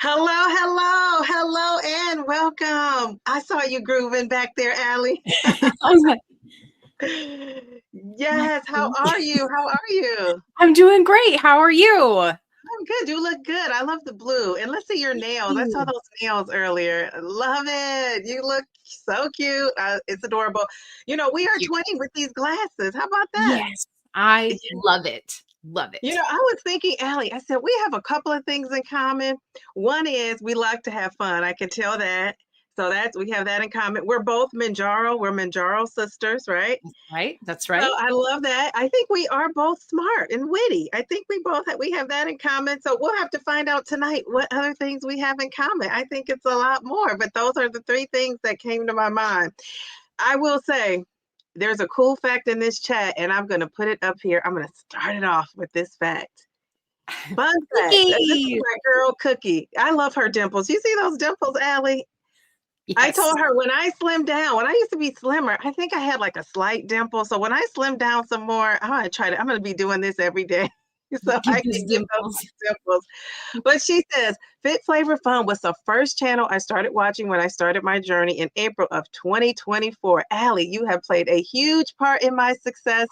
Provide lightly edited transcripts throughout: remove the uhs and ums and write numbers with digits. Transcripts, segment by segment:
Hello, hello, hello, and welcome. I saw you grooving back there, Allie. I was like, Yes, how are you? How are you? I'm doing great. How are you? I'm good. You look good. I love the blue. And let's see your nails. I saw You. those nails earlier. I love it. You look so cute. It's adorable. We are You. twinning with these glasses. How about that? Yes, I love it. Love it. I was thinking, Allie, I said, we have a couple of things in common. One is we like to have fun. I can tell that. So we have that in common. We're both Mounjaro. We're Mounjaro sisters, right? Right? That's So right. I love that. I think we are both smart and witty. I think we have that in common. So we'll have to find out tonight what other things we have in common. I think it's a lot more, but those are the three things that came to my mind. I will say there's a cool fact in this chat, and I'm going to put it up here. I'm going to start it off with this fact. Fun fact. This is Cookie. my girl Cookie. I love her dimples. You see those dimples, Allie? I Yes. told her when I slimmed down, when I used to be slimmer, I think I had like a slight dimple. So when I slim down some more, I'm going to be doing this every day. So I Get those can get those dimples. dimples. But she says, Fit Flavor Fun was the first channel I started watching when I started my journey in April of 2024. Allie, you have played a huge part in my success.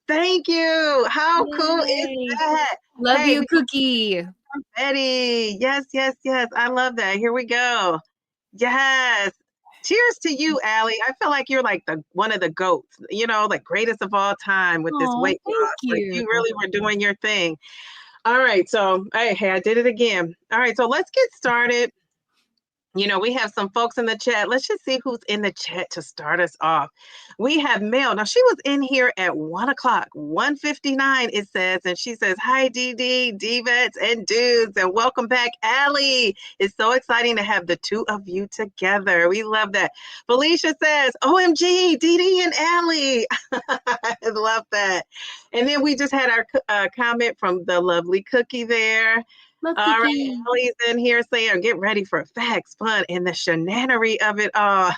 Thank you. How cool is Yay. that? Love Hey, you, we Cookie. Betty. Yes, yes, yes. I love that. Here we go. Yes. Cheers to you, Allie. I feel like you're like the one of the goats, like greatest of all time with this Oh, weight thank loss. Like you. you really were doing your thing. All right. So, hey, I did it again. All right. So let's get started. We have some folks in the chat. Let's just see who's in the chat to start us off. We have Mel. Now, she was in here at 1 o'clock, 1:59, it says, and she says, hi, DD, Divas, and dudes, and welcome back, Allie. It's so exciting to have the two of you together. We love that. Felicia says, OMG, DD and Allie. I love that. And then we just had our comment from the lovely Cookie there. Love All right, Cookie. Allie's in here saying, get ready for facts, fun, and the shenanery of it all.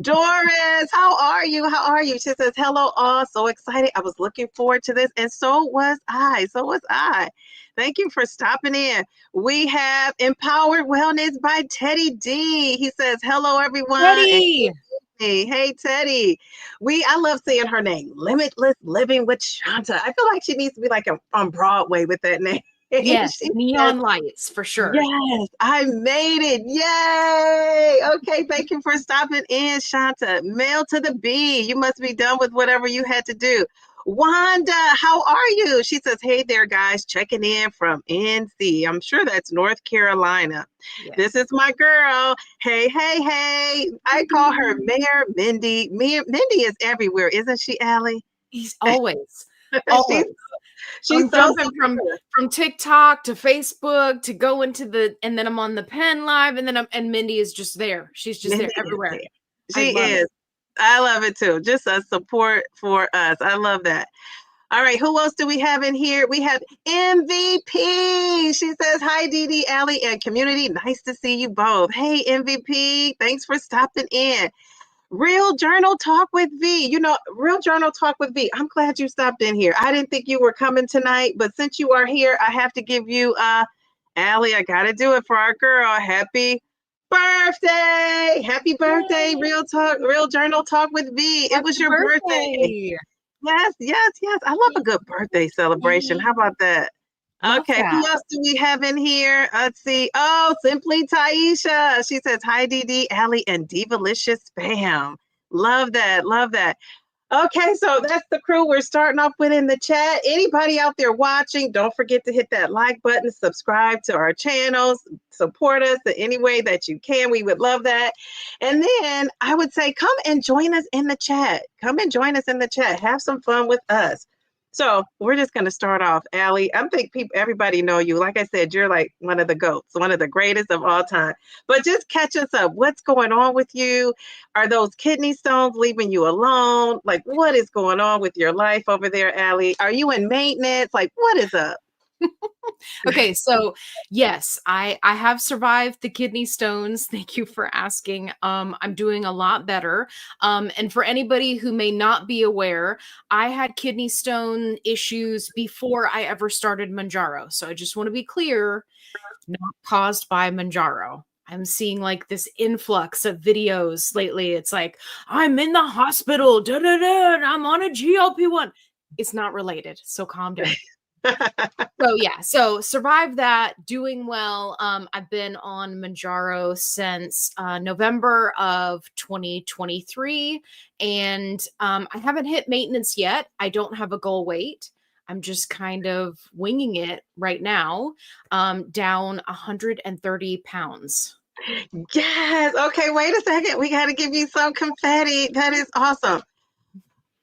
Doris, how are you? How are you? She says, hello, all. So excited. I was looking forward to this, and so was I. So was I. Thank you for stopping in. We have Empowered Wellness by Teddy D. He says, hello, everyone. And Teddy. hey, Teddy. I love saying her name, Limitless Living with Shanta. I feel like she needs to be like on Broadway with that name. Yes, She says, neon lights for sure. yes, I made it. Yay. Okay, thank you for stopping in, Shanta. Mail to the B. You must be done with whatever you had to do. Wanda, how are you? She says, hey there, guys, checking in from NC. I'm sure that's North Carolina. Yes. This is my girl. Hey, hey, hey. I call her Mayor Mindy. Mindy is everywhere, isn't she, Allie? He's always, she's always. she's I'm so jumping from TikTok to Facebook to go into and then I'm on the pen live and Mindy is just there. She's just Mindy there everywhere. there. I She love is. it. I love it too. Just a support for us. I love that. All right, who else do we have in here? We have MVP. She says, hi, Dee, Allie, and community. Nice to see you both. Hey, MVP. Thanks for stopping in. Real Journal Talk with V. Real Journal Talk with V. I'm glad you stopped in here. I didn't think you were coming tonight, but since you are here, I have to give you, Allie, I got to do it for our girl. Happy birthday. Happy birthday, Yay. Real Journal Talk with V. It was your birthday. Yes, yes, yes. I love a good birthday celebration. How about that? Love Okay, that. who else do we have in here? Let's see. Oh, Simply Taisha. She says, hi, DD, Allie, and Divalicious Spam. Love that. Love that. Okay, so that's the crew we're starting off with in the chat. Anybody out there watching, don't forget to hit that like button, subscribe to our channels, support us in any way that you can. We would love that. And then I would say, come and join us in the chat. Come and join us in the chat. Have some fun with us. So we're just going to start off, Allie. I think everybody know you. Like I said, you're like one of the GOATs, one of the greatest of all time. But just catch us up. What's going on with you? Are those kidney stones leaving you alone? Like, what is going on with your life over there, Allie? Are you in maintenance? Like, what is up? Okay, so yes, I have survived the kidney stones. Thank you for asking. I'm doing a lot better. And for anybody who may not be aware, I had kidney stone issues before I ever started Mounjaro. So I just want to be clear, not caused by Mounjaro. I'm seeing like this influx of videos lately. It's like, I'm in the hospital, da, da, da, and I'm on a GLP-1. It's not related, so calm down. So yeah, so survived that, doing well. I've been on Mounjaro since November of 2023, and I haven't hit maintenance yet. I don't have a goal weight. I'm just kind of winging it right now, down 130 pounds. Yes. Okay, wait a second. We got to give you some confetti. That is awesome.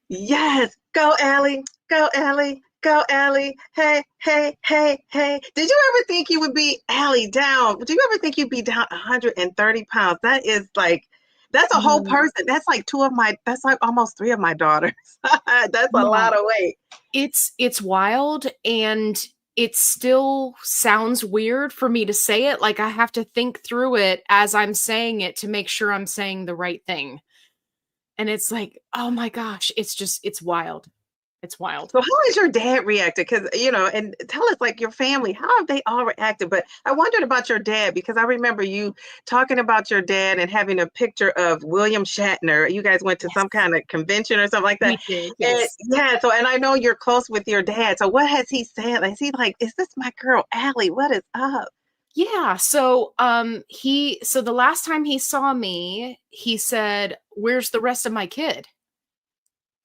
Yes. Go, Allie. Go, Allie. Go, Allie. Hey, hey, hey, hey. Did you ever think you would be, Allie, down? Did you ever think you'd be down 130 pounds? That is like, that's a whole person. That's like that's like almost 3 of my daughters. That's a lot of weight. It's wild, and it still sounds weird for me to say it. Like I have to think through it as I'm saying it to make sure I'm saying the right thing. And it's like, oh my gosh, it's wild. It's wild. So how has your dad reacted? Because, and tell us like your family, how have they all reacted? But I wondered about your dad because I remember you talking about your dad and having a picture of William Shatner. You guys went to some kind of convention or something like that. We did, And yes. yeah, so and I know you're close with your dad. So what has he said? Is he like, is this my girl, Allie? What is up? Yeah, so so the last time he saw me, he said, "Where's the rest of my kid?"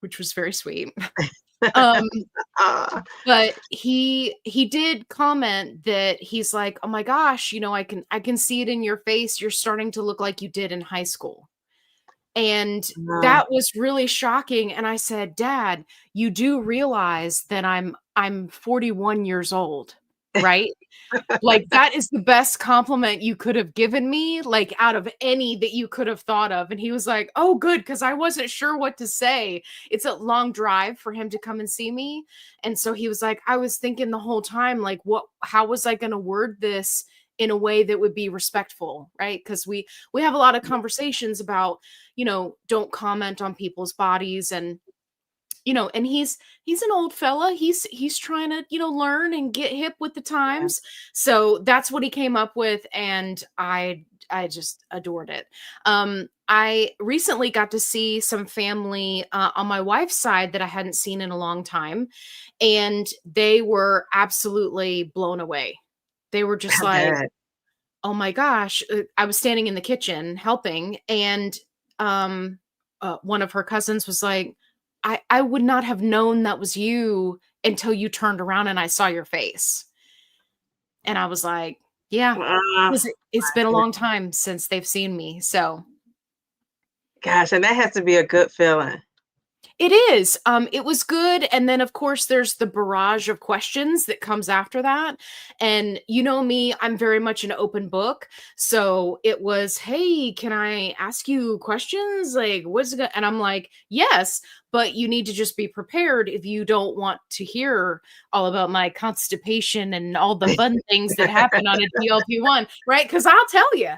Which was very sweet. Um Uh, But he did comment that he's like, "Oh my gosh, I can see it in your face. You're starting to look like you did in high school." And no. that was really shocking. And I said, "Dad, you do realize that I'm 41 years old, right?" Like, that is the best compliment you could have given me, like, out of any that you could have thought of, and he was like, "Oh, good, because I wasn't sure what to say." It's a long drive for him to come and see me, and so he was like, "I was thinking the whole time, like, how was I gonna word this in a way that would be respectful," right? Because we have a lot of conversations about, don't comment on people's bodies, and he's an old fella. He's trying to, learn and get hip with the Yeah. times. So that's what he came up with, and I just adored it. I recently got to see some family on my wife's side that I hadn't seen in a long time, and they were absolutely blown away. They were just I like, bet. "Oh my gosh." I was standing in the kitchen helping, and one of her cousins was like, I would not have known that was you until you turned around and I saw your face." And I was like, yeah, Uh, 'cause it's been a long time since they've seen me. So Gosh, and that has to be a good feeling. it is. It was good, and then, of course, there's the barrage of questions that comes after that, and you know me, I'm very much an open book, so it was, "Hey, can I ask you questions? Like, what's go" and I'm like, "Yes, but you need to just be prepared if you don't want to hear all about my constipation and all the fun things that happen on a GLP-1, right? Because 'Cause I'll tell you."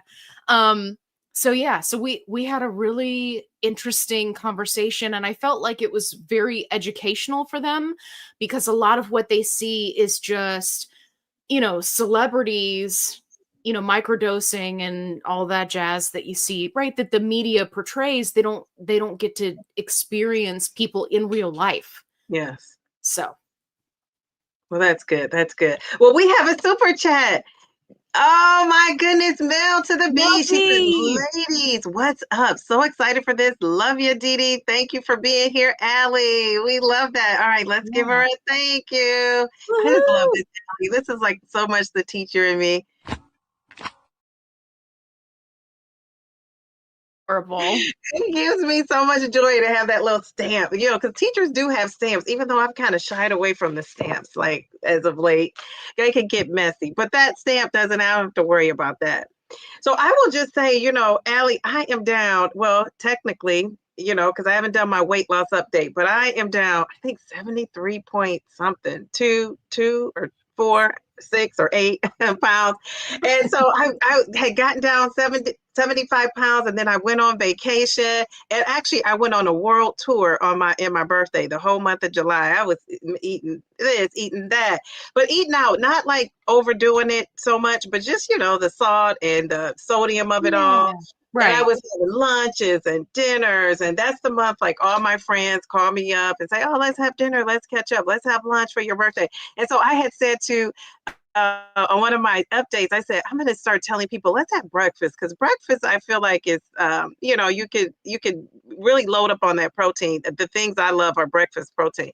So yeah, so we had a really interesting conversation, and I felt like it was very educational for them because a lot of what they see is just, celebrities, microdosing and all that jazz that you see, right? That the media portrays. They don't get to experience people in real life. Yes. So Well, that's good. That's good. Well, we have a super chat. Oh my goodness, Mel to the B. She Lovely. says, ladies, what's up? So excited for this. Love you, Dee Dee. Thank you for being here, Allie. We love that. All right, let's give her Yeah. a thank you. I just love Woohoo. this, Allie. This is like so much the teacher in me. Horrible. It gives me so much joy to have that little stamp, because teachers do have stamps, even though I've kind of shied away from the stamps, like as of late. They can get messy, but that stamp doesn't, I don't have to worry about that. So I will just say, Allie, I am down. Well, technically, because I haven't done my weight loss update, but I am down, I think 73 point something, two or four. 6 or 8 pounds. And so I had gotten down 75 pounds, and then I went on vacation. And actually I went on a world tour on my birthday, the whole month of July. I was eating this, eating that, but eating out, not like overdoing it so much, but just, the salt and the sodium of it Yeah. all. And I Right. was having lunches and dinners, and that's the month like all my friends call me up and say, "Oh, let's have dinner, let's catch up, let's have lunch for your birthday." And so I had said to on one of my updates, I said, I'm going to start telling people, let's have breakfast, because breakfast, I feel like is, you could really load up on that protein. The things I love are breakfast protein.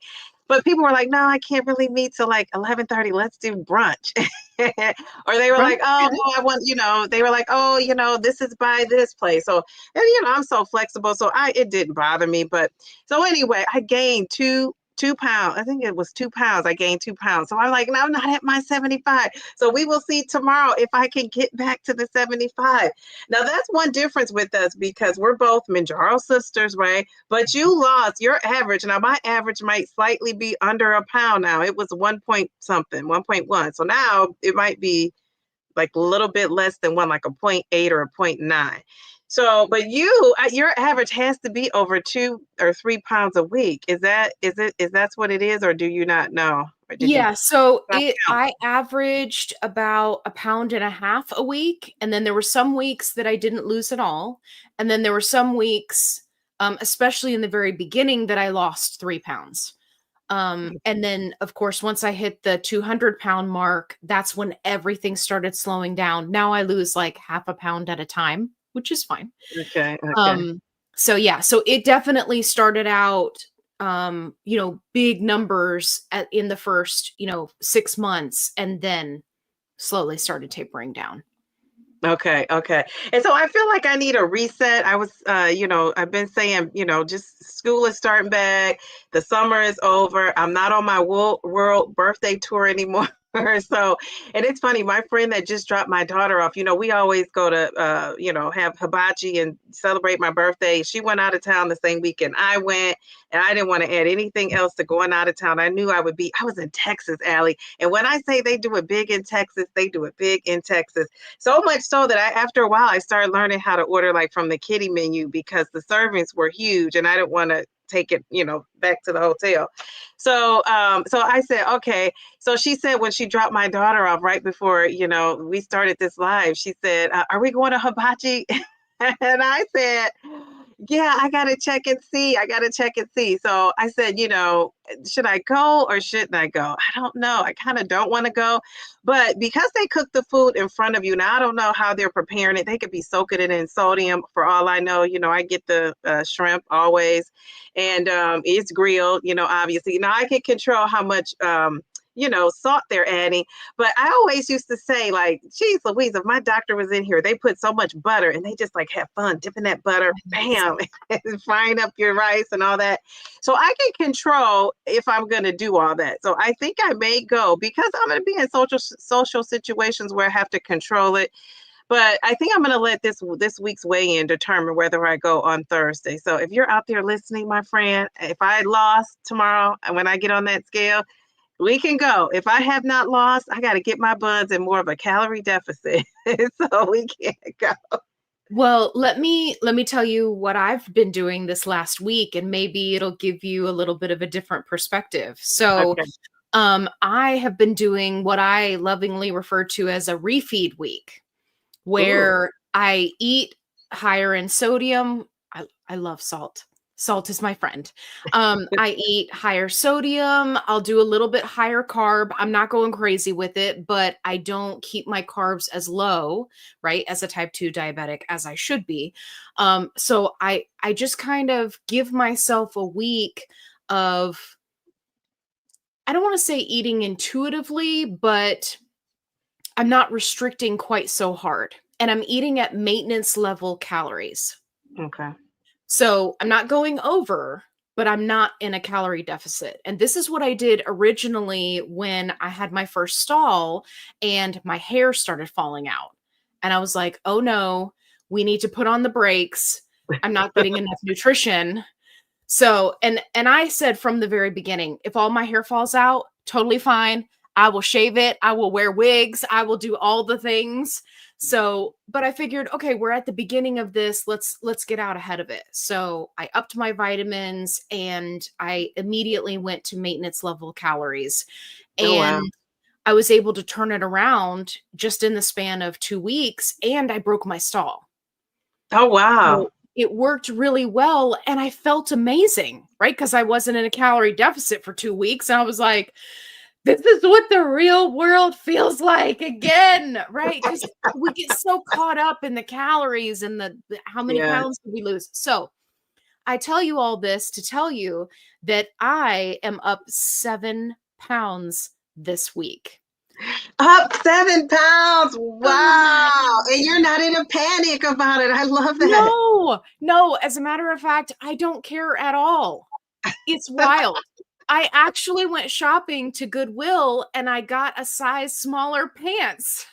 But people were like, no, I can't really meet till like 11:30. Let's do brunch. Or they were Brunch like, is oh, good. no, I want, they were like, oh, this is by this place. So, and, I'm so flexible. So it didn't bother me. But so anyway, I gained 2 pounds. I think it was 2 pounds. I gained 2 pounds. So I'm like, no, I'm not at my 75. So we will see tomorrow if I can get back to the 75. Now that's one difference with us, because we're both Mounjaro sisters, right? But you lost your average. Now my average might slightly be under a pound now. It was 1 point something, 1.1. So now it might be like a little bit less than one, like a 0.8 or a 0.9. So, but your average has to be over 2 or 3 pounds a week. Is that's what it is, or do you not know? Or did you Yeah, so stop count? I averaged about a pound and a half a week, and then there were some weeks that I didn't lose at all, and then there were some weeks, especially in the very beginning, that I lost 3 pounds. And then, of course, once I hit the 200-pound mark, that's when everything started slowing down. Now I lose like half a pound at a time, which is fine. Okay, okay. Um, so yeah, so it definitely started out, big numbers in the first, 6 months, and then slowly started tapering down. Okay, okay. And so I feel like I need a reset. I've been saying, just school is starting back. The summer is over. I'm not on my world birthday tour anymore. So, and it's funny, my friend that just dropped my daughter off, we always go to, have hibachi and celebrate my birthday. She went out of town the same weekend I went, and I didn't want to add anything else to going out of town. I knew I was in Texas, Allie. And when I say they do it big in Texas, they do it big in Texas. So much so that after a while, I started learning how to order like from the kiddie menu, because the servings were huge and I didn't want to take it, back to the hotel. So I said, okay. So she said, when she dropped my daughter off right before, we started this live, she said, are we going to hibachi? And I said, yeah, I got to check and see. I got to check and see. So I said, should I go or shouldn't I go? I don't know. I kind of don't want to go. But because they cook the food in front of you, now I don't know how they're preparing it. They could be soaking it in sodium for all I know. I get the shrimp always, and it's grilled, obviously. Now I can control how much salt they're adding. But I always used to say, like, geez Louise, if my doctor was in here, they put so much butter and they just like have fun dipping that butter, bam, and frying up your rice and all that. So I can control if I'm going to do all that. So I think I may go, because I'm going to be in social situations where I have to control it. But I think I'm going to let this week's weigh-in determine whether I go on Thursday. So if you're out there listening, my friend, if I lost tomorrow and when I get on that scale, we can go. If I have not lost, I got to get my buns in more of a calorie deficit. So we can't go. Well, let me tell you what I've been doing this last week, and maybe it'll give you a little bit of a different perspective. So, Okay. I have been doing what I lovingly refer to as a refeed week, Ooh. where I eat higher in sodium. I love salt. Salt is my friend. I eat higher sodium. I'll do a little bit higher carb. I'm not going crazy with it, but I don't keep my carbs as low, right, as a type 2 diabetic as I should be. So I just kind of give myself a week of, I don't want to say eating intuitively, but I'm not restricting quite so hard. And I'm eating at maintenance level calories. Okay. So I'm not going over, but I'm not in a calorie deficit. And this is what I did originally when I had my first stall and my hair started falling out. And I was like, oh no, we need to put on the brakes. I'm not getting enough nutrition. So, and I said from the very beginning, if all my hair falls out, totally fine. I will shave it. I will wear wigs. I will do all the things. So, but I figured, okay, we're at the beginning of this. Let's get out ahead of it. So I upped my vitamins and I immediately went to maintenance level calories. Oh, wow. And I was able to turn it around just in the span of 2 weeks, and I broke my stall. Oh, wow. So it worked really well, and I felt amazing, right? Because I wasn't in a calorie deficit for 2 weeks. And I was like, this is what the real world feels like again, right? Because we get so caught up in the calories and the how many Yeah. pounds did we lose. So I tell you all this to tell you that I am up 7 pounds this week. Up 7 pounds. Wow. And you're not in a panic about it. I love that. No, no. As a matter of fact, I don't care at all. It's wild. I actually went shopping to Goodwill and I got a size smaller pants.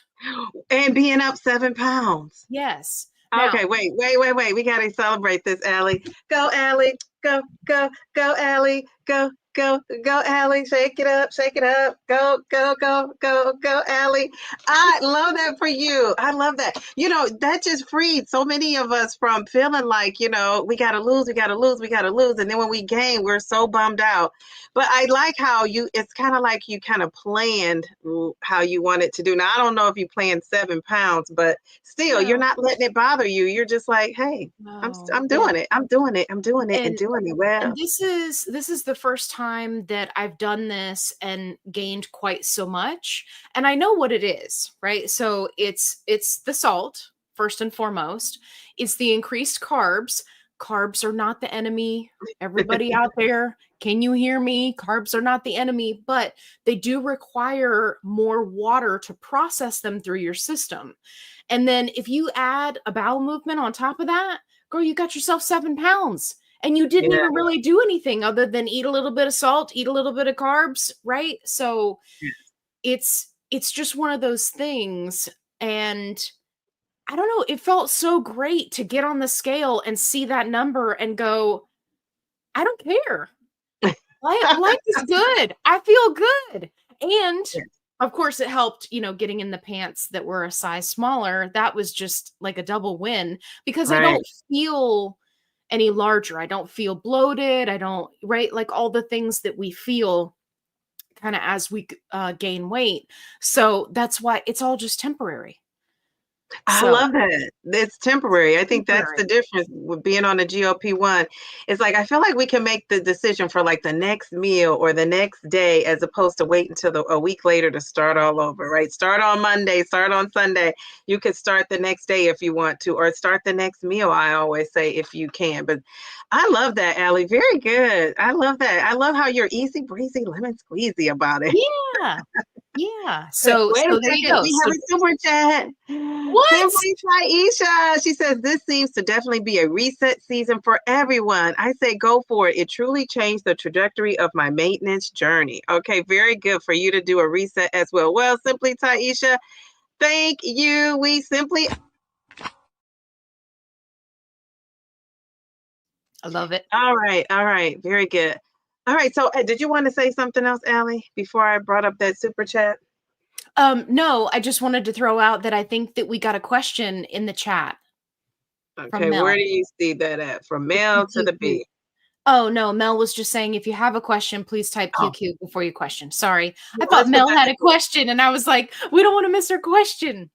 And being up 7 pounds. Yes. Okay, Now, wait. We gotta celebrate this, Allie. Go, Allie. Go, go, go, Allie. Go, go, go, Allie. Shake it up, shake it up. Go, go, go, go, go, Allie. I love that for you. I love that. That just freed so many of us from feeling like, we gotta lose, we gotta lose, we gotta lose. And then when we gain, we're so bummed out. But I like how it's kind of like you kind of planned how you wanted to do. Now, I don't know if you planned 7 pounds, but still, you're no, not letting it bother you. You're just like, hey, no. I'm doing it. I'm doing it. I'm doing it and And doing it and well. this is the first time that I've done this and gained quite so much. And I know what it is, right? So it's the salt, first and foremost. It's the increased carbs. Carbs are not the enemy. Everybody out there, can you hear me? Carbs are not the enemy, but they do require more water to process them through your system. And then if you add a bowel movement on top of that, girl, you got yourself 7 pounds. And you didn't Yeah. even really do anything other than eat a little bit of salt, eat a little bit of carbs, right? So it's just one of those things. And I don't know, it felt so great to get on the scale and see that number and go, I don't care. Life is good. I feel good. And of course, it helped, getting in the pants that were a size smaller. That was just like a double win because I Right. don't feel any larger. I don't feel bloated. I don't, right? Like all the things that we feel kind of as we gain weight. So that's why it's all just temporary. I So love that. It's temporary. I think that's the temporary. difference with being on a GLP-1. It's like I feel like we can make the decision for like the next meal or the next day as opposed to wait until a week later to start all over, right? Start on Monday, start on Sunday. You could start the next day if you want to, or start the next meal, I always say, if you can. But I love that, Allie. Very good. I love that. I love how you're easy breezy, lemon squeezy about it. Yeah. Yeah. Wait, So wait a there you second. go. We So have a super chat. what? Simply Taisha. She says, this seems to definitely be a reset season for everyone. I say go for it. It truly changed the trajectory of my maintenance journey. Okay, very good for you to do a reset as well. Well, Simply Taisha, thank you. We simply. I love it. All right. All right. Very good. All right. So, did you want to say something else, Allie, before I brought up that super chat? No, I just wanted to throw out that I think that we got a question in the chat from Okay. Where Mel. do you see that at? From The male to the QQQ. B. Oh, no, Mel was just saying if you have a question, please type Oh, QQ before you question. Sorry. I well, thought let's put Mel that had in. a question and I was like, we don't want to miss her question.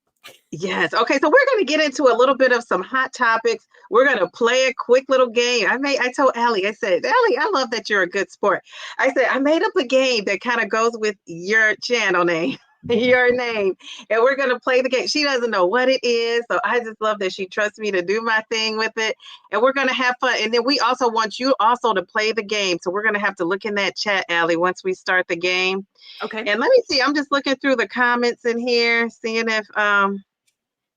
Yes. Okay. So we're going to get into a little bit of some hot topics. We're going to play a quick little game. I told Allie, I said, Allie, I love that you're a good sport. I said, I made up a game that kind of goes with your channel name, your name, and we're going to play the game. She doesn't know what it is. So I just love that she trusts me to do my thing with it. And we're going to have fun. And then we also want you also to play the game. So we're going to have to look in that chat, Allie, once we start the game. Okay. And let me see, I'm just looking through the comments in here, seeing if,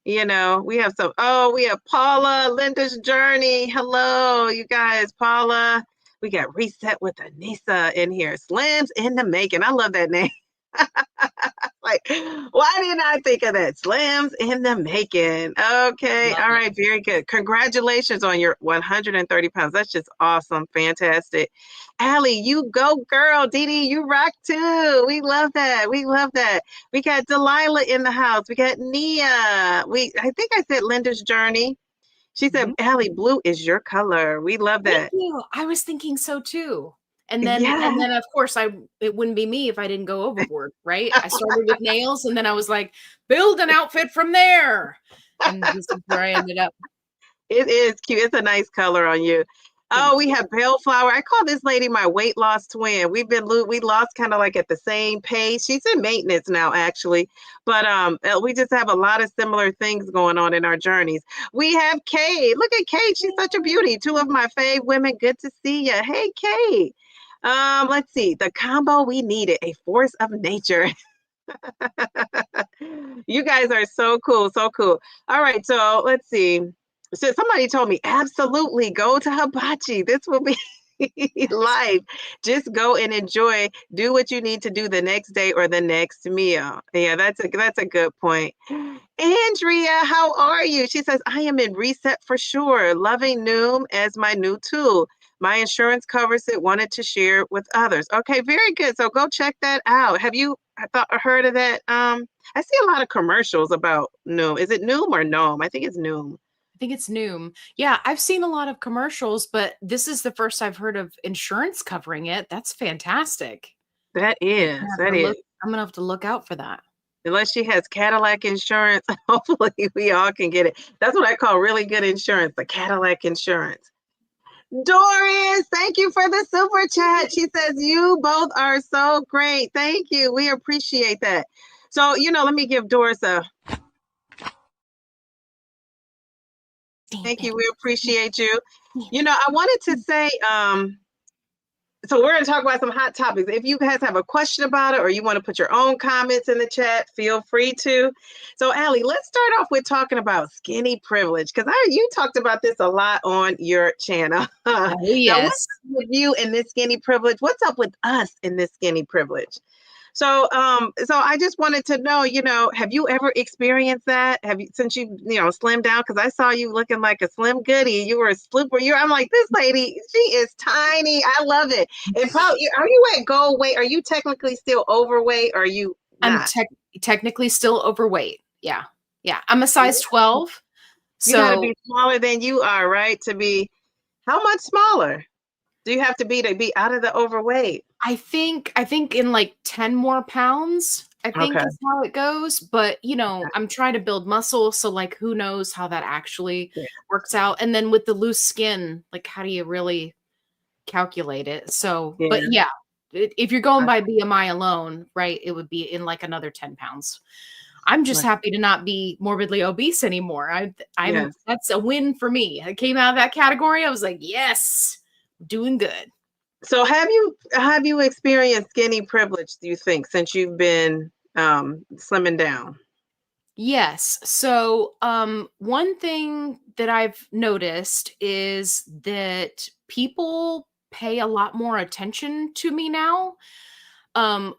we have we have Paula, Linda's Journey. Hello, you guys. Paula. We got Reset with Anissa in here. Slim's in the making. I love that name. Like, why didn't I think of that? Slims in the making. Okay. Love All it. right. Very good. Congratulations on your 130 pounds. That's just awesome. Fantastic. Allie, you go, girl. Dee Dee, you rock too. We love that. We love that. We got Delilah in the house. We got Nia. I think I said Linda's journey. She said, Mhm. Allie, blue is your color. We love Thank that. you. I was thinking so too. Yeah. And then of course it wouldn't be me if I didn't go overboard, right? I started with nails and then I was like, build an outfit from there. And this is where I ended up. It is cute. It's a nice color on you. Thank Oh, we you. have Bellflower. I call this lady my weight loss twin. We lost kind of like at the same pace. She's in maintenance now, actually, but we just have a lot of similar things going on in our journeys. We have Kate. Look at Kate. She's such a beauty. Two of my fave women. Good to see you. Hey, Kate. Let's see. The combo we needed, a force of nature. You guys are so cool, so cool. All right, so let's see. So somebody told me, absolutely go to hibachi. This will be life. Just go and enjoy. Do what you need to do the next day or the next meal. Yeah, that's a good point. Andrea, how are you? She says, I am in reset for sure. Loving Noom as my new tool. My insurance covers it. Wanted to share with others. Okay, very good. So go check that out. Have you heard of that? I see a lot of commercials about Noom. Is it Noom or Noom? I think it's Noom. I think it's Noom. Yeah, I've seen a lot of commercials, but this is the first I've heard of insurance covering it. That's fantastic. That is, that is. I'm gonna have to look out for that. Unless she has Cadillac insurance, hopefully we all can get it. That's what I call really good insurance, the Cadillac insurance. Doris, thank you for the super chat. She says, you both are so great. Thank you. We appreciate that. So, let me give Doris a thank you. We appreciate you. I wanted to say, so we're going to talk about some hot topics. If you guys have a question about it or you want to put your own comments in the chat, feel free to. So, Allie, let's start off with talking about skinny privilege because you talked about this a lot on your channel. Oh, Now, what's yes. up with you in this skinny privilege? What's up with us in this skinny privilege? So I just wanted to know, have you ever experienced that? Have you, since slimmed down? Because I saw you looking like a slim goodie. You were a slipper. I'm like, this lady, she is tiny. I love it. And probably, are you at goal weight? Are you technically still overweight? Or are you I'm not? technically still overweight. Yeah. Yeah. I'm a size 12. You got to So be smaller than you are, right? To be, how much smaller do you have to be out of the overweight? I think in like 10 more pounds, I think Okay. is how it goes. But I'm trying to build muscle. So like who knows how that actually Yeah. works out. And then with the loose skin, like how do you really calculate it? So, Yeah. but yeah, if you're going by BMI alone, right, it would be in like another 10 pounds. I'm just Right. happy to not be morbidly obese anymore. I'm Yes. that's a win for me. I came out of that category. I was like, yes, doing good. So have you experienced skinny privilege, do you think, since you've been slimming down? Yes. So, one thing that I've noticed is that people pay a lot more attention to me now,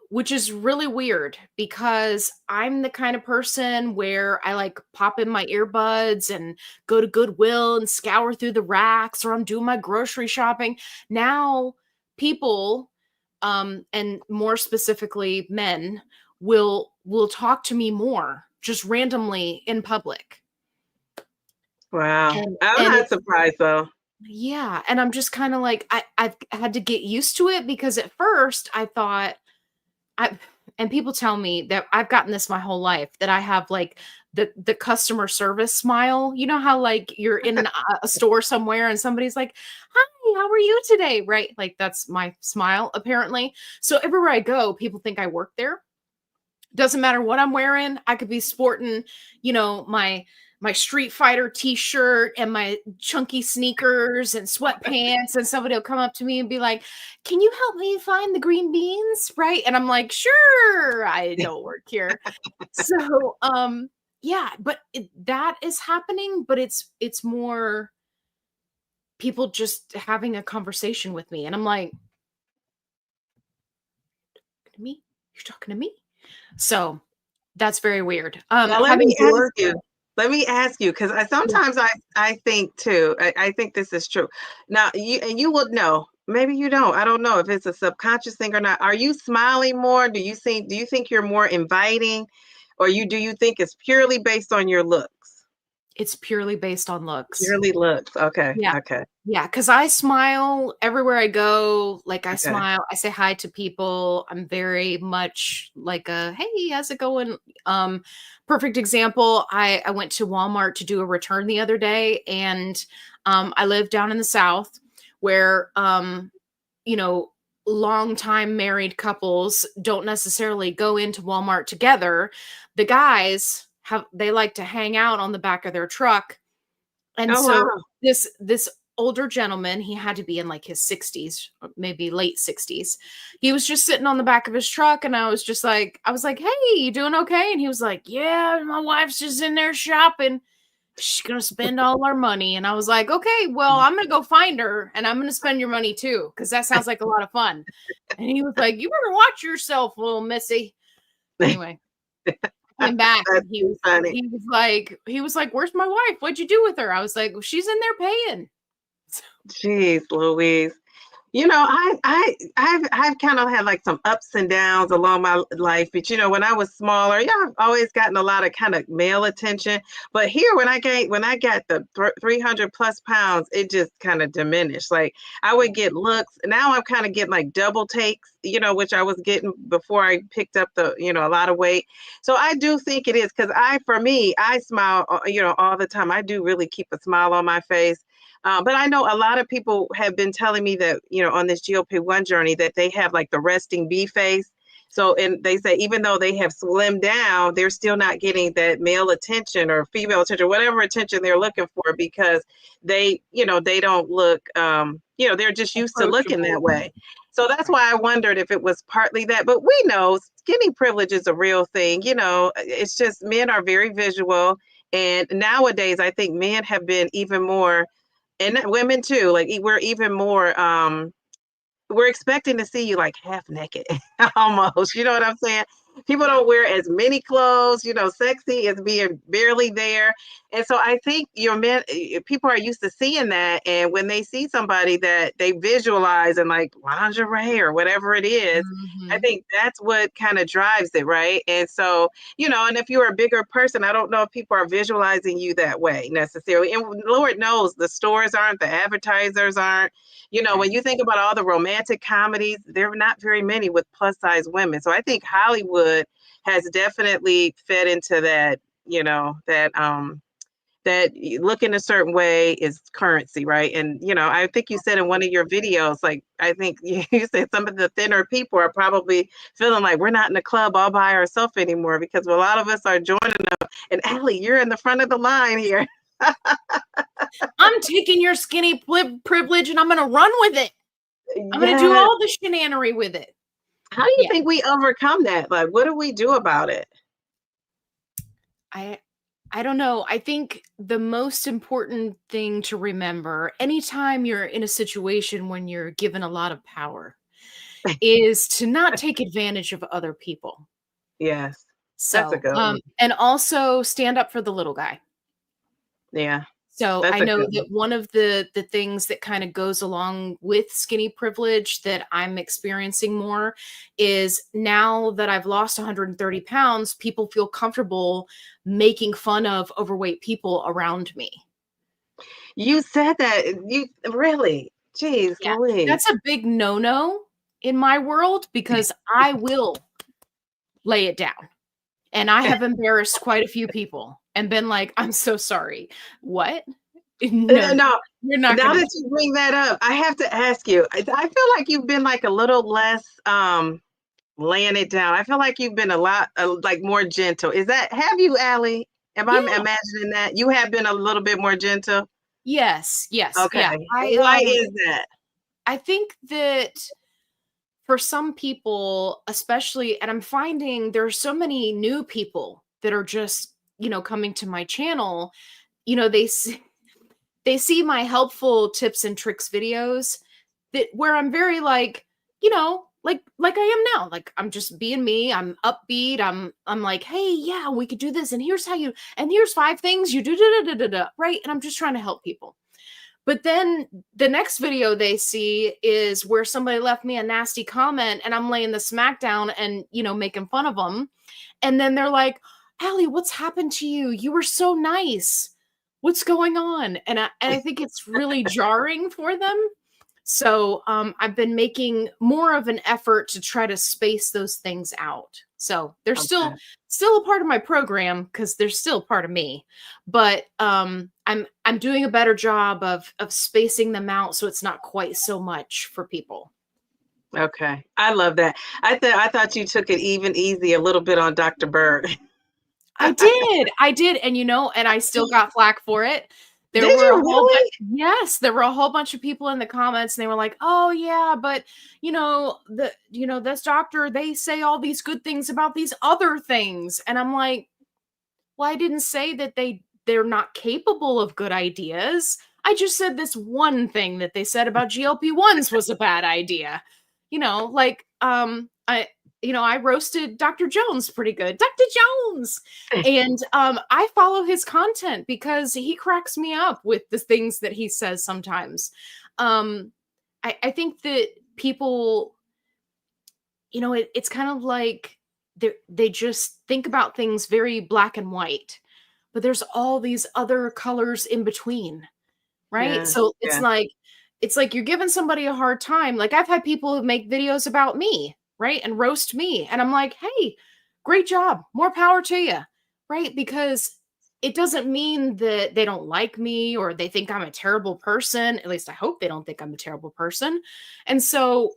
which is really weird because I'm the kind of person where I like pop in my earbuds and go to Goodwill and scour through the racks, or I'm doing my grocery shopping. Now, people, and more specifically men, will talk to me more just randomly in public. Wow. And I'm and not it's surprised though. yeah, and I'm just kind of like I've had to get used to it because at first I thought I and people tell me that I've gotten this my whole life that I have like the customer service smile. You know how like you're in a store somewhere and somebody's like, "Hi, how are you today?" Right? Like that's my smile apparently. So everywhere I go, people think I work there. Doesn't matter what I'm wearing. I could be sporting, my Street Fighter t-shirt and my chunky sneakers and sweatpants, and somebody will come up to me and be like, "Can you help me find the green beans?" Right? And I'm like, "Sure, I don't work here." So, yeah, but that is happening, but it's more people just having a conversation with me, and I'm like, "To me? You're talking to me?" So that's very weird. Now Having your let me ask you, because yeah, sometimes I think too, I think this is true. Now you would know, maybe you don't. I don't know if it's a subconscious thing or not. Are you smiling more? Do you think you're more inviting, or do you think it's purely based on your looks? it's purely based on looks. Purely looks. Okay. Yeah. Okay. Yeah, because I smile everywhere I go. Like I Okay. smile, I say hi to people. I'm very much like a hey, how's it going? Um, Perfect example. I went to Walmart to do a return the other day, and I live down in the South where you know, long-time married couples don't necessarily go into Walmart together. The guys they like to hang out on the back of their truck, and Oh so wow. this older gentleman, he had to be in like his 60s, or maybe late 60s. He was just sitting on the back of his truck, and I was like, "Hey, you doing okay?" And he was like, "Yeah, my wife's just in there shopping. She's gonna spend all our money." And I was like, "Okay, well, I'm gonna go find her, and I'm gonna spend your money too, because that sounds like a lot of fun." And he was like, "You better watch yourself, little missy." Anyway, came back That's and too funny. he was like, "Where's my wife? What'd you do with her?" I was like, "Well, she's in there paying." Jeez, Louise. You know, I've kind of had like some ups and downs along my life, but when I was smaller, yeah, I've always gotten a lot of kind of male attention. But here, when I got the 300 plus pounds, it just kind of diminished. Like I would get looks. Now I'm kind of getting like double takes, which I was getting before I picked up a lot of weight. So I do think it is because for me, I smile, all the time. I do really keep a smile on my face. But I know a lot of people have been telling me that, on this GLP-1 journey that they have like the resting bee face. So, and they say even though they have slimmed down, they're still not getting that male attention or female attention, whatever attention they're looking for because they don't look, they're just used to looking Approachable. that way. So that's Right. why I wondered if it was partly that. But we know skinny privilege is a real thing. It's just men are very visual. And nowadays, I think men have been even more and women too, like we're even more we're expecting to see you like half naked almost. You know what I'm saying? People Yeah. don't wear as many clothes, sexy is being barely there. And so I think your men people are used to seeing that. And when they see somebody that they visualize in like lingerie or whatever it is, I Mhm. think that's what kind of drives it, right? And so, and if you're a bigger person, I don't know if people are visualizing you that way necessarily. And Lord knows the stores aren't, the advertisers aren't. Right. When you think about all the romantic comedies, there are not very many with plus size women. So I think Hollywood has definitely fed into that, that looking a certain way is currency, right? And I think you said in one of your videos, like I think you said some of the thinner people are probably feeling like we're not in the club all by ourselves anymore because a lot of us are joining them. And Allie, you're in the front of the line here. I'm taking your skinny privilege and I'm gonna run with it. I'm gonna do Yes. all the shenanery with it. How do you Yeah. think we overcome that? Like, what do we do about it? I I don't know. I think the most important thing to remember anytime you're in a situation when you're given a lot of power is to not take advantage of other people. Yes, that's a So, good one. and also stand up for the little guy. Yeah, So that's I a know good that one. one of the things that kind of goes along with skinny privilege that I'm experiencing more is now that I've lost 130 pounds, people feel comfortable making fun of overweight people around me. You said that. You really? Jeez, Yeah, Louise. that's a big no-no in my world because I will lay it down. And I have embarrassed quite a few people and been like, "I'm so sorry." "What?" "No, No, you're not now gonna." that you bring that up, I have to ask you. I feel like you've been like a little less laying it down. I feel like you've been a lot like more gentle. Have you, Allie? Am I Yeah. imagining that? You have been a little bit more gentle? Yes, yes, yeah. Okay. Why is that? I think that for some people, especially, and I'm finding there are so many new people that are just, coming to my channel, they see my helpful tips and tricks videos that where I'm very like, like I am now. Like I'm just being me. I'm upbeat. I'm like, hey, yeah, we could do this. And here's how you, and here's 5 things you do, da, da, da, da, da, right? And I'm just trying to help people. But then the next video they see is where somebody left me a nasty comment and I'm laying the smack down and, making fun of them. And then they're like, Allie, what's happened to you? You were so nice. What's going on? And I think it's really jarring for them. So I've been making more of an effort to try to space those things out. So they're Okay. still a part of my program because they're still part of me. But I'm doing a better job of spacing them out so it's not quite so much for people. Okay. I love that. I thought you took it even easy a little bit on Dr. Bird. I did, and I still got flack for it. There Did were you a whole bunch really? Yes, there were a whole bunch of people in the comments, and they were like, "Oh, yeah, but, this doctor, they say all these good things about these other things." And I'm like, "Well, I didn't say that they're not capable of good ideas. I just said this one thing that they said about GLP-1s was a bad idea." I roasted Dr. Jones pretty good. Dr. Jones. And I follow his content because he cracks me up with the things that he says sometimes. I think that people, it's kind of like they just think about things very black and white, but there's all these other colors in between, right? Yeah. So Yeah. it's like you're giving somebody a hard time. Like I've had people who make videos about me, right? And roast me. And I'm like, hey, great job. More power to you. Right? Because it doesn't mean that they don't like me or they think I'm a terrible person. At least I hope they don't think I'm a terrible person. And so,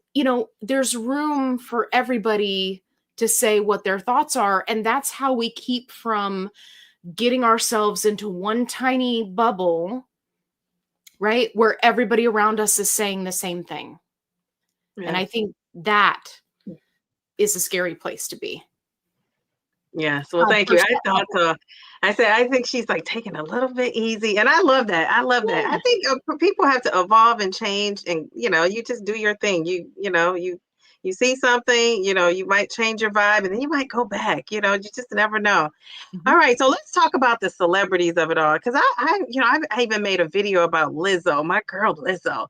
there's room for everybody to say what their thoughts are. And that's how we keep from getting ourselves into one tiny bubble, right? Where everybody around us is saying the same thing. And Yeah. I think that is a scary place to be. Yes. Well, thank you. I First thought level. so. I said, I think she's like taking a little bit easy. And I love that. I love that. I Yeah. think people have to evolve and change and, you just do your thing. You see something, you might change your vibe and then you might go back, you just never know. All Mhm. right. So let's talk about the celebrities of it all. Cause I even made a video about Lizzo, my girl Lizzo.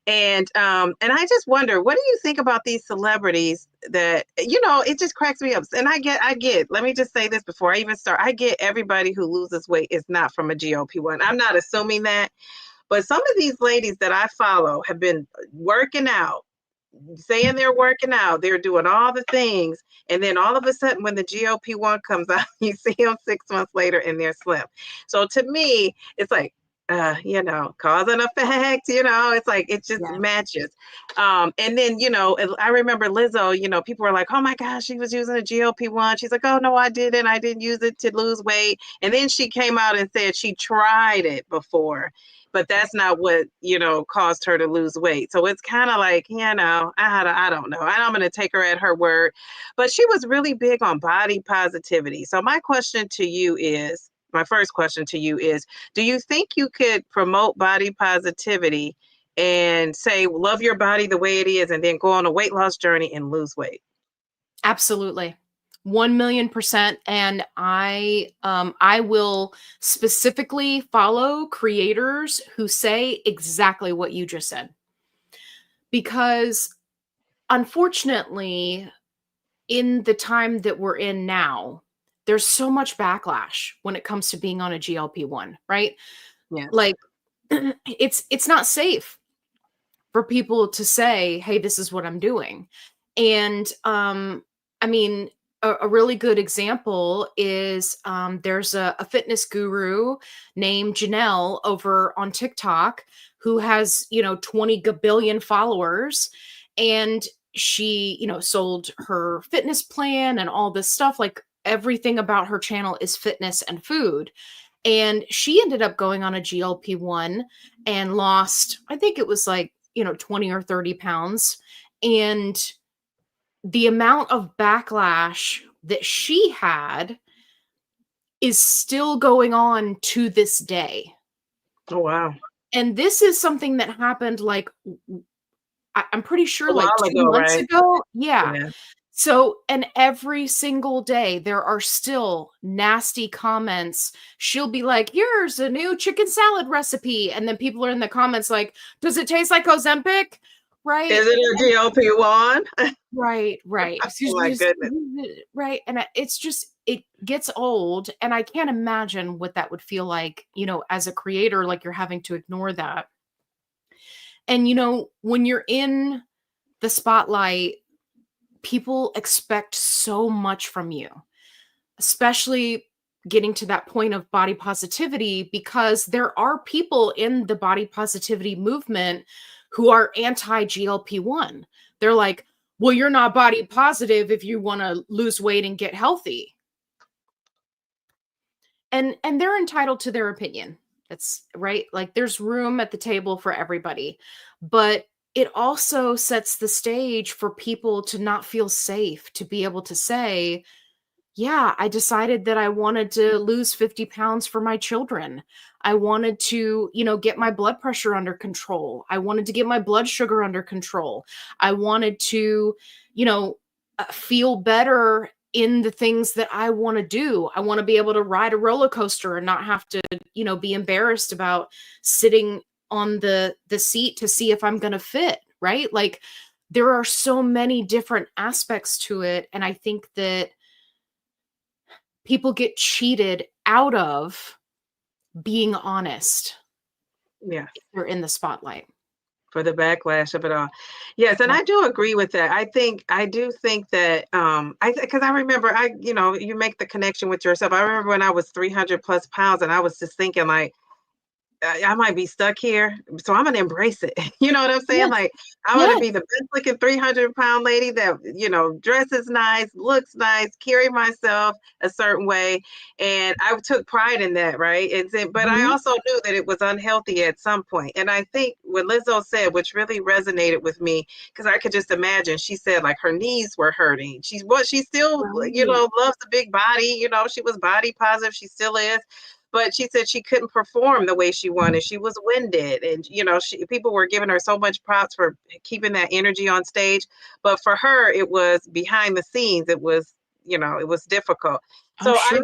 And I just wonder, what do you think about these celebrities that, it just cracks me up. And I get, let me just say this before I even start. I get everybody who loses weight is not from a GLP-1. I'm not assuming that, but some of these ladies that I follow have been working out, saying they're working out, they're doing all the things. And then all of a sudden, when the GLP-1 comes out, you see them 6 months later and they're slim. So to me, it's like, cause and effect, it's like it just Yeah. matches. And then, I remember Lizzo, people were like, oh my gosh, she was using a GLP-1. She's like, oh no, I didn't. I didn't use it to lose weight. And then she came out and said she tried it before, but that's not what, caused her to lose weight. So it's kind of like, I don't know. I'm going to take her at her word, but she was really big on body positivity. So my first question to you is, do you think you could promote body positivity and say, love your body the way it is, and then go on a weight loss journey and lose weight? Absolutely. 1,000,000%. And I will specifically follow creators who say exactly what you just said. Because unfortunately, in the time that we're in now, there's so much backlash when it comes to being on a GLP-1, right? Yes. Like it's not safe for people to say, "Hey, this is what I'm doing." And I mean, a really good example is there's a fitness guru named Janelle over on TikTok who has 20 billion followers, and she sold her fitness plan and all this stuff. Like everything about her channel is fitness and food. And she ended up going on a GLP-1 and lost, I think it was like 20 or 30 pounds. And the amount of backlash that she had is still going on to this day. Oh, wow. And this is something that happened like I'm pretty sure A while like 2 ago, months right? ago. Yeah. Yeah. So, and every single day there are still nasty comments. She'll be like, "Here's a new chicken salad recipe." And then people are in the comments like, "Does it taste like Ozempic?" Right? Is it a GLP-1? Right, right. Oh my goodness. Right, and it's just it gets old, and I can't imagine what that would feel like, as a creator, like, you're having to ignore that. And, when you're in the spotlight, people expect so much from you, especially getting to that point of body positivity, because there are people in the body positivity movement who are anti GLP-1. They're like, well, you're not body positive if you want to lose weight and get healthy. And they're entitled to their opinion. That's right. Like there's room at the table for everybody. But it also sets the stage for people to not feel safe to be able to say, yeah, I decided that I wanted to lose 50 pounds for my children. I wanted to, get my blood pressure under control. I wanted to get my blood sugar under control. I wanted to, feel better in the things that I want to do. I want to be able to ride a roller coaster and not have to, be embarrassed about sitting on the seat to see if I'm going to fit, right? Like there are so many different aspects to it, and I think that people get cheated out of being honest Yeah. if they're in the spotlight. For the backlash of it all. Yes, and Yeah. I do agree with that. I do think that, because I remember you make the connection with yourself. I remember when I was 300 plus pounds and I was just thinking like, I might be stuck here, so I'm gonna embrace it. You know what I'm saying? Yes. Like, I wanna Yes. be the best looking 300-pound lady that, dresses nice, looks nice, carry myself a certain way, and I took pride in that, right? But I Mhm. also knew that it was unhealthy at some point, and I think what Lizzo said, which really resonated with me, because I could just imagine, she said, like, her knees were hurting. She still, Right. loves the big body, she was body positive, she still is, but she said she couldn't perform the way she wanted. She was winded, and people were giving her so much props for keeping that energy on stage, but for her it was behind the scenes. It was difficult. Oh, So sure.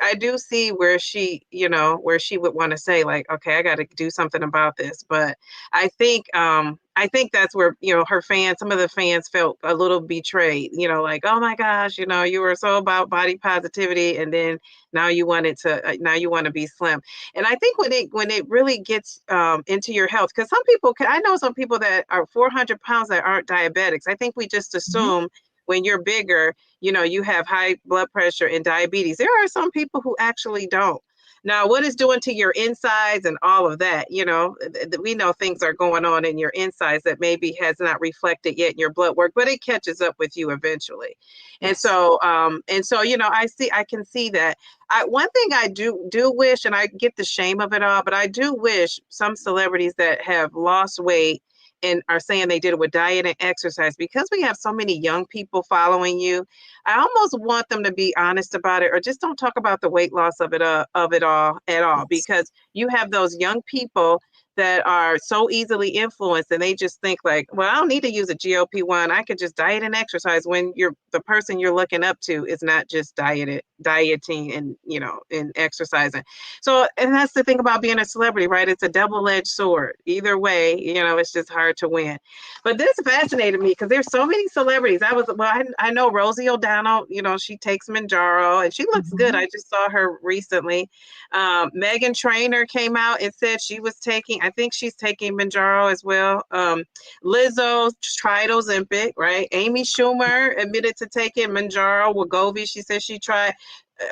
I do see where she would want to say like, okay, I got to do something about this. But I think that's where, some of the fans felt a little betrayed, like, oh my gosh, you were so about body positivity, and then now you want to be slim. And I think when it really gets into your health, because I know some people that are 400 pounds that aren't diabetics. I think we just Mhm. assume when you're bigger, you have high blood pressure and diabetes. There are some people who actually don't. Now, what it's doing to your insides and all of that, we know things are going on in your insides that maybe has not reflected yet in your blood work, but it catches up with you eventually. Yes. And so, I can see that. One thing I do wish, and I get the shame of it all, but I do wish some celebrities that have lost weight and are saying they did it with diet and exercise, because we have so many young people following you. I almost want them to be honest about it, or just don't talk about the weight loss of it all at all, Yes. because you have those young people that are so easily influenced, and they just think like, well, I don't need to use a GLP-1. I could just diet and exercise, when the person you're looking up to is not just dieting and, and exercising. So, and that's the thing about being a celebrity, right? It's a double-edged sword. Either way, it's just hard to win. But this fascinated me because there's so many celebrities. I know Rosie O'Donnell, she takes Mounjaro and she looks good. Mhm. I just saw her recently. Megan Trainor came out and said I think she's taking Mounjaro as well. Lizzo tried Ozempic, right? Amy Schumer admitted to taking Mounjaro. Wegovy, she said she tried.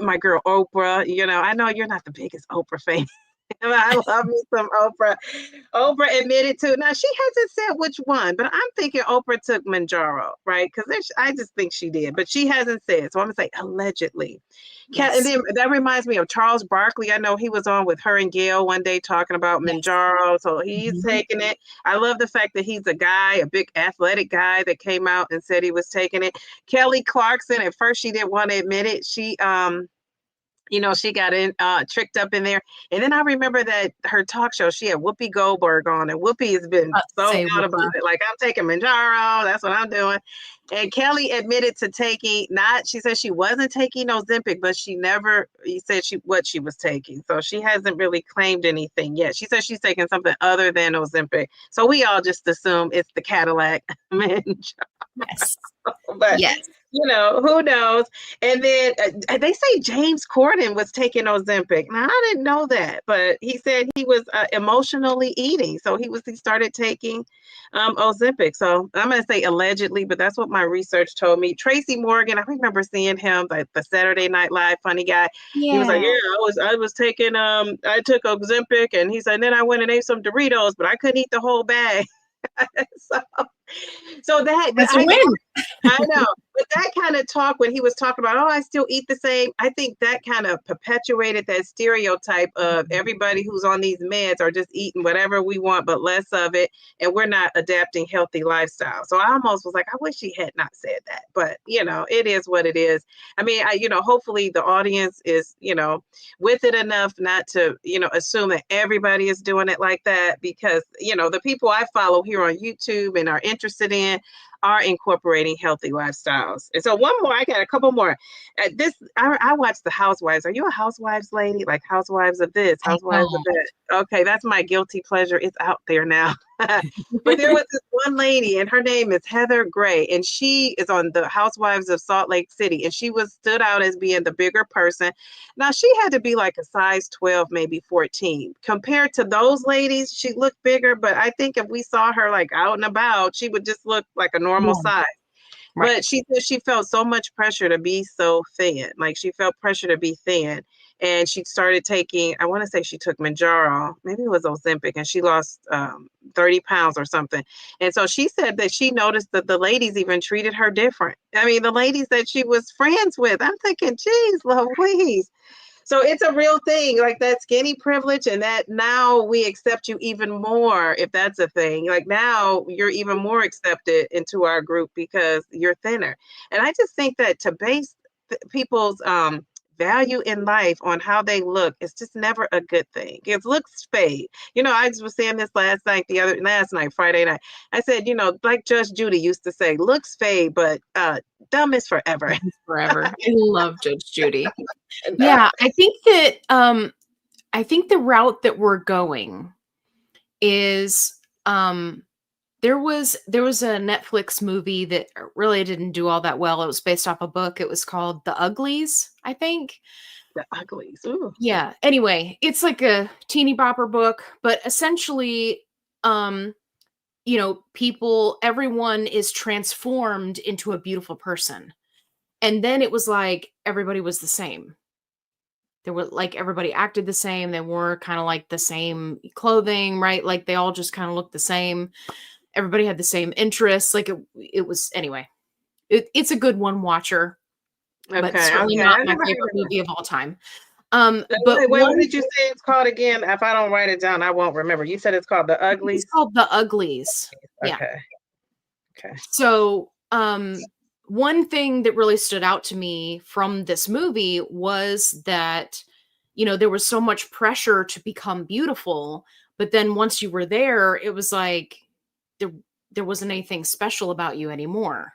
My girl Oprah, I know you're not the biggest Oprah fan. I love me some Oprah. Oprah admitted to. Now she hasn't said which one, but I'm thinking Oprah took Mounjaro, right? Because I just think she did, but she hasn't said. So I'm gonna say allegedly. And Yes. then that reminds me of Charles Barkley. I know he was on with her and Gail one day talking about Yes. Mounjaro, so he's Mhm. taking it. I love the fact that he's a big athletic guy that came out and said he was taking it. Kelly Clarkson, at first she didn't want to admit it. she got in tricked up in there. And then I remember that her talk show, she had Whoopi Goldberg on, and Whoopi has been so out about it. Like, I'm taking Mounjaro, that's what I'm doing. And Kelly admitted to taking she said she wasn't taking Ozempic, but she never said what she was taking. So she hasn't really claimed anything yet. She said she's taking something other than Ozempic. So we all just assume it's the Cadillac Mounjaro. Yes. But yes. Who knows? And then they say James Corden was taking Ozempic. Now, I didn't know that, but he said he was emotionally eating. So he started taking Ozempic. So I'm going to say allegedly, but that's what my research told me. Tracy Morgan, I remember seeing him, like the Saturday Night Live funny guy. Yeah. He was like, I was taking, I took Ozempic, and he said, then I went and ate some Doritos, but I couldn't eat the whole bag. So that's a win. I know, but that kind of talk when he was talking about, I still eat the same, I think that kind of perpetuated that stereotype of everybody who's on these meds are just eating whatever we want, but less of it, and we're not adapting healthy lifestyle. So I almost was like, I wish he had not said that, but it is what it is. I mean, hopefully the audience is, with it enough not to, assume that everybody is doing it like that, because, the people I follow here on YouTube and are interested in are incorporating healthy lifestyles. And so one more, I got a couple more. I watch the Housewives. Are you a Housewives lady? Like Housewives of this, Housewives of that? Okay, that's my guilty pleasure. It's out there now. But there was this one lady, and her name is Heather Gray, and she is on the Housewives of Salt Lake City, and she stood out as being the bigger person. Now, she had to be like a size 12, maybe 14. Compared to those ladies, she looked bigger, but I think if we saw her like out and about, she would just look like a normal size. Right. But she said she felt so much pressure to be so thin. Like, she felt pressure to be thin. And she started taking, I want to say she took Mounjaro, maybe it was Ozempic, and she lost 30 pounds or something. And so she said that she noticed that the ladies even treated her different. I mean, the ladies that she was friends with, I'm thinking, geez, Louise. So it's a real thing, like that skinny privilege, and that now we accept you even more if that's a thing. Like, now you're even more accepted into our group because you're thinner. And I just think that to base people's value in life on how they look, it's just never a good thing. It looks fade. I was saying this last night, Friday night. I said, like Judge Judy used to say, looks fade, but dumb is forever. Forever. I love Judge Judy. Yeah, I think that I think the route that we're going is there was a Netflix movie that really didn't do all that well. It was based off a book. It was called The Uglies, I think. The Uglies. Ooh. Yeah. Anyway, it's like a teeny bopper book, but essentially everyone is transformed into a beautiful person. And then it was like everybody was the same. There were like everybody acted the same. They wore kind of like the same clothing, right? Like they all just kind of looked the same. Everybody had the same interests. Like it was anyway. It's a good one watcher, but certainly not my favorite movie of all time. But what did you say it's called again? If I don't write it down, I won't remember. You said it's called The Uglies. It's called The Uglies. Okay. Yeah. Okay. So one thing that really stood out to me from this movie was that, there was so much pressure to become beautiful, but then once you were there, it was like there wasn't anything special about you anymore.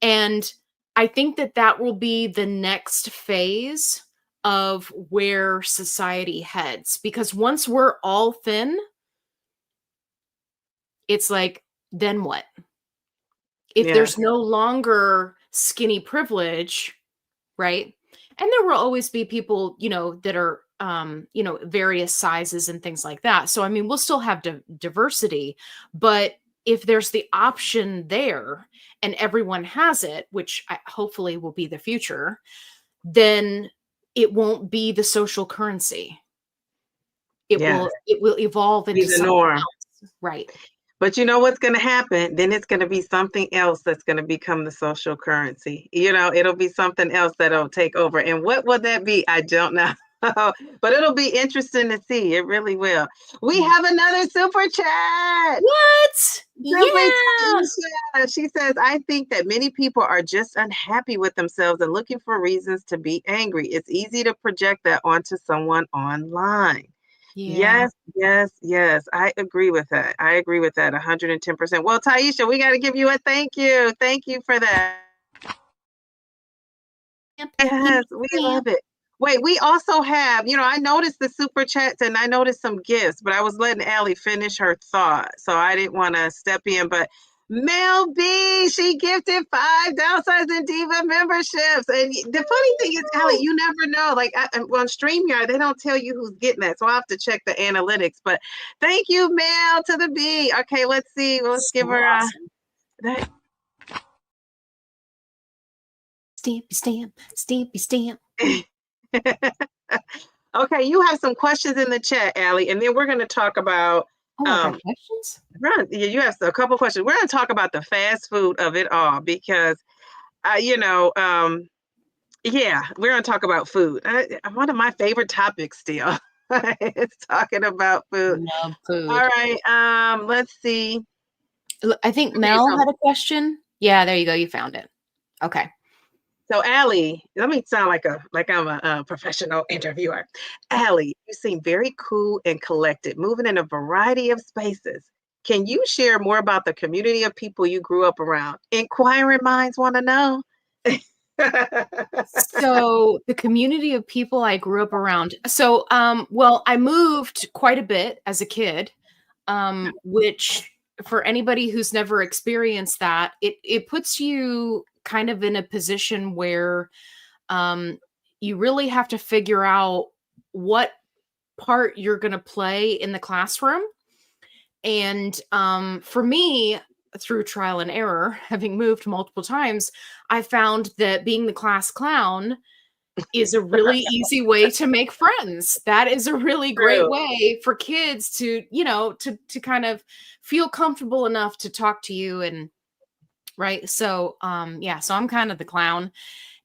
And I think that will be the next phase of where society heads, because once we're all thin, it's like, then what? If there's no longer skinny privilege, right? And there will always be people, that are, various sizes and things like that. So, I mean, we'll still have diversity, but if there's the option there and everyone has it, which hopefully will be the future, then it won't be the social currency. It will evolve into something else. Right. But you know what's going to happen? Then it's going to be something else that's going to become the social currency. It'll be something else that'll take over. And what will that be? I don't know. But it'll be interesting to see. It really will. We Yeah. have another super chat. What? Simply Yeah. Taisha. She says, I think that many people are just unhappy with themselves and looking for reasons to be angry. It's easy to project that onto someone online. Yeah. Yes, yes, yes. I agree with that. I agree with that 110%. Well, Taisha, we got to give you a thank you. Thank you for that. Stamp, Yes, we stamp. love it. Wait, we also have, I noticed the super chats and I noticed some gifts, but I was letting Allie finish her thought. So I didn't want to step in. But Mel B, she gifted 5 Downsizing Diva memberships. And the funny thing is, Allie, you never know. Like on StreamYard, they don't tell you who's getting that. So I'll have to check the analytics. But thank you, Mel, to the B. Okay, let's see. Let's So give her awesome. that. Stampy stamp, stampy stamp. Okay, you have some questions in the chat, Allie, and then we're going to talk about. Oh, I got questions? You have a couple questions. We're going to talk about the fast food of it all because, yeah, we're going to talk about food. One of my favorite topics still is talking about food. Love food. All right, let's see. I think Okay, Mel had a question. Yeah, there you go. You found it. Okay. so Allie, let me sound like I'm a professional interviewer. Allie, you seem very cool and collected, moving in a variety of spaces. Can you share more about the community of people you grew up around? Inquiring minds want to know. So the community of people I grew up around. So, well, I moved quite a bit as a kid, which for anybody who's never experienced that, it puts you kind of in a position where you really have to figure out what part you're going to play in the classroom. And for me, through trial and error, having moved multiple times, I found that being the class clown is a really easy way to make friends. That is a really great True. way for kids to, to kind of feel comfortable enough to talk to you. And right. So yeah, so I'm kind of the clown.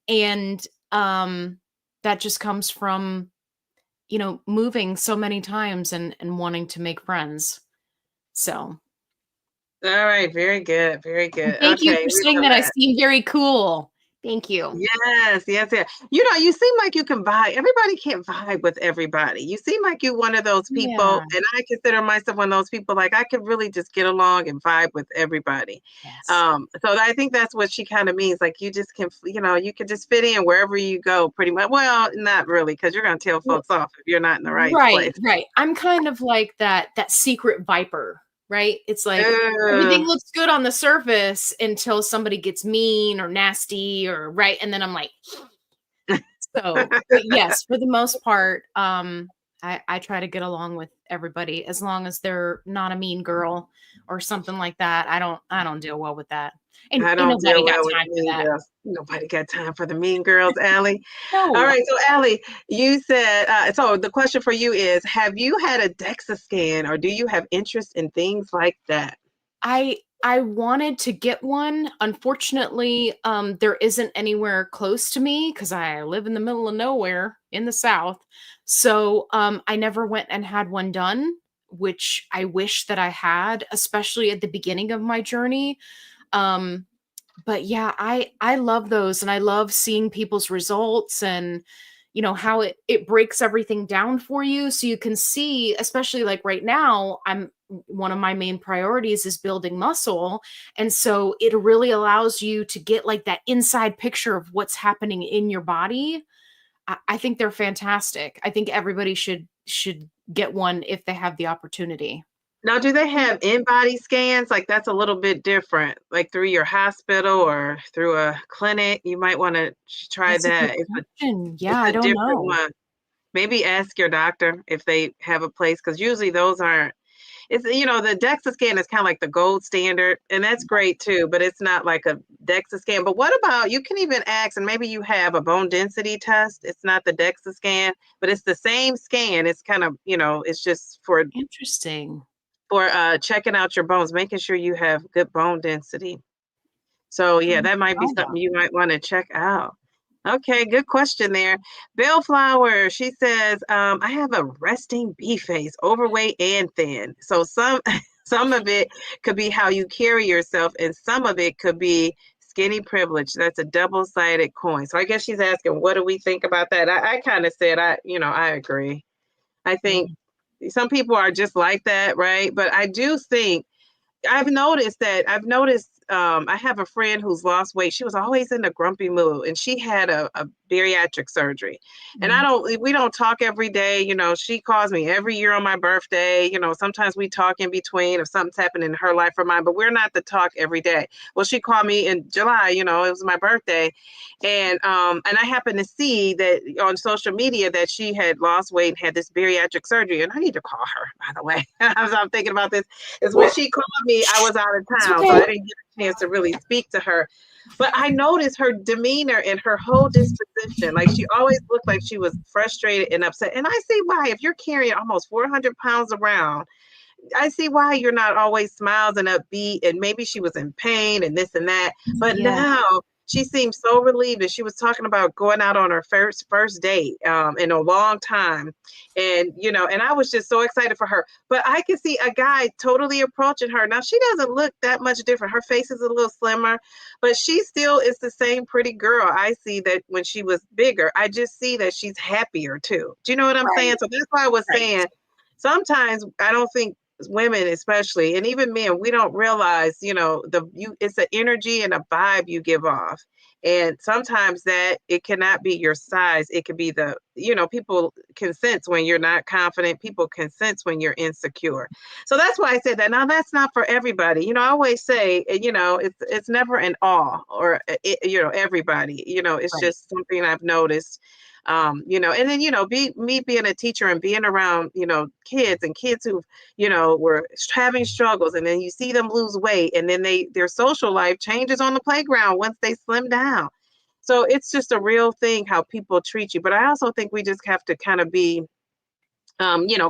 And that just comes from, moving so many times and wanting to make friends. So All right, very good, very and good. thank you Okay, for we saying love that I that. seem very cool. Thank you. Yes, yes, yes. You seem like you can vibe. Everybody can't vibe with everybody. You seem like you one of those people, Yeah. and I consider myself one of those people. Like I could really just get along and vibe with everybody. Yes. So I think that's what she kind of means. Like you just can, you can just fit in wherever you go, pretty much. Well, not really, because you're gonna tell Well, folks off if you're not in the right right, place. right. I'm kind of like that secret viper, right? It's like everything Ugh. looks good on the surface until somebody gets mean or nasty or right, and then I'm like, so, but yes, for the most part, I try to get along with everybody as long as they're not a mean girl or something like that. I don't deal well with that. And I ain't don't nobody deal got well with time for mean that. girls. Nobody got time for the mean girls, Allie. All No. right, so Allie, you said, so the question for you is, have you had a DEXA scan or do you have interest in things like that? I wanted to get one. Unfortunately, there isn't anywhere close to me because I live in the middle of nowhere in the South. So I never went and had one done, which I wish that I had, especially at the beginning of my journey. Um, but yeah, I love those and I love seeing people's results and how it breaks everything down for you so you can see, especially like right now, I'm one of my main priorities is building muscle, and so it really allows you to get like that inside picture of what's happening in your body. I think they're fantastic. I think everybody should get one if they have the opportunity. Now, do they have in-body scans? Like that's a little bit different, like through your hospital or through a clinic. You might want to try That's a good that. question. Yeah, It's I a don't different know. one. Maybe ask your doctor if they have a place, because usually those aren't. It's the DEXA scan is kind of like the gold standard, and that's great too, but it's not like a DEXA scan. But what about you can even ask, and maybe you have a bone density test. It's not the DEXA scan, but it's the same scan. It's kind of, it's just Interesting. for checking out your bones, making sure you have good bone density. So yeah, I'll that might be try that. something you might want to check out. Okay, good question there. Bellflower, she says, I have a resting bee face, overweight and thin. So some some of it could be how you carry yourself, and some of it could be skinny privilege. That's a double-sided coin. So I guess she's asking, what do we think about that? I kind of said I agree. I think Mm. some people are just like that, right? But I do think I've noticed I have a friend who's lost weight. She was always in a grumpy mood and she had a bariatric surgery. And Mm. we don't talk every day. She calls me every year on my birthday. Sometimes we talk in between if something's happened in her life or mine, but we're not to talk every day. Well, she called me in July, it was my birthday. And I happened to see that on social media that she had lost weight and had this bariatric surgery. And I need to call her, by the way. As I'm thinking about this, is when she called me, I was out of It's town, so okay. I didn't get a chance to really speak to her. But I noticed her demeanor and her whole disposition. Like she always looked like she was frustrated and upset. And I see why. If you're carrying almost 400 pounds around, I see why you're not always smiles and upbeat, and maybe she was in pain and this and that. But Yeah. now she seems so relieved, and she was talking about going out on her first date in a long time, and I was just so excited for her. But I can see a guy totally approaching her. Now she doesn't look that much different. Her face is a little slimmer, but she still is the same pretty girl I see that when she was bigger. I just see that she's happier too. Do you know what I'm saying? Right. So that's why I was Right. saying sometimes I don't think women especially, and even men, we don't realize it's an energy and a vibe you give off. And sometimes that it cannot be your size, it could be people can sense when you're not confident, people can sense when you're insecure. So that's why I said that. Now that's not for everybody. I always say, it's never an all or everybody. It's Right. just something I've noticed. And then be me being a teacher and being around kids who were having struggles, and then you see them lose weight, and then their social life changes on the playground once they slim down. So it's just a real thing how people treat you. But I also think we just have to kind of be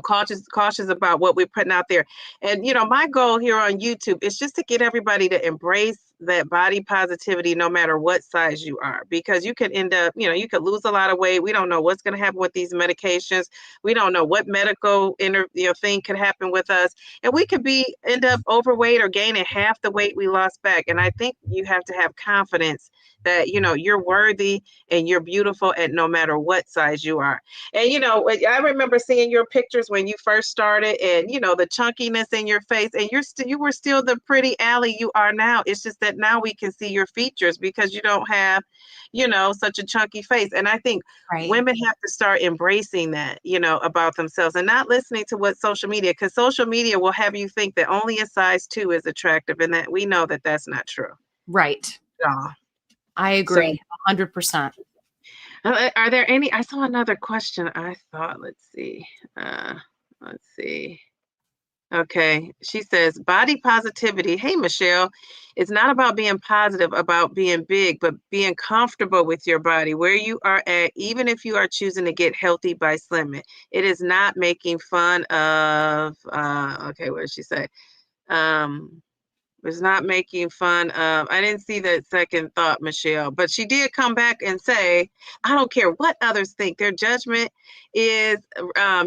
cautious about what we're putting out there. And my goal here on YouTube is just to get everybody to embrace that body positivity, no matter what size you are, because you could end up, you could lose a lot of weight. We don't know what's going to happen with these medications. We don't know what medical thing could happen with us, and we could end up overweight or gaining half the weight we lost back. And I think you have to have confidence that you're worthy and you're beautiful, and no matter what size you are. And I remember seeing your pictures when you first started, and the chunkiness in your face, and you were still the pretty Allie you are now. It's just that now we can see your features because you don't have, such a chunky face. And I think Right. women have to start embracing that, about themselves, and not listening to what social media, because social media will have you think that only a size 2 is attractive, and that we know that that's not true. Right. Yeah. I So agree 100%. Are there any? I saw another question. I thought, let's see. Uh, let's see. Okay. She says, body positivity. Hey, Michelle, it's not about being positive, about being big, but being comfortable with your body, where you are at, even if you are choosing to get healthy by slimming. It is not making fun of, okay, what did she say? Um, was not making fun of. I didn't see that second thought, Michelle, but she did come back and say, I don't care what others think. Their judgment is,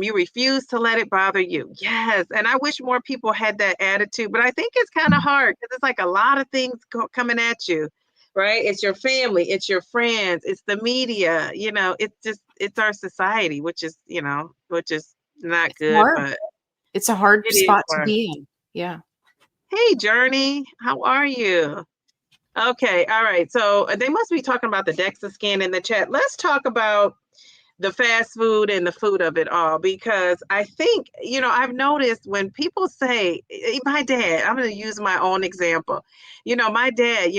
you refuse to let it bother you. Yes. And I wish more people had that attitude, but I think it's kind of hard because it's like a lot of things coming at you, right? It's your family, it's your friends, it's the media, it's our society, which is not It's good, hard. but It's a hard it is spot to hard. be in. Yeah. Hey, Journey, how are you? Okay, all right. So they must be talking about the DEXA scan in the chat. Let's talk about the fast food and the food of it all, because I think, I've noticed when people say, my dad, I'm going to use my own example. My dad,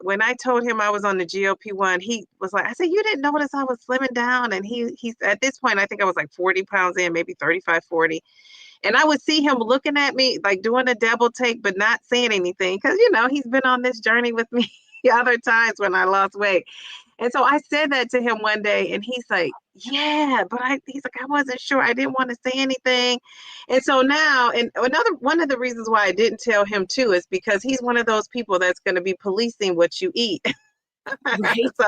when I told him I was on the GLP-1, he was like, I said, you didn't notice I was slimming down? And he's at this point, I think I was like 40 pounds in, maybe 35, 40. And I would see him looking at me, like doing a double take, but not saying anything. Cause he's been on this journey with me other times when I lost weight. And so I said that to him one day, and he's like, yeah, but he's like, I wasn't sure. I didn't want to say anything. And so now, and one of the reasons why I didn't tell him too is because he's one of those people that's going to be policing what you eat. Right? So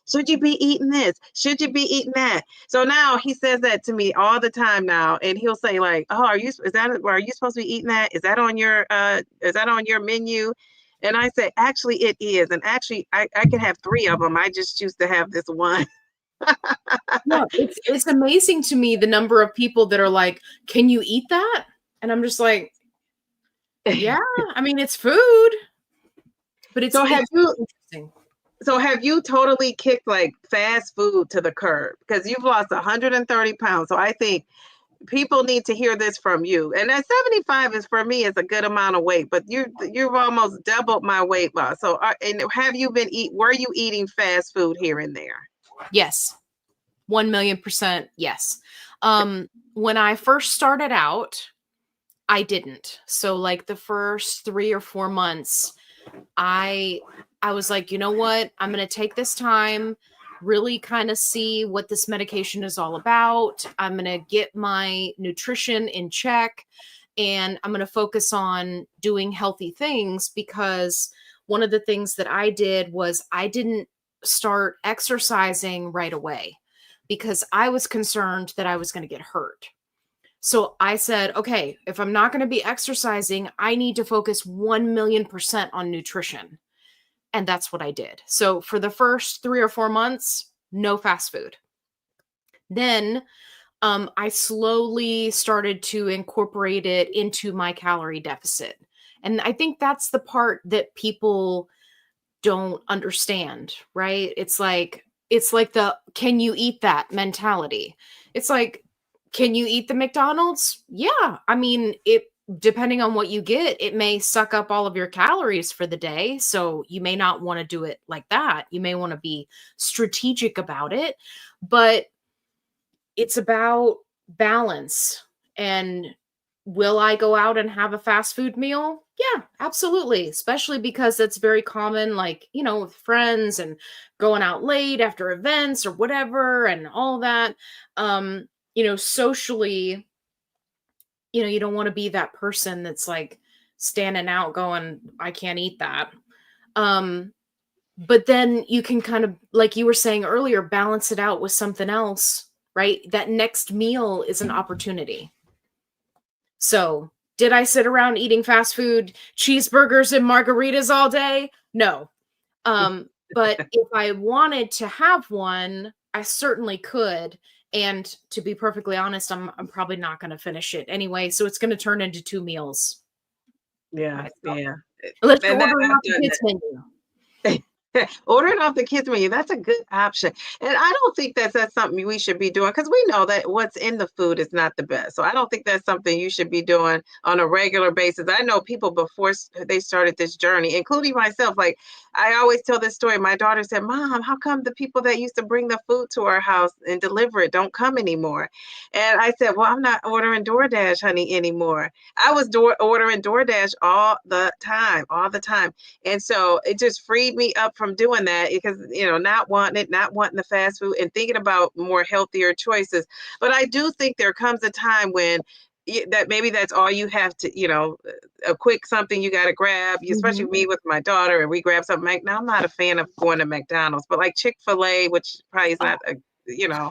should you be eating this? Should you be eating that? So now he says that to me all the time now, and he'll say like, "Oh, are you supposed to be eating that? Is that on your menu?" And I say, "Actually, it is, and actually, I can have three of them. I just choose to have this one." Yeah, it's amazing to me the number of people that are like, "Can you eat that?" And I'm just like, "Yeah, I mean, it's food, but So have it's you interesting." so have you totally kicked like fast food to the curb? Because you've lost 130 pounds. So I think people need to hear this from you. And that 75 is for me is a good amount of weight, but you've almost doubled my weight loss. So and have you were you eating fast food here and there? Yes. 1,000,000% yes. When I first started out, I didn't. So like the first 3 or 4 months, I I was like, "You know what? I'm going to take this time, really kind of see what this medication is all about. I'm going to get my nutrition in check and I'm going to focus on doing healthy things because one of the things that I did was I didn't start exercising right away because I was concerned that I was going to get hurt. So I said, okay, if I'm not going to be exercising, I need to focus 1,000,000% on nutrition. And that's what I did. So for the first 3 or 4 months, no fast food. Then I slowly started to incorporate it into my calorie deficit. And I think that's the part that people don't understand, right? It's like the can you eat that mentality. It's like, can you eat the McDonald's? Yeah. I mean, it depending on what you get, it may suck up all of your calories for the day. So you may not want to do it like that. You may want to be strategic about it, but it's about balance. And will I go out and have a fast food meal? Yeah, absolutely. Especially because it's very common, like, with friends and going out late after events or whatever and all that. Socially, you don't want to be that person that's like standing out going, I can't eat that. Um, but then you can kind of, like you were saying earlier, balance it out with something else, right? That next meal is an opportunity. So, did I sit around eating fast food, cheeseburgers and margaritas all day? No. But if I wanted to have one, I certainly could. And to be perfectly honest, I'm probably not going to finish it anyway. So it's going to turn into 2 meals by Yeah, itself, yeah. unless you're And ordering I've off the done kids menu. Ordering off the kids menu, that's a good option. And I don't think that's something we should be doing because we know that what's in the food is not the best. So I don't think that's something you should be doing on a regular basis. I know people before they started this journey, including myself. Like I always tell this story. My daughter said, "Mom, how come the people that used to bring the food to our house and deliver it don't come anymore?" And I said, "Well, I'm not ordering DoorDash, honey, anymore. I was ordering DoorDash all the time. And so it just freed me up from doing that because, not wanting the fast food and thinking about more healthier choices. But I do think there comes a time when that maybe that's all you have to, a quick something you got to grab, especially Mhm. me with my daughter, and we grab something. Like, now, I'm not a fan of going to McDonald's, but like Chick-fil-A, which probably is not you know,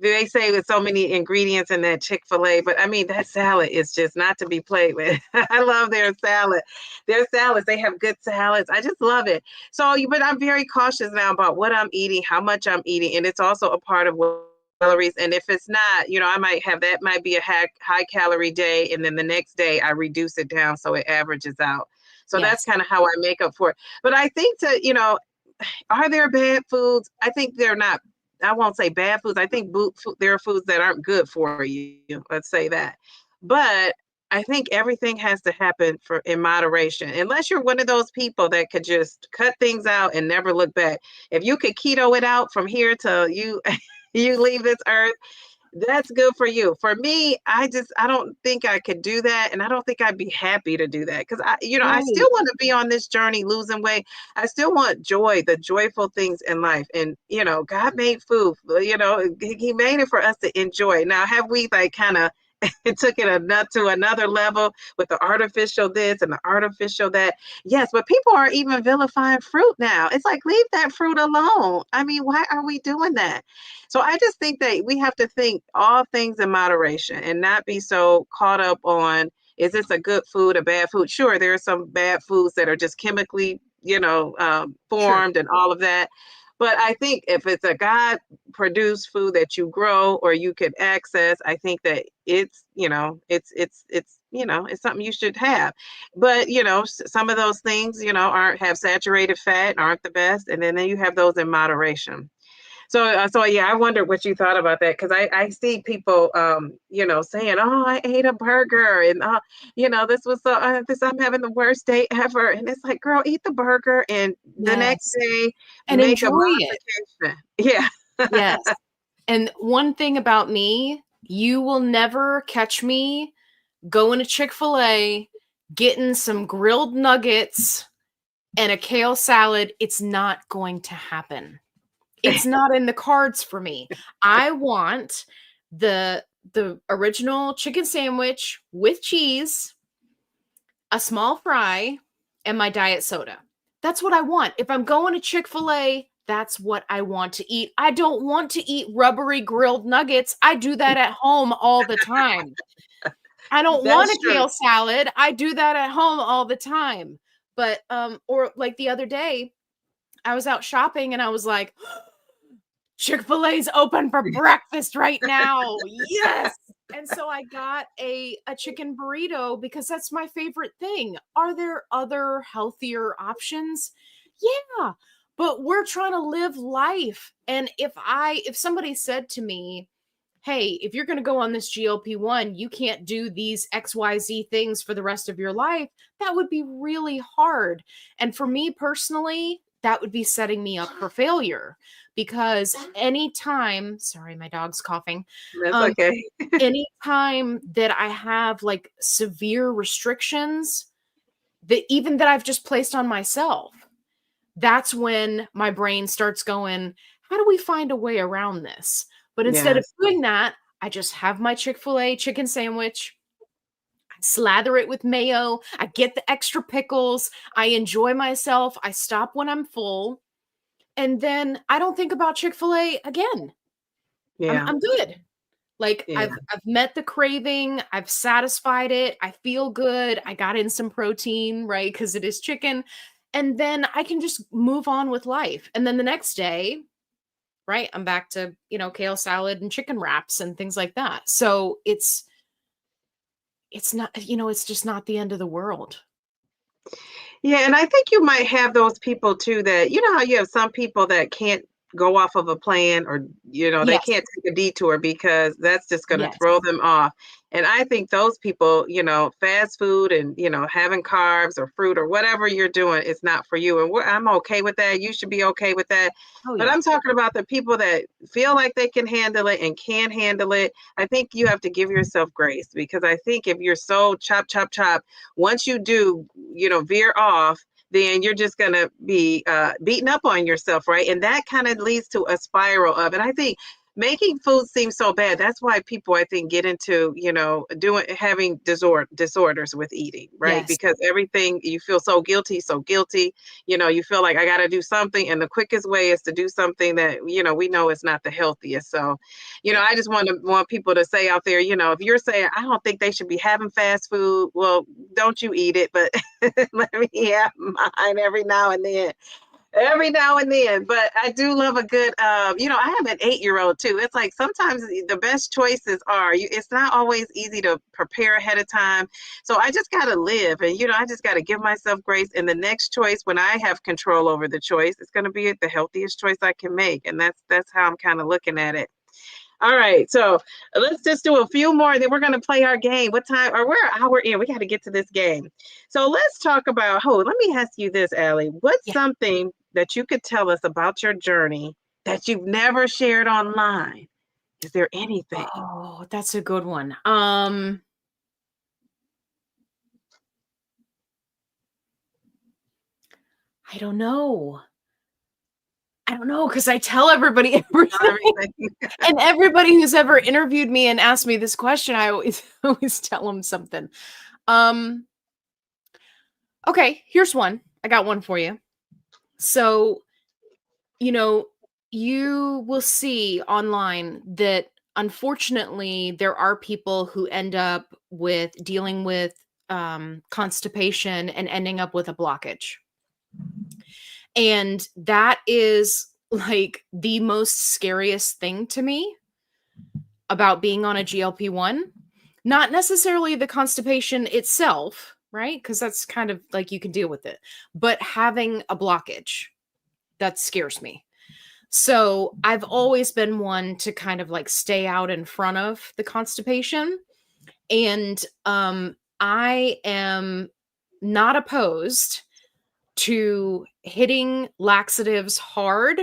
they say with so many ingredients in that Chick-fil-A, but I mean, that salad is just not to be played with. I love their salad. Their salads, they have good salads. I just love it. So, but I'm very cautious now about what I'm eating, how much I'm eating, and it's also a part of what calories. And if it's not, I might be a high calorie day, and then the next day I reduce it down so it averages out. So that's Yes. kind of how I make up for it. But I think are there bad foods? I think they're not. I won't say bad foods. I think there are foods that aren't good for you. Let's say that. But I think everything has to happen in moderation. Unless you're one of those people that could just cut things out and never look back. If you could keto it out from here till you you leave this earth, that's good for you. For me, I don't think I could do that, and I don't think I'd be happy to do that because I Right. still want to be on this journey losing weight. I still want joy, the joyful things in life, and God made food. He made it for us to enjoy. Now, have we like kind of it took it to another level with the artificial this and the artificial that. Yes, but people are even vilifying fruit now. It's like, leave that fruit alone. I mean, why are we doing that? So I just think that we have to think all things in moderation and not be so caught up on, is this a good food, a bad food? Sure, there are some bad foods that are just chemically, Sure. formed and all of that. But I think if it's a God produced food that you grow or you could access, I think that it's something you should have. But some of those things aren't, have saturated fat, aren't the best, and then you have those in moderation. So yeah, I wondered what you thought about that, because I see people, saying, "Oh, I ate a burger, and this was I'm having the worst day ever," and it's like, girl, eat the burger, and the next Yes. day And make a enjoy it. modification. Yeah, Yes. And one thing about me, you will never catch me going to Chick-fil-A, getting some grilled nuggets and a kale salad. It's not going to happen. It's not in the cards for me. I want the original chicken sandwich with cheese, a small fry, and my diet soda. That's what I want. If I'm going to Chick-fil-A, that's what I want to eat. I don't want to eat rubbery grilled nuggets. I do that at home all the time. I don't want that's a true. kale salad. I do that at home all the time. But or like the other day, I was out shopping and I was like, Chick-fil-A's open for breakfast right now. Yes. And so I got a chicken burrito because that's my favorite thing. Are there other healthier options? Yeah. But we're trying to live life. And if somebody said to me, "Hey, if you're going to go on this GLP-1, you can't do these XYZ things for the rest of your life," that would be really hard. And for me personally, that would be setting me up for failure, because anytime, sorry, my dog's coughing. That's Um, okay. anytime that I have like severe restrictions that I've just placed on myself, that's when my brain starts going, how do we find a way around this? But instead of Yes. doing that, I just have my Chick-fil-A chicken sandwich. I slather it with mayo. I get the extra pickles. I enjoy myself. I stop when I'm full. And then I don't think about Chick-fil-A again. Yeah. I'm good. Like Yeah. I've met the craving, I've satisfied it, I feel good, I got in some protein, right? Because it is chicken. And then I can just move on with life. And then the next day, right, I'm back to, kale salad and chicken wraps and things like that. So it's not, it's just not the end of the world. Yeah, and I think you might have those people too that, how you have some people that can't go off of a plan, or, they Yes. can't take a detour because that's just going to Yes. throw them off. And I think those people, fast food and, having carbs or fruit or whatever you're doing is not for you. And I'm okay with that. You should be okay with that. Oh But yeah. I'm talking about the people that feel like they can handle it and can handle it. I think you have to give yourself grace, because I think if you're so chop, chop, chop, once you do, veer off, then you're just going to be beating up on yourself, right? And that kind of leads to a spiral of, and I think making food seem so bad. That's why people, I think, get into, having disorders with eating, right? Yes. Because everything, you feel so guilty, so guilty. You feel like I got to do something. And the quickest way is to do something that, we know is not the healthiest. So, Yeah. I just want people to say out there, if you're saying, I don't think they should be having fast food, well, don't you eat it, but let me have mine every now and then. Every now and then. But I do love a good, I have an 8-year-old too. It's like sometimes the best choices are, it's not always easy to prepare ahead of time. So I just got to live, and, I just got to give myself grace. And the next choice, when I have control over the choice, it's going to be the healthiest choice I can make. And that's how I'm kind of looking at it. All right, so let's just do a few more, then we're going to play our game. What time? Or we're an hour in. We got to get to this game. So let's talk about, let me ask you this, Allie. What's Yeah. something that you could tell us about your journey that you've never shared online? Is there anything? Oh, that's a good one. I don't know. don't know, because I tell everybody everything. And everybody who's ever interviewed me and asked me this question, I always always tell them something. Okay, here's one. I got one for you. So, you know, you will see online that unfortunately there are people who end up with dealing with constipation and ending up with a blockage. And that is like the most scariest thing to me about being on a GLP-1. Not necessarily the constipation itself, right? Because that's kind of like you can deal with it, but having a blockage, that scares me. So I've always been one to kind of like stay out in front of the constipation. And I am not opposed to hitting laxatives hard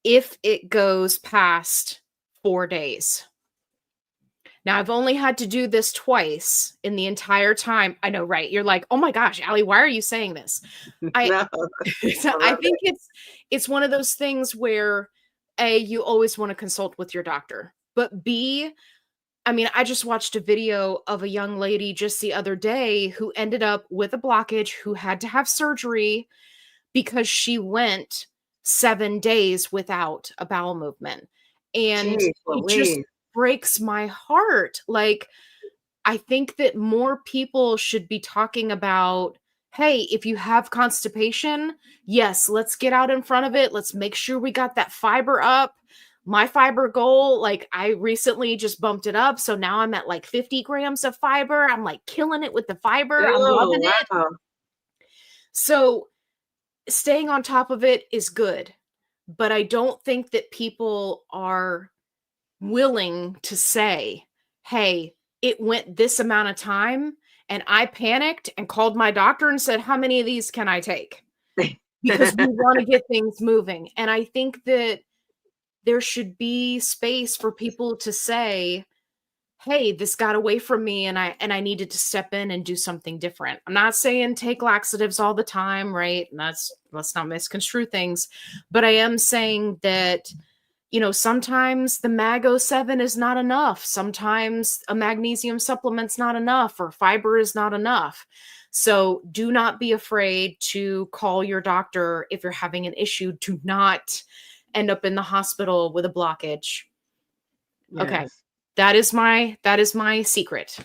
if it goes past 4 days. Now, I've only had to do this twice in the entire time. I know, right? You're like, oh my gosh, Allie, why are you saying this? I No, I think it's one of those things where A, you always want to consult with your doctor, but B, I mean, I just watched a video of a young lady just the other day who ended up with a blockage, who had to have surgery because she went 7 days without a bowel movement. And geez, it just Louise. breaks my heart. Like, I think that more people should be talking about, hey, if you have constipation, yes, let's get out in front of it. Let's make sure we got that fiber up. My fiber goal, like I recently just bumped it up. So now I'm at like 50 grams of fiber. I'm like killing it with the fiber. I'm Oh, loving it. wow. So staying on top of it is good. But I don't think that people are willing to say, hey, it went this amount of time and I panicked and called my doctor and said, how many of these can I take? Because we want to get things moving. And I think that there should be space for people to say, hey, this got away from me and I needed to step in and do something different. I'm not saying take laxatives all the time, right? And let's not misconstrue things, but I am saying that sometimes the Mag 07 is not enough. Sometimes a magnesium supplement's not enough or fiber is not enough. So do not be afraid to call your doctor if you're having an issue. Do not end up in the hospital with a blockage. Yes. Okay. That is my secret.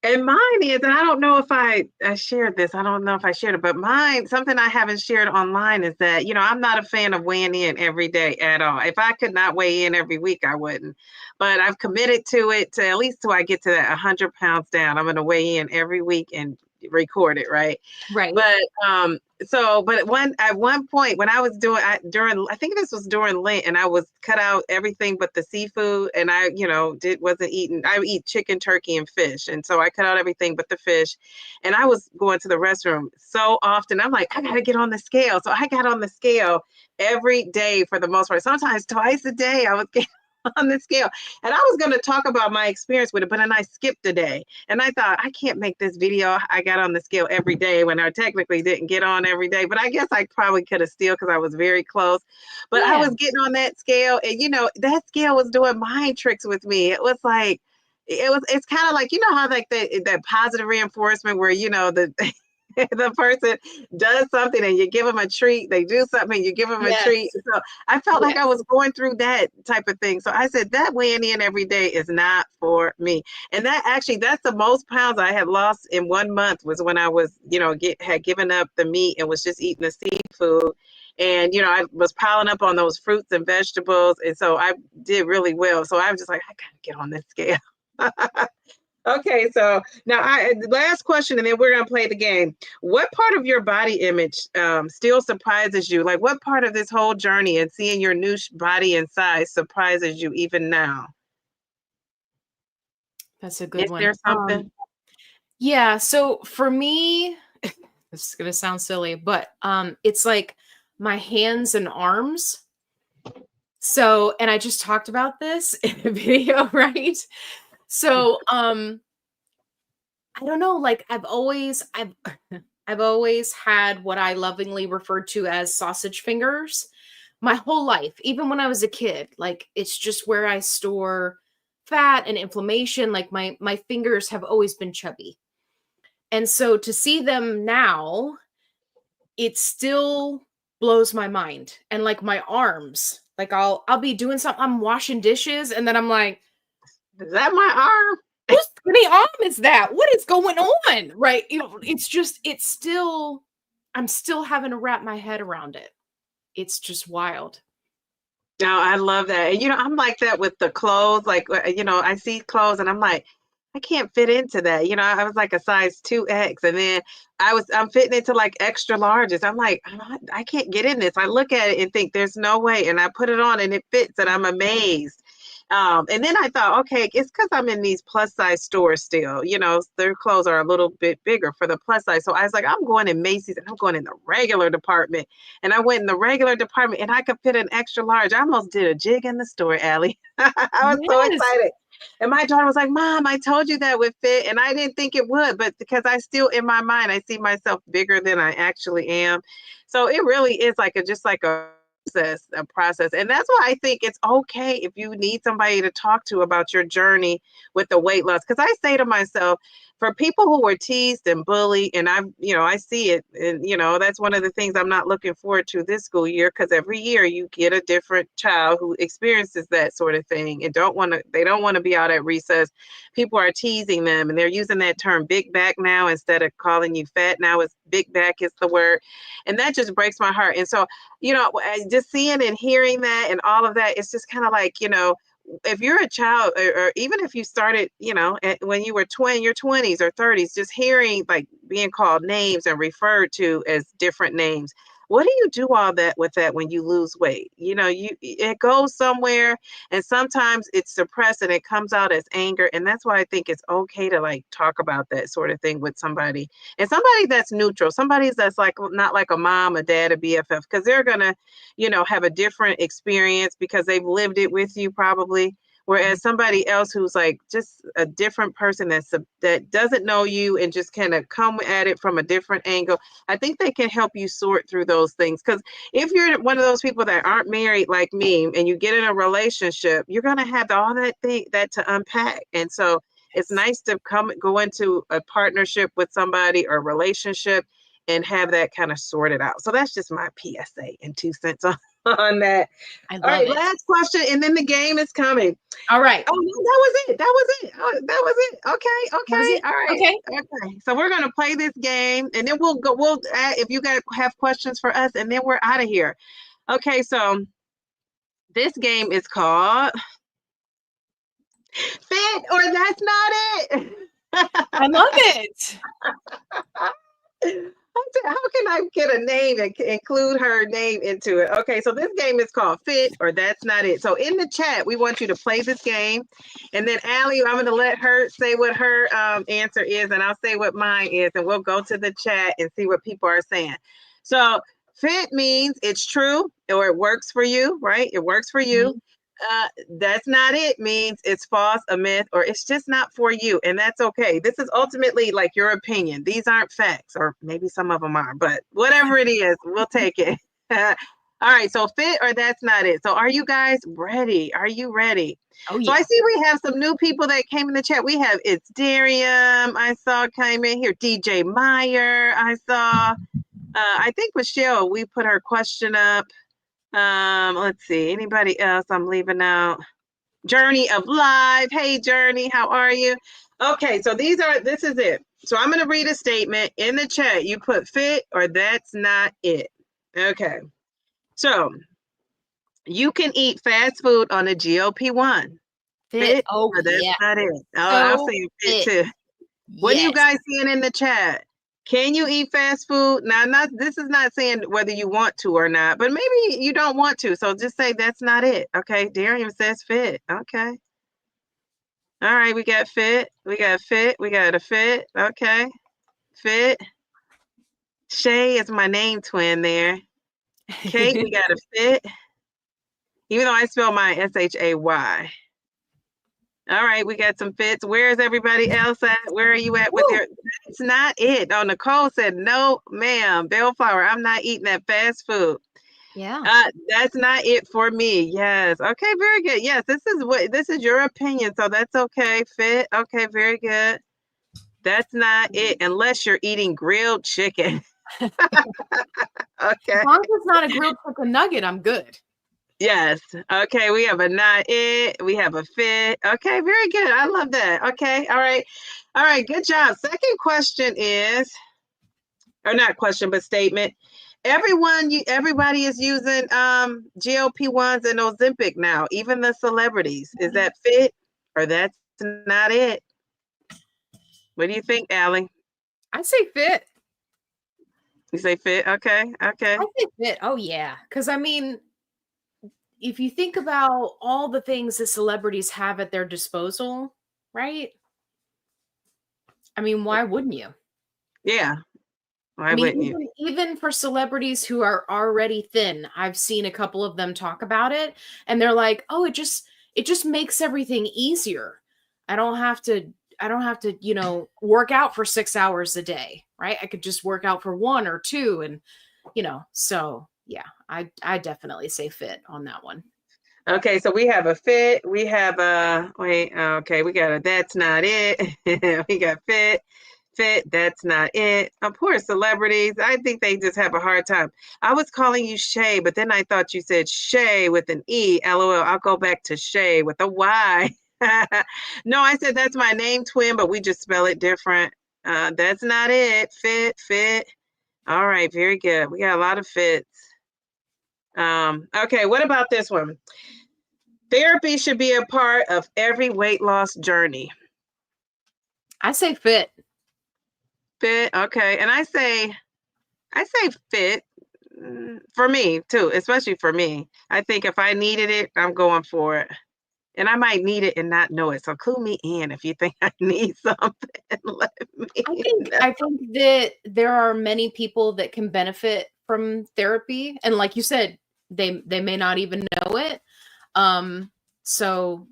And mine is, and I don't know if I shared this. I don't know if I shared it, but mine, something I haven't shared online is that, I'm not a fan of weighing in every day at all. If I could not weigh in every week, I wouldn't. But I've committed to it to at least till I get to that 100 pounds down. I'm going to weigh in every week and record it, right? Right. But at one point when I was doing I think this was during Lent, and I was cut out everything but the seafood, and I wasn't eating. I would eat chicken, turkey, and fish, and so I cut out everything but the fish. And I was going to the restroom so often. I'm like, I gotta get on the scale. So I got on the scale every day for the most part. Sometimes twice a day I would get on the scale. And I was going to talk about my experience with it, but then I skipped a day. And I thought, I can't make this video. I got on the scale every day when I technically didn't get on every day. But I guess I probably could have still, because I was very close. But I was getting on that scale, and that scale was doing mind tricks with me. It was like, it's kind of like, how like that positive reinforcement where, the person does something and you give them a treat, they do something, you give them a treat. So I felt like I was going through that type of thing. So I said that weighing in every day is not for me. And that's the most pounds I had lost in 1 month, was when I was, had given up the meat and was just eating the seafood. And, I was piling up on those fruits and vegetables. And so I did really well. So I was just like, I gotta get on this scale. Okay, so now last question, and then we're gonna play the game. What part of your body image still surprises you? Like, what part of this whole journey and seeing your new body and size surprises you even now? That's a good one. Is there something? Yeah, so for me, this is gonna sound silly, but it's like my hands and arms. So, and I just talked about this in a video, right? So, I don't know, like I've I've always had what I lovingly refer to as sausage fingers my whole life, even when I was a kid. Like it's just where I store fat and inflammation. Like my fingers have always been chubby. And so to see them now, it still blows my mind. And like my arms, like I'll be doing something, I'm washing dishes, and then I'm like, Is that my arm? whose skinny arm is that? What is going on? Right. You know, it's still, I'm still having to wrap my head around it. It's just wild. No, I love that. And I'm like that with the clothes. Like, I see clothes and I'm like, I can't fit into that. I was like a size 2X, and then I'm fitting into like extra larges. I'm like, I can't get in this. I look at it and think there's no way. And I put it on and it fits and I'm amazed. And then I thought, okay, it's because I'm in these plus size stores still. Their clothes are a little bit bigger for the plus size. So I was like, I'm going in Macy's and I'm going in the regular department. And I went in the regular department and I could fit an extra large. I almost did a jig in the store, Allie. I was so Yes. excited. And my daughter was like, Mom, I told you that would fit. And I didn't think it would, but because I still, in my mind, I see myself bigger than I actually am. So it really is just like a process. And that's why I think it's okay if you need somebody to talk to about your journey with the weight loss. Because I say to myself, for people who were teased and bullied, and I see it, and that's one of the things I'm not looking forward to this school year, because every year you get a different child who experiences that sort of thing and they don't want to be out at recess. People are teasing them and they're using that term big back now instead of calling you fat. Now it's big back is the word. And that just breaks my heart. And so, just seeing and hearing that and all of that, it's just kind of like, if you're a child, or even if you started, when you were in your 20s or 30s, just hearing like being called names and referred to as different names. What do you do all that with that when you lose weight? It goes somewhere, and sometimes it's suppressed and it comes out as anger. And that's why I think it's okay to like talk about that sort of thing with somebody, and somebody that's neutral, somebody that's like not like a mom, a dad, a BFF, because they're gonna, have a different experience because they've lived it with you probably. Whereas somebody else who's like just a different person that doesn't know you and just kind of come at it from a different angle, I think they can help you sort through those things. Because if you're one of those people that aren't married like me and you get in a relationship, you're gonna have all that to unpack. And so it's nice to go into a partnership with somebody or relationship and have that kind of sorted out. So that's just my PSA and 2 cents on that. I All love right, it. last question, and then the game is coming. All right. Oh, no, that was it. That was it. Oh, that was it. Okay, That was okay. it. All right. Okay. Okay. So we're gonna play this game, and then we'll go. If you guys have questions for us, and then we're out of here. Okay. So this game is called Fit or That's Not It. I love it. How can I get a name and include her name into it? Okay, so this game is called Fit or That's Not It. So in the chat, we want you to play this game. And then Allie, I'm going to let her say what her answer is, and I'll say what mine is. And we'll go to the chat and see what people are saying. So fit means it's true or it works for you, right? It works for you. That's not it means it's false, a myth, or it's just not for you. And that's okay. This is ultimately like your opinion. These aren't facts, or maybe some of them are, but whatever it is, we'll take it. All right. So fit or that's not it. So are you guys ready? Are you ready? Oh, yeah. So I see we have some new people that came in the chat. We have It's Darium. I saw came in here. DJ Meyer. I saw. I think Michelle, we put her question up. Let's see. Anybody else I'm leaving out? Journey of Life. Hey, Journey, how are you? Okay, so this is it. So I'm going to read a statement in the chat. You put fit or that's not it. Okay. So you can eat fast food on a GLP-1. Fit Oh, or that's yeah. not it. Oh, So I'll say fit too. What are you guys seeing in the chat? Can you eat fast food? Now, this is not saying whether you want to or not, but maybe you don't want to. So just say that's not it. Okay. Darian says fit. Okay. All right. We got fit. We got fit. We got a fit. Okay. Fit. Shay is my name twin there. Kate, we got a fit. Even though I spell mine SHAY. All right, we got some fits. Where is everybody else at? Where are you at with your? That's not it. Oh, Nicole said no, ma'am. Bellflower, I'm not eating that fast food. Yeah. That's not it for me. Yes. Okay, very good. Yes, this is your opinion, so that's okay. Fit. Okay, very good. That's not it unless you're eating grilled chicken. As Okay. long as it's not a grilled chicken nugget, I'm good. Yes. Okay, we have a not it. We have a fit. Okay, very good. I love that. Okay. All right. All right, good job. Second question is, or not question, but statement. Everybody is using GLP-1s and Ozempic now, even the celebrities. Is that fit or that's not it? What do you think, Allie? I say fit. You say fit? Okay. Okay. I say fit. Oh yeah. Because I mean, if you think about all the things that celebrities have at their disposal, right? I mean, why wouldn't you? Yeah. I Why mean, wouldn't you? even for celebrities who are already thin, I've seen a couple of them talk about it, and they're like, "Oh, it just makes everything easier. I don't have to work out for 6 hours a day, right? I could just work out for 1 or 2 and, so yeah, I definitely say fit on that one. Okay, so we have a fit. We have a wait. Okay, we got a that's not it. We got fit. Fit. That's not it. Poor celebrities. I think they just have a hard time. I was calling you Shay, but then I thought you said Shay with an E. LOL. I'll go back to Shay with a Y. No, I said that's my name twin, but we just spell it different. That's not it. Fit. All right, very good. We got a lot of fits. Okay, what about this one? Therapy should be a part of every weight loss journey. I say fit. Fit, okay. And I say fit for me too, especially for me. I think if I needed it, I'm going for it. And I might need it and not know it. So clue me in if you think I need something. Let me I think know. I think that there are many people that can benefit from therapy, and like you said, they may not even know it. So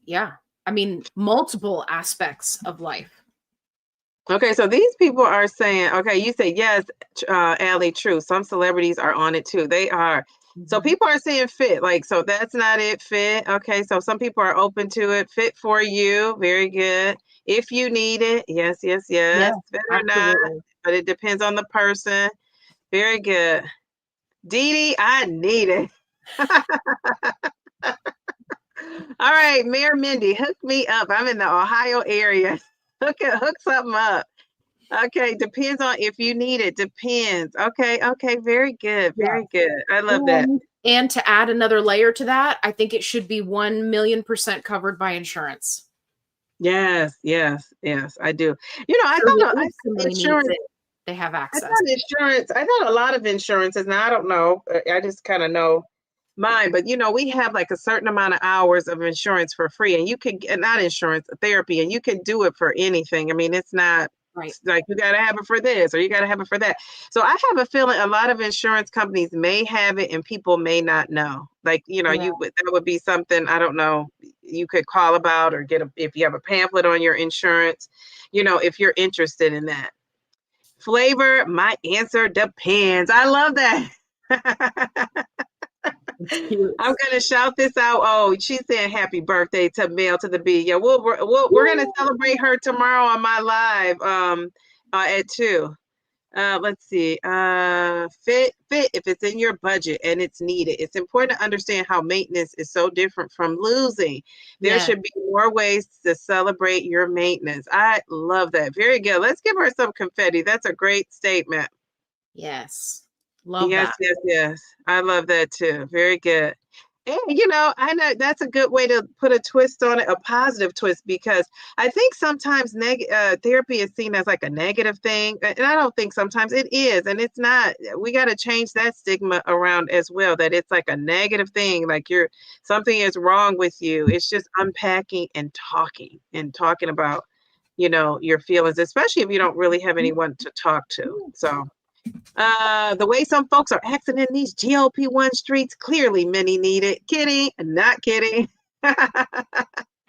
yeah, I mean, multiple aspects of life. Okay, so these people are saying, okay, you say yes, Allie, true. Some celebrities are on it too. They are. So Mhm. people are saying fit, like, so that's not it, fit. Okay, so some people are open to it. Fit for you, very good. If you need it, yes, Yeah, fit or not, absolutely. but it depends on the person. Very good. Dee Dee, I need it. All right, Mayor Mindy, hook me up. I'm in the Ohio area. Hook something up. Okay, depends on if you need it. Depends. Okay, very good. Yeah. Very good. I love that. And to add another layer to that, I think it should be 1,000,000% covered by insurance. Yes, I do. I So that thought if somebody needs insurance, it, they have I access. thought insurance, I thought a lot of insurances, now I don't know, I just kind of know mine, but we have like a certain amount of hours of insurance for free, and you can get, not insurance, therapy, and you can do it for anything. I mean, it's not Right. like you got to have it for this or you got to have it for that. So I have a feeling a lot of insurance companies may have it and people may not know. Like, Yeah. that would be something, I don't know, you could call about or if you have a pamphlet on your insurance, if you're interested in that. Flavor, my answer depends. I love that. It's cute. I'm gonna shout this out. Oh, she's saying happy birthday to Mel to the B. Yeah, we're gonna celebrate her tomorrow on my live at 2. Let's see. Fit if it's in your budget and it's needed. It's important to understand how maintenance is so different from losing. There Yeah. should be more ways to celebrate your maintenance. I love that. Very good. Let's give her some confetti. That's a great statement. Yes. Love Yes, that. yes. I love that too. Very good. And I know that's a good way to put a twist on it, a positive twist, because I think sometimes therapy is seen as like a negative thing, and I don't think sometimes it is, and it's not. We got to change that stigma around as well. That it's like a negative thing, like something is wrong with you. It's just unpacking and talking about, your feelings, especially if you don't really have anyone to talk to. So. The way some folks are acting in these GLP-1 streets, clearly many need it. Kidding, not kidding.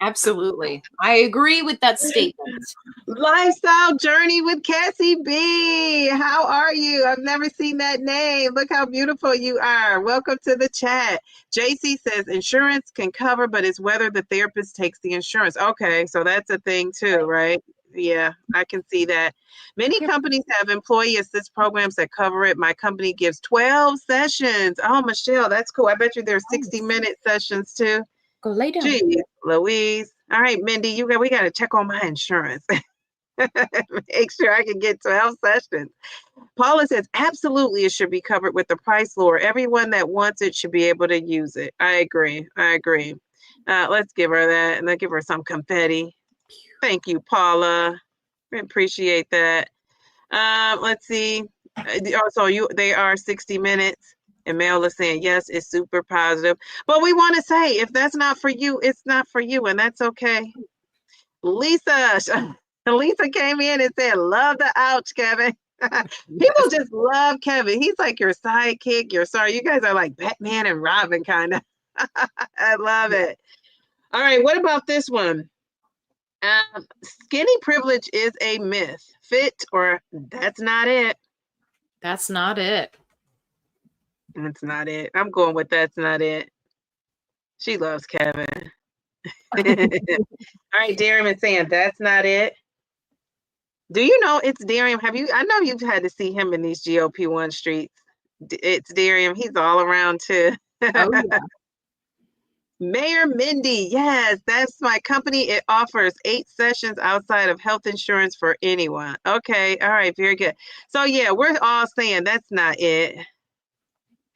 Absolutely. I agree with that statement. Lifestyle Journey with Cassie B. How are you? I've never seen that name. Look how beautiful you are. Welcome to the chat. JC says insurance can cover, but it's whether the therapist takes the insurance. Okay, so that's a thing too, right? Yeah, I can see that. Many companies have employee assist programs that cover it. My company gives 12 sessions. Oh, Michelle, that's cool. I bet you there's 60-minute sessions too. Go lay down. Geez, Louise. All right, Mindy, we got to check on my insurance. Make sure I can get 12 sessions. Paula says, absolutely, it should be covered with the price lower. Everyone that wants it should be able to use it. I agree. Let's give her that, and let's give her some confetti. Thank you, Paula. We appreciate that. Let's see. Also, they are 60 minutes. And Mel is saying, yes, it's super positive. But we want to say, if that's not for you, it's not for you, and that's okay. Lisa came in and said, love the ouch, Kevin. People just love Kevin. He's like your sidekick. You guys are like Batman and Robin, kind of. I love it. All right, what about this one? Skinny privilege is a myth. Fit or that's not it. That's not it. That's not it. I'm going with that's not it. She loves Kevin. All right, Darian is saying that's not it. Do you know it's Darian? I know you've had to see him in these GOP1 streets. It's Darian. He's all around too. Oh, yeah. Mayor Mindy, yes, that's my company. It offers 8 sessions outside of health insurance for anyone. Okay, all right, very good. So yeah, we're all saying that's not it.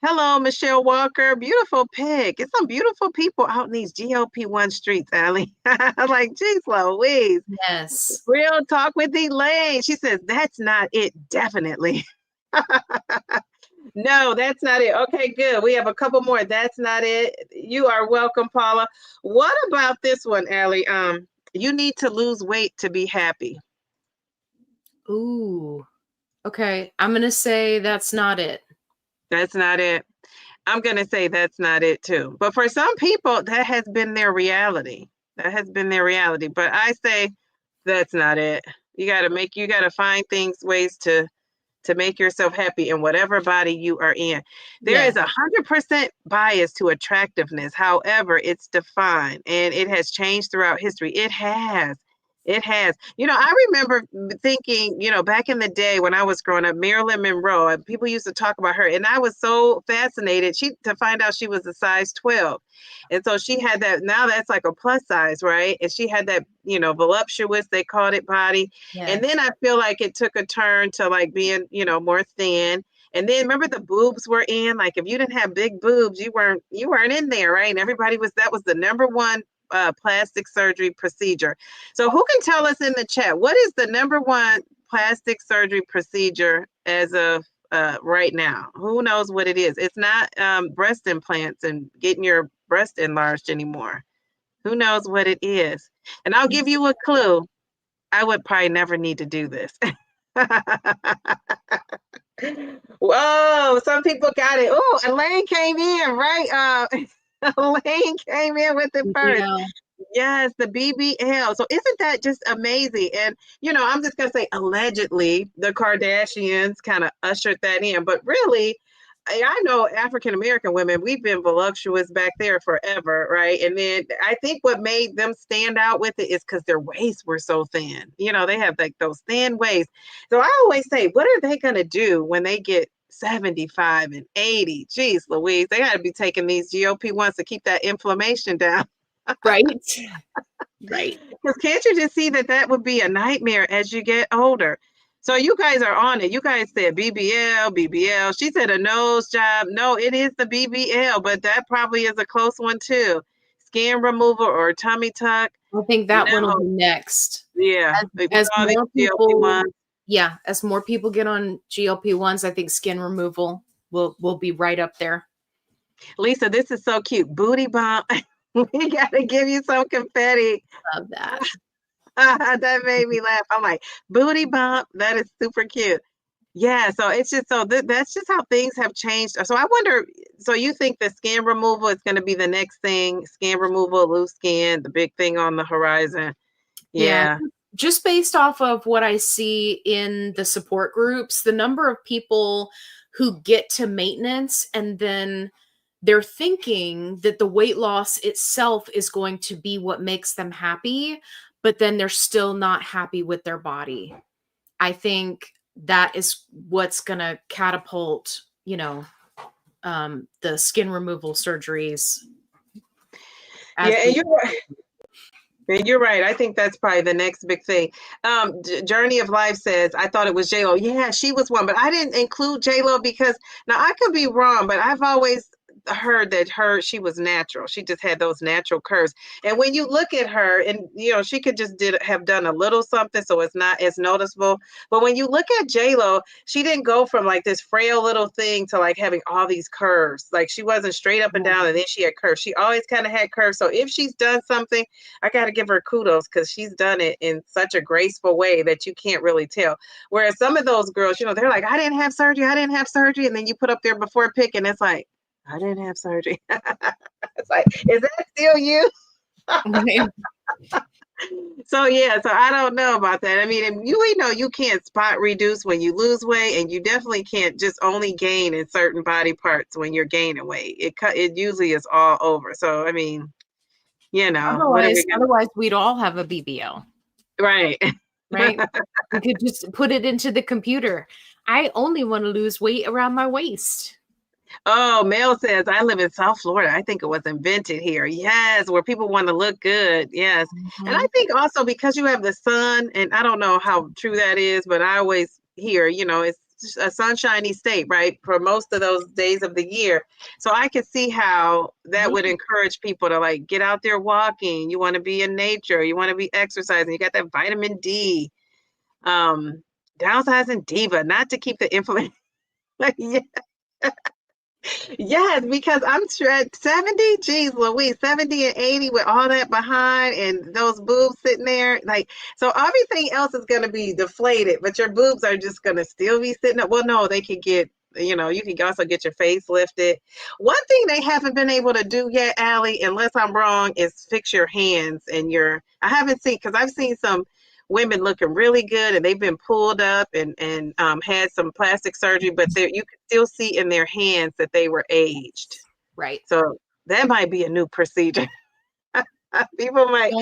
Hello, Michelle Walker. Beautiful pic. It's some beautiful people out in these GOP1 streets, Allie. I'm like, geez, Louise. Yes. Real talk with Elaine. She says, that's not it, definitely. No, that's not it. Okay, good. We have a couple more. That's not it. You are welcome, Paula. What about this one, Allie? You need to lose weight to be happy. Ooh. Okay. I'm going to say that's not it. That's not it. I'm going to say that's not it too. But for some people, that has been their reality. But I say that's not it. You got to find ways to make yourself happy in whatever body you are in. There is 100% bias to attractiveness. However, it's defined and it has changed throughout history. It has. I remember thinking, back in the day when I was growing up, Marilyn Monroe, and people used to talk about her, and I was so fascinated to find out she was a size 12. And so she had that, now that's like a plus size, right? And she had that, voluptuous, they called it, body. Yes. And then I feel like it took a turn to like being, more thin. And then remember the boobs were in, like if you didn't have big boobs, you weren't in there, right? And that was the number one plastic surgery procedure. So who can tell us in the chat, what is the number one plastic surgery procedure as of right now? Who knows what it is? It's not breast implants and getting your breast enlarged anymore. Who knows what it is? And I'll give you a clue. I would probably never need to do this. Whoa, some people got it. Oh, Elaine came in, right? Elaine came in with it first. Yeah. Yes, the BBL. So isn't that just amazing? And, I'm just going to say allegedly the Kardashians kind of ushered that in. But really, I know African-American women, we've been voluptuous back there forever, right? And then I think what made them stand out with it is because their waists were so thin. They have like those thin waists. So I always say, what are they going to do when they get 75 and 80? Geez, Louise, they got to be taking these GLP-1s to keep that inflammation down. Right. Right. Because can't you just see that would be a nightmare as you get older? So you guys are on it. You guys said BBL. She said a nose job. No, it is the BBL, but that probably is a close one too. Skin removal or tummy tuck. I think that one will be next. Yeah. As more people get on GLP-1s, I think skin removal will be right up there. Lisa, this is so cute. Booty bump. We got to give you some confetti. Love that. That made me laugh. I'm like, booty bump. That is super cute. Yeah, so it's just so that's just how things have changed. So I wonder, so you think the skin removal is going to be the next thing? Skin removal, loose skin, the big thing on the horizon. Yeah, Yeah. just based off of what I see in the support groups, the number of people who get to maintenance and then they're thinking that the weight loss itself is going to be what makes them happy, but then they're still not happy with their body. I think that is what's going to catapult, the skin removal surgeries as Yeah, we. and you're right. I think that's probably the next big thing. Journey of Life says, I thought it was J-Lo. Yeah, she was one, but I didn't include J-Lo because now I could be wrong, but I've always heard that she was natural. She just had those natural curves. And when you look at her, and she could just have done a little something, so it's not as noticeable. But when you look at J-Lo, she didn't go from like this frail little thing to like having all these curves. Like she wasn't straight up and down, and then she had curves. She always kind of had curves. So if she's done something, I got to give her kudos because she's done it in such a graceful way that you can't really tell. Whereas some of those girls, they're like, I didn't have surgery. I didn't have surgery. And then you put up their before pic and it's like, I didn't have surgery. It's like, is that still you? So yeah, so I don't know about that. I mean, we know you can't spot reduce when you lose weight, and you definitely can't just only gain in certain body parts when you're gaining weight. It usually is all over. So I mean, what are we gonna? Otherwise, we'd all have a BBL, Right. right? We could just put it into the computer. I only want to lose weight around my waist. Oh, Mel says, I live in South Florida. I think it was invented here. Yes, where people want to look good. Yes. And I think also because you have the sun, and I don't know how true that is, but I always hear, it's just a sunshiny state, right? For most of those days of the year. So I could see how that would encourage people to like get out there walking. You want to be in nature. You want to be exercising. You got that vitamin D. Downsizing Diva, not to keep the inflammation. Yeah. Yes, because I'm sure at 70, geez Louise, 70 and 80 with all that behind and those boobs sitting there. Like, so everything else is going to be deflated, but your boobs are just going to still be sitting up. Well, no, they could get, you can also get your face lifted. One thing they haven't been able to do yet, Allie, unless I'm wrong, is fix your hands and I haven't seen, because I've seen some women looking really good and they've been pulled up and had some plastic surgery, but you can still see in their hands that they were aged. Right. So that might be a new procedure. People might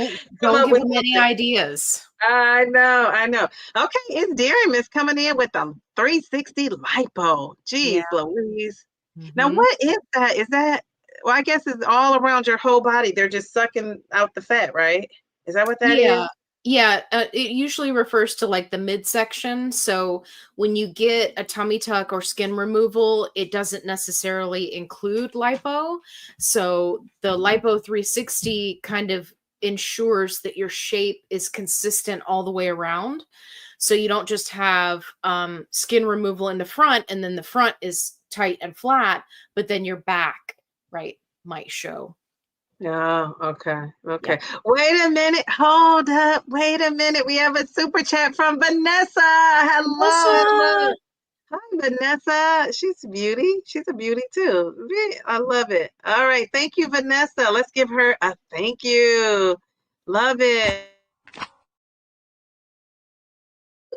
don't give them any ideas. I know. Okay, it's Darian is coming in with a 360 lipo. Jeez, Louise. Now, what is that? Is that, well, I guess it's all around your whole body. They're just sucking out the fat, right? Is that what that is? Yeah, it usually refers to like the midsection. So when you get a tummy tuck or skin removal, it doesn't necessarily include lipo. So the lipo 360 kind of ensures that your shape is consistent all the way around. So you don't just have skin removal in the front and then the front is tight and flat, but then your back, right, might show. Oh, okay. Yeah. Wait a minute. Hold up. Wait a minute. We have a super chat from Vanessa. Hello. Hi, Vanessa. She's a beauty. She's a beauty too. I love it. All right. Thank you, Vanessa. Let's give her a thank you. Love it.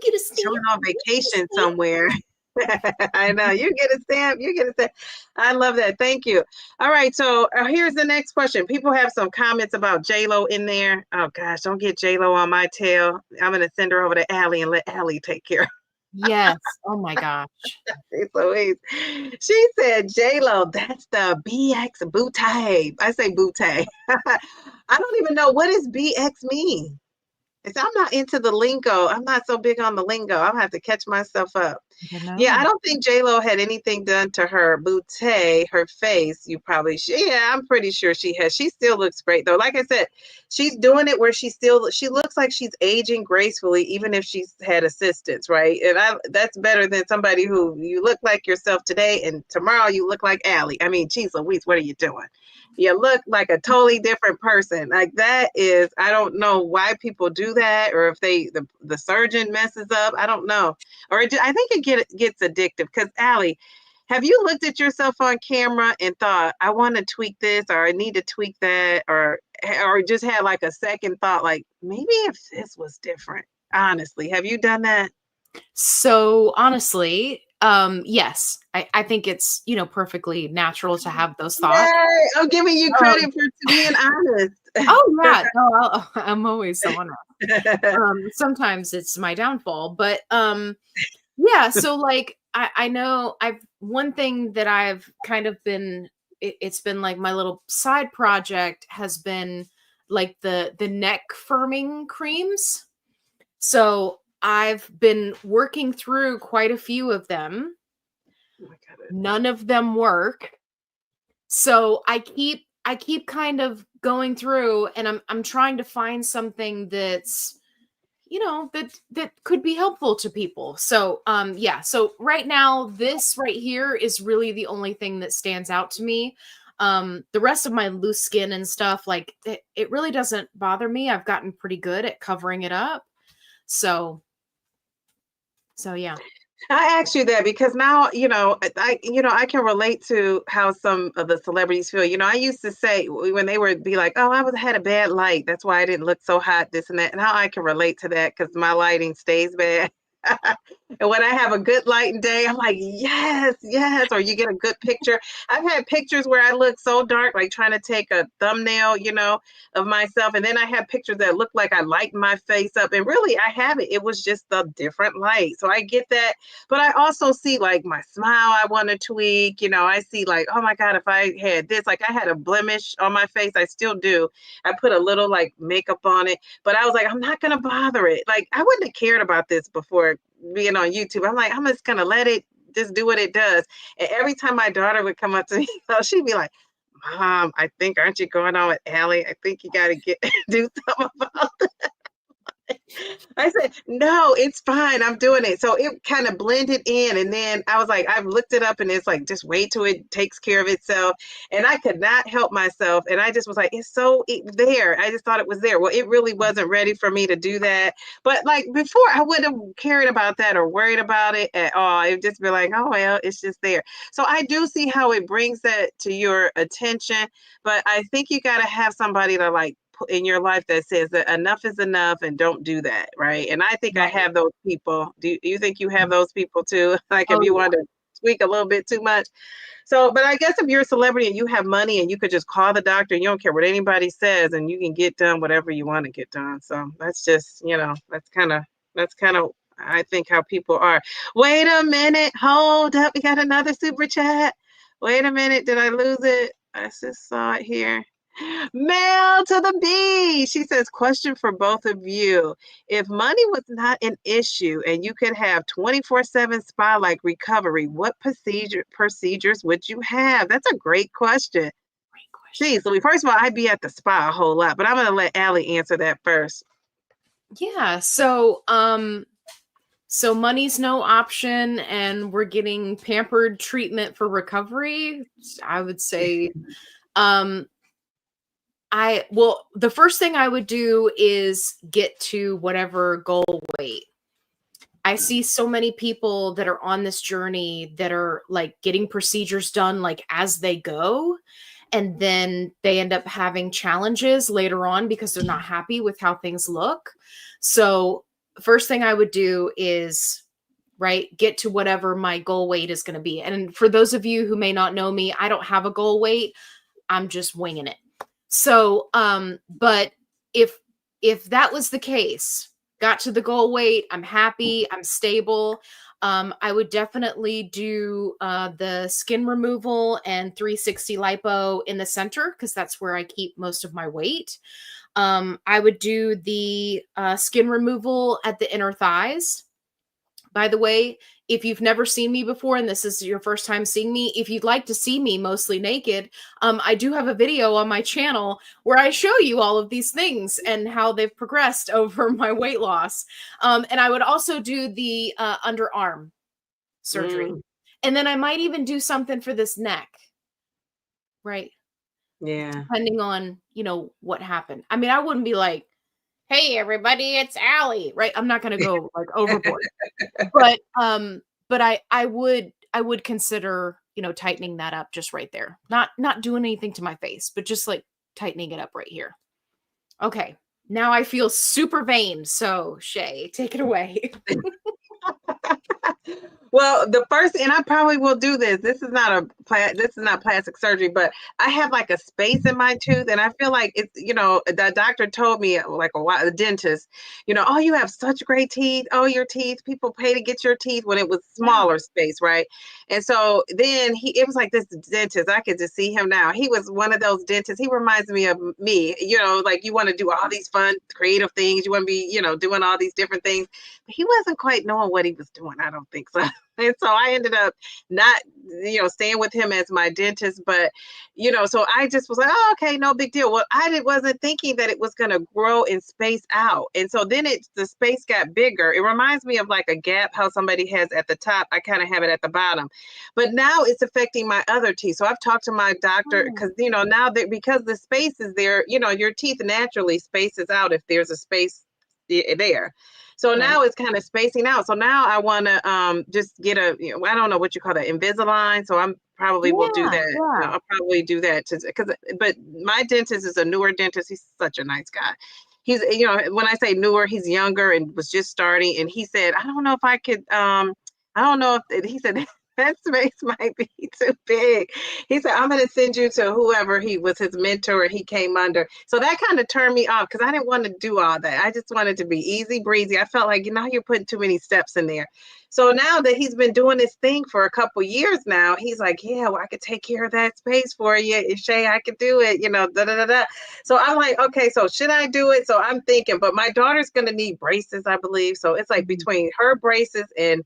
Get a stamp. Showing on vacation somewhere. I know. You get a stamp. I love that. Thank you. All right. So here's the next question. People have some comments about J-Lo in there. Oh, gosh. Don't get J-Lo on my tail. I'm going to send her over to Allie and let Allie take care. Yes. Oh, my gosh. Louise. She said, J-Lo, that's the BX bootay. I say bootay. I don't even know, what does BX mean? I'm not into the lingo. I'm not so big on the lingo. I'll have to catch myself up. Yeah, I don't think J-Lo had anything done to her bootay, her face. I'm pretty sure she has. She still looks great though. Like I said, she's doing it where she looks like she's aging gracefully, even if she's had assistance, right? And that's better than somebody who you look like yourself today and tomorrow you look like Allie. I mean, geez Louise, what are you doing? you look like a totally different person. Like that is, I don't know why people do that, or if the surgeon messes up. I don't know, or I think gets addictive. Because Allie, have you looked at yourself on camera and thought, I want to tweak this, or I need to tweak that, or just had like a second thought, like maybe if this was different? Honestly, have you done that? So honestly, yes, I think it's, perfectly natural to have those thoughts. Yay! I'm giving you Um, credit for being honest. oh yeah, no, I'm always so honest. Sometimes it's my downfall, but yeah. So like, I know one thing that I've kind of been, it's been like my little side project has been like the neck firming creams. So I've been working through quite a few of them. Oh my God. None of them work. So I keep kind of going through, and I'm trying to find something that's, that could be helpful to people. So yeah, so right now this right here is really the only thing that stands out to me. The rest of my loose skin and stuff, like it really doesn't bother me. I've gotten pretty good at covering it up. So yeah. I asked you that because now, I can relate to how some of the celebrities feel. I used to say when they would be like, "Oh, had a bad light. That's why I didn't look so hot, this and that." And how I can relate to that because my lighting stays bad. And when I have a good lighting day, I'm like, yes, yes. Or you get a good picture. I've had pictures where I look so dark, like trying to take a thumbnail, of myself. And then I have pictures that look like I lighten my face up. And really, I haven't. It was just a different light. So I get that. But I also see like my smile, I want to tweak. I see like, oh my God, if I had this, like I had a blemish on my face, I still do. I put a little like makeup on it, but I was like, I'm not going to bother it. Like I wouldn't have cared about this before being on YouTube. I'm like, I'm just going to let it just do what it does. And every time my daughter would come up to me, she'd be like, Mom, I think, aren't you going on with Allie? I think you got to do something about it. I said, no, it's fine. I'm doing it. So it kind of blended in. And then I was like, I've looked it up and it's like, just wait till it takes care of itself. And I could not help myself. And I just was like, there. I just thought it was there. Well, it really wasn't ready for me to do that. But like before, I wouldn't have cared about that or worried about it at all. It would just be like, oh, well, it's just there. So I do see how it brings that to your attention. But I think you got to have somebody to like in your life that says that enough is enough and don't do that, right? And I think I Right. have those people. Do you think you have those people too? Like if Oh you yeah. want to tweak a little bit too much. So, but I guess if you're a celebrity and you have money and you could just call the doctor and you don't care what anybody says and you can get done whatever you want to get done. So that's just, that's kind of I think how people are. Wait a minute, hold up. We got another super chat. Wait a minute, did I lose it? I just saw it here. Mel to the B. She says, question for both of you. If money was not an issue and you could have 24/7 spa-like recovery, what procedures would you have? That's a great question. Great question. Geez, Louis, first of all, I'd be at the spa a whole lot, but I'm going to let Allie answer that first. Yeah. So money's no option and we're getting pampered treatment for recovery. I would say um the first thing I would do is get to whatever goal weight. I see so many people that are on this journey that are like getting procedures done like as they go, and then they end up having challenges later on because they're not happy with how things look. So first thing I would do is get to whatever my goal weight is going to be. And for those of you who may not know me, I don't have a goal weight. I'm just winging it. So but if that was the case, got to the goal weight, I'm happy, I'm stable, I would definitely do the skin removal and 360 lipo in the center because that's where I keep most of my weight. I would do the skin removal at the inner thighs. By the way, if you've never seen me before and this is your first time seeing me, if you'd like to see me mostly naked, I do have a video on my channel where I show you all of these things and how they've progressed over my weight loss. And I would also do the underarm surgery. Mm, And then I might even do something for this neck. Right. Yeah. depending on, what happened. I mean, I wouldn't be like, "Hey, everybody, it's Allie," right? I'm not gonna go, like, overboard. But, I would consider, tightening that up just right there. Not doing anything to my face, but just, like, tightening it up right here. Okay, now I feel super vain, so Shay, take it away. Well, the first, and I probably will do this. This is not plastic surgery, but I have like a space in my tooth, and I feel like it's, the doctor told me like a while, the dentist, oh, you have such great teeth. Oh, your teeth, people pay to get your teeth when it was smaller space, right? And so then it was like this dentist. I could just see him now. He was one of those dentists. He reminds me of me. Like you want to do all these fun, creative things. You want to be, doing all these different things. But he wasn't quite knowing what he was doing. I don't think so. And so I ended up not, staying with him as my dentist, but, so I just was like, oh, okay, no big deal. Well, wasn't thinking that it was going to grow and space out. And so then the space got bigger. It reminds me of like a gap, how somebody has at the top. I kind of have it at the bottom, but now it's affecting my other teeth. So I've talked to my doctor because, now that because the space is there, your teeth naturally spaces out if there's a space there. So now it's kind of spacing out. So now I want to just get I don't know what you call that, Invisalign. So I'm probably will do that. Yeah. I'll probably do that but my dentist is a newer dentist. He's such a nice guy. He's, when I say newer, he's younger and was just starting. And he said, I don't know if I could, I don't know if he said that space might be too big. He said, I'm going to send you to whoever he was his mentor and he came under. So that kind of turned me off because I didn't want to do all that. I just wanted to be easy breezy. I felt like, you're putting too many steps in there. So now that he's been doing this thing for a couple years now, he's like, yeah, well, I could take care of that space for you. If Shay, I could do it, da, da, da, da. So I'm like, okay, so should I do it? So I'm thinking, but my daughter's going to need braces, I believe. So it's like between her braces and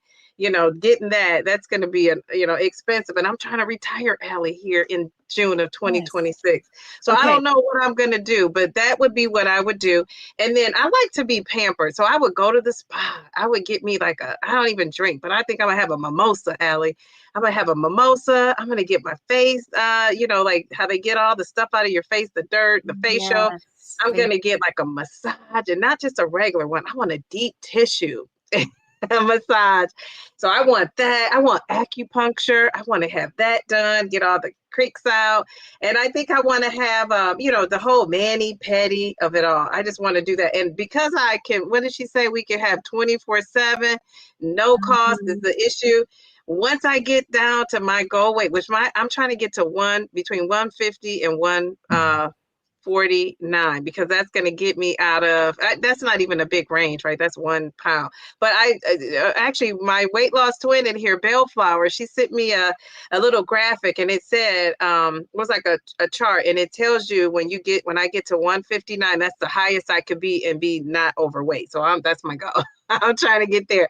getting that's going to be, expensive. And I'm trying to retire Allie here in June of 2026. Yes. So I don't know what I'm going to do, but that would be what I would do. And then I like to be pampered. So I would go to the spa. I would get me like I don't even drink, but I think I'm going to have a mimosa, Allie. I'm going to have a mimosa. I'm going to get my face, like how they get all the stuff out of your face, the dirt, the facial. Yes, I'm going to get like a massage and not just a regular one. I want a deep tissue. A massage. So I want that. I want acupuncture. I want to have that done, get all the creaks out. And I think I want to have, the whole mani-pedi of it all. I just want to do that. And because I can, what did she say? We can have 24/7, no cost is the issue. Once I get down to my goal weight, which I'm trying to get to between 150 and 149 because that's going to get me out of that's not even a big range, right? That's 1 pound. But I actually my weight loss twin in here, Bellflower, she sent me a little graphic and it said it was like a chart and it tells you when I get to 159, that's the highest I could be and be not overweight. So that's my goal. I'm trying to get there.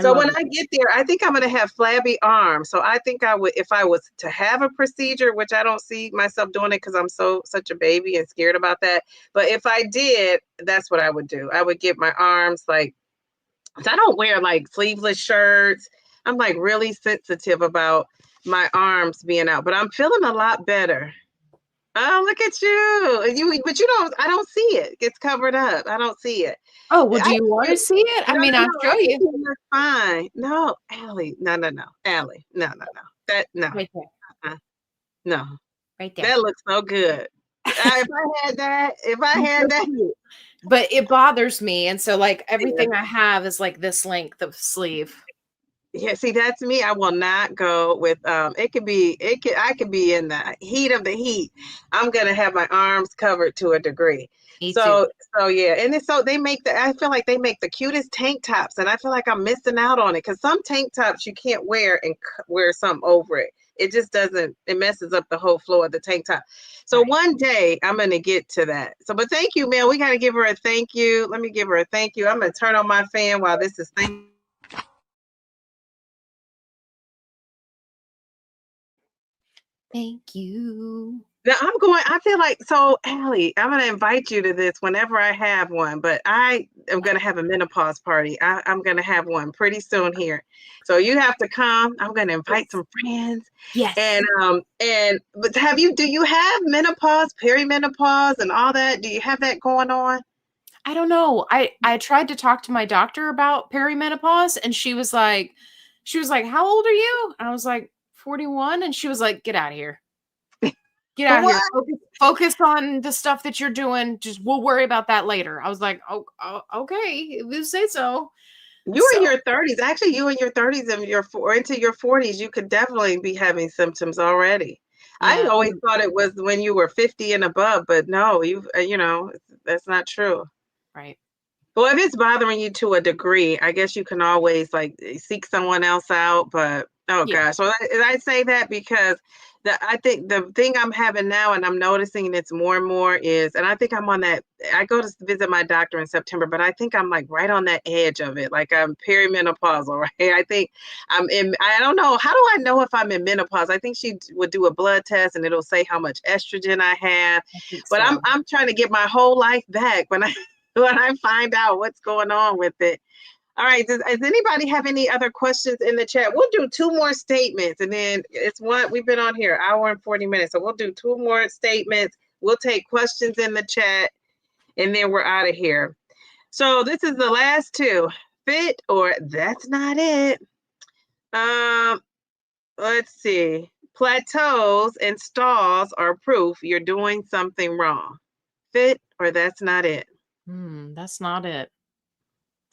So when I get there, I think I'm going to have flabby arms. So I think I would, if I was to have a procedure, which I don't see myself doing it because I'm such a baby and scared about that. But if I did, that's what I would do. I would get my arms I don't wear like sleeveless shirts. I'm like really sensitive about my arms being out, but I'm feeling a lot better. Oh, look at you. But I don't see it. It's covered up. I don't see it. Oh, well, do you want to see it? I mean, I'll show you. That's fine. No, Allie. No. Allie. No. That, no. Right there. No. Right there. That looks so good. If I had that. But it bothers me. And so like everything I have is like this length of sleeve. Yeah, see, that's me. I will not go with I could be in the heat of the heat. I'm gonna have my arms covered to a degree. Me too. So yeah, and I feel like they make the cutest tank tops, and I feel like I'm missing out on it because some tank tops you can't wear and wear something over it. It just doesn't, it messes up the whole flow of the tank top. So one day I'm going to get to that. So, but thank you, Mel. We got to give her a thank you. Let me give her a thank you. I'm going to turn on my fan while this is thank. Thank you. Now I feel like, so Allie, I'm going to invite you to this whenever I have one, but I am going to have a menopause party. I'm going to have one pretty soon here. So you have to come. I'm going to invite some friends. Yes. But do you have menopause, perimenopause and all that? Do you have that going on? I don't know. I tried to talk to my doctor about perimenopause, and she was like, how old are you? And I was like, 41. And she was like, get out of here. Get out of here. What? Focus on the stuff that you're doing. Just we'll worry about that later. I was like, oh okay, if you say so. You in So your 30s. Actually, you in your 30s and into your 40s, you could definitely be having symptoms already. I yeah, always thought it was when you were 50 and above, but no, that's not true. right. Well, if it's bothering you to a degree, I guess you can always like seek someone else out. But oh Yeah. gosh, so I say that because I think the thing I'm having now, and I'm noticing it's more and more is, and I think I'm on that. I go to visit my doctor in September, but I think I'm like right on that edge of it. Like I'm perimenopausal, right? I think I'm in. I don't know. How do I know if I'm in menopause? I think she would do a blood test, and it'll say how much estrogen I have. I think But so. I'm trying to get my whole life back when I when I find out what's going on with it. All right. Does anybody have any other questions in the chat? We'll do two more statements and then it's what we've been on here, hour and 40 minutes. So we'll do two more statements. We'll take questions in the chat and then we're out of here. So this is the last two. Fit or that's not it. Let's see. Plateaus and stalls are proof you're doing something wrong. Fit or that's not it. That's not it.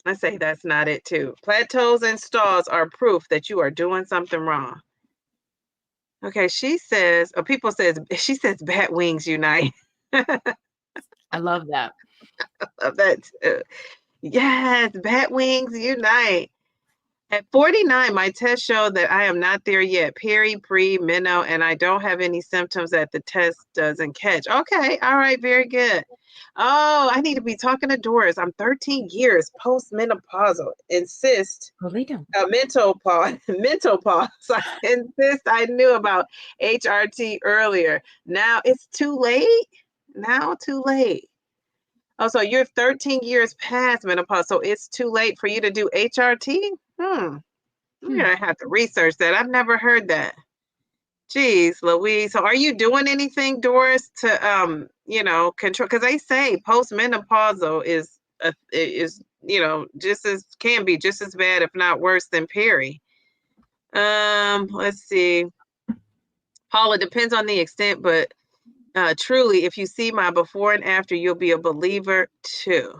I say that's not it too. Plateaus and stalls are proof that you are doing something wrong. Okay, she says bat wings unite. I love that. Love that too. Yes, bat wings unite. At 49, my test showed that I am not there yet. Peri, pre, meno, and I don't have any symptoms that the test doesn't catch. Okay, all right, very good. Oh, I need to be talking to Doris. I'm 13 years postmenopausal. Insist. Well, they don't. Mental pause. Mental pause. I insist I knew about HRT earlier. Now it's too late. Now too late. Oh, so you're 13 years past menopause, so it's too late for you to do HRT? I'm gonna have to research that. I've never heard that. Geez, Louise. So are you doing anything, Doris, to control? Because they say postmenopausal is can be just as bad, if not worse, than peri. Let's see. Paula, depends on the extent, but truly, if you see my before and after, you'll be a believer too.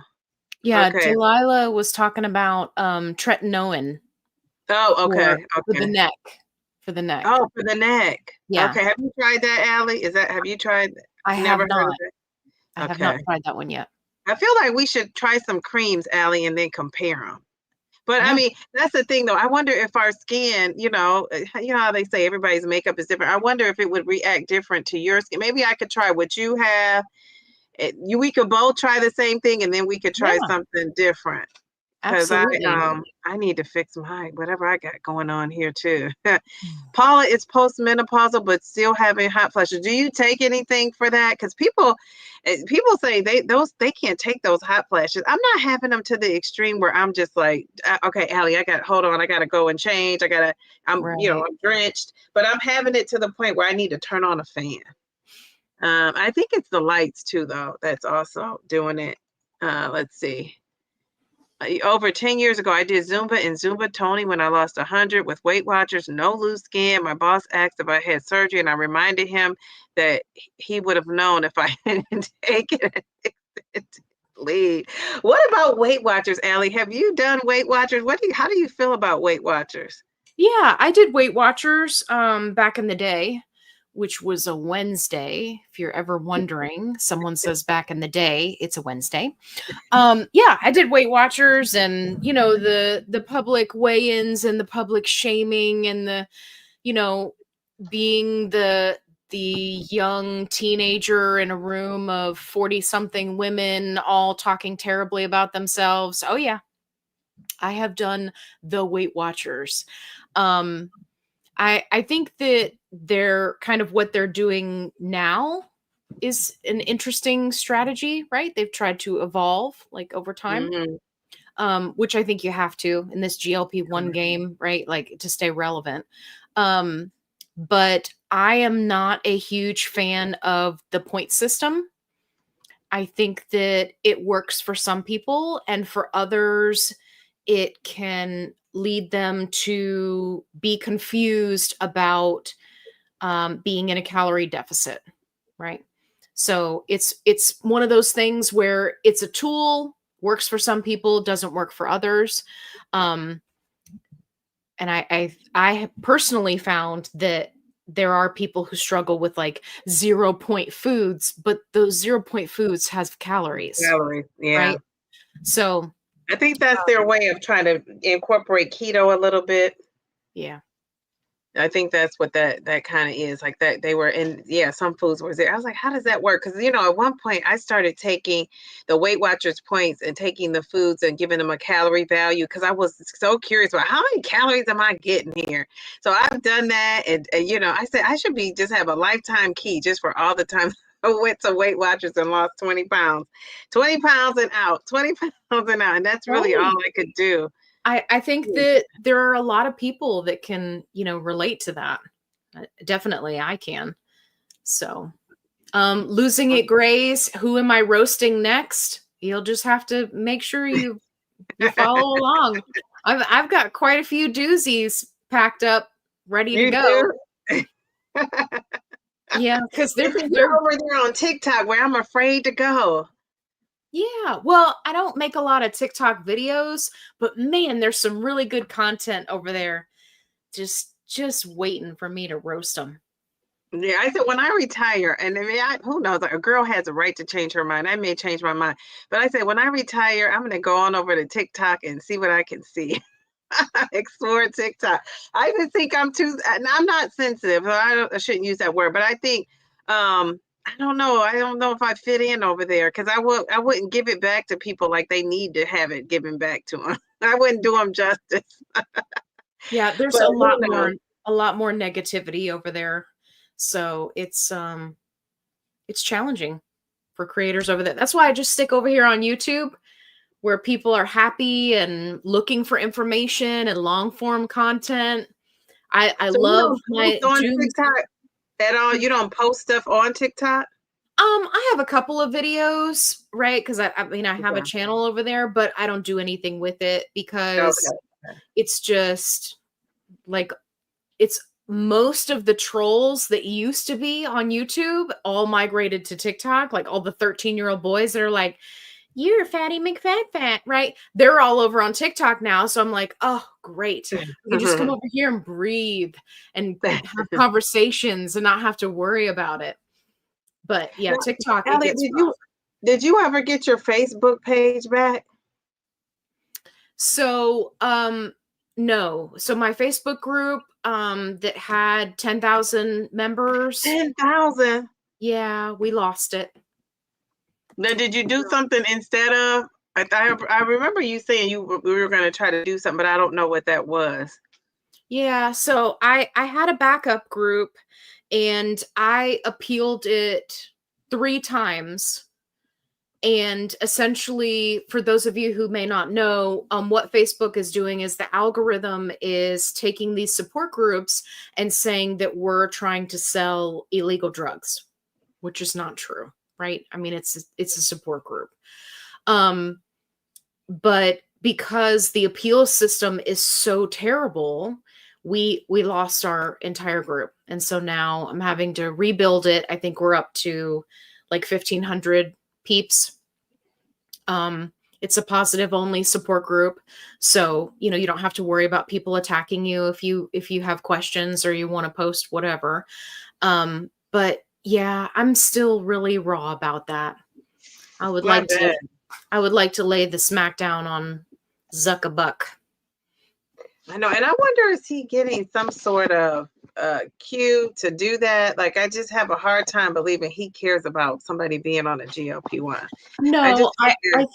Yeah, Okay. Delilah was talking about tretinoin. Oh, okay. For the Okay. neck. For the neck. Oh, for the neck. Yeah. Okay. Have you tried that, Allie? Have you tried? I Never have heard not. of it. I have not Okay. tried that one yet. I feel like we should try some creams, Allie, and then compare them. But Yeah. I mean, that's the thing, though. I wonder if our skin, you know how they say everybody's makeup is different. I wonder if it would react different to your skin. Maybe I could try what you have. We could both try the same thing, and then we could try Yeah. something different. Because Absolutely. I need to fix whatever I got going on here too. Paula is postmenopausal but still having hot flashes. Do you take anything for that? Because people say they can't take those hot flashes. I'm not having them to the extreme where I'm just like, okay, Allie, hold on, I gotta go and change. I'm Right. I'm drenched, but I'm having it to the point where I need to turn on a fan. I think it's the lights too, though. That's also doing it. Let's see. Over 10 years ago, I did Zumba and Zumba Tony when I lost 100 with Weight Watchers, no loose skin. My boss asked if I had surgery, and I reminded him that he would have known if I hadn't taken it. Lead. What about Weight Watchers, Allie? Have you done Weight Watchers? How do you feel about Weight Watchers? Yeah, I did Weight Watchers back in the day, which was a Wednesday. If you're ever wondering, someone says back in the day, it's a Wednesday. Yeah, I did Weight Watchers, and the public weigh-ins and the public shaming and the being the young teenager in a room of 40 something women all talking terribly about themselves. Oh yeah, I have done the Weight Watchers. I think that they're kind of what they're doing now is an interesting strategy, right? They've tried to evolve like over time, Hmm. which I think you have to in this GLP-1 game, right? Like to stay relevant. Um, but I am not a huge fan of the point system. I think that it works for some people, and for others, it can lead them to be confused about being in a calorie deficit, right? So it's one of those things where it's a tool, works for some people, doesn't work for others. Um, and I have personally found that there are people who struggle with like 0 point foods, but those 0 point foods has calories, Calories, yeah. right? So I think that's their way of trying to incorporate keto a little bit. yeah. I think that's what that kind of is like that they were in. Yeah, some foods were there. I was like, how does that work? Because at one point I started taking the Weight Watchers points and taking the foods and giving them a calorie value because I was so curious about how many calories am I getting here. So I've done that, and I said I should be just have a lifetime key just for all the time I went to Weight Watchers and lost 20 pounds, 20 pounds and out, 20 pounds and out, and that's really all Right. I could do. I think that there are a lot of people that can, relate to that. Definitely I can. So, losing it grays, who am I roasting next? You'll just have to make sure you follow along. I've got quite a few doozies packed up, ready to You go. do? Yeah, because they're You're over there on TikTok where I'm afraid to go. yeah. Well, I don't make a lot of TikTok videos, but man, there's some really good content over there. Just waiting for me to roast them. Yeah, I said when I retire, and I mean, who knows? Like, a girl has a right to change her mind. I may change my mind, but I said when I retire, I'm gonna go on over to TikTok and see what I can see. Explore TikTok. I just think I'm too. And I'm not sensitive. So I shouldn't use that word, but I think I don't know. I don't know if I fit in over there because I wouldn't give it back to people like they need to have it given back to them. I wouldn't do them justice. Yeah, there's But who knows? a lot more negativity over there. So it's challenging for creators over there. That's why I just stick over here on YouTube where people are happy and looking for information and long form content. I So you love don't my post on June. TikTok at all? You don't post stuff on TikTok? I have a couple of videos, right? Because I mean, I have a Okay. channel over there, but I don't do anything with it because Okay. it's just like it's most of the trolls that used to be on YouTube all migrated to TikTok, like all the 13-year-old boys that are like, you're a fatty McFat, right? They're all over on TikTok now. So I'm like, oh, great. We can just come over here and breathe and have conversations and not have to worry about it. But yeah, Now, TikTok, it Ellie, gets rough. did you ever get your Facebook page back? So, no. So my Facebook group, that had 10,000 members, 10,000. yeah, we lost it. Now, did you do something instead of? I remember you saying we were going to try to do something, but I don't know what that was. Yeah, so I had a backup group and I appealed it 3 times. And essentially, for those of you who may not know, what Facebook is doing is the algorithm is taking these support groups and saying that we're trying to sell illegal drugs, which is not true, right? I mean, it's a support group. But because the appeal system is so terrible, we lost our entire group. And so now I'm having to rebuild it. I think we're up to like 1,500 peeps. It's a positive only support group. So, you don't have to worry about people attacking you if you have questions or you want to post whatever. But yeah, I'm still really raw about that. I would My like to bad. I would like to lay the smackdown on Zuckerbuck. I know, and I wonder is he getting some sort of cue to do that? Like, I just have a hard time believing he cares about somebody being on a GLP-1. I No, just figure,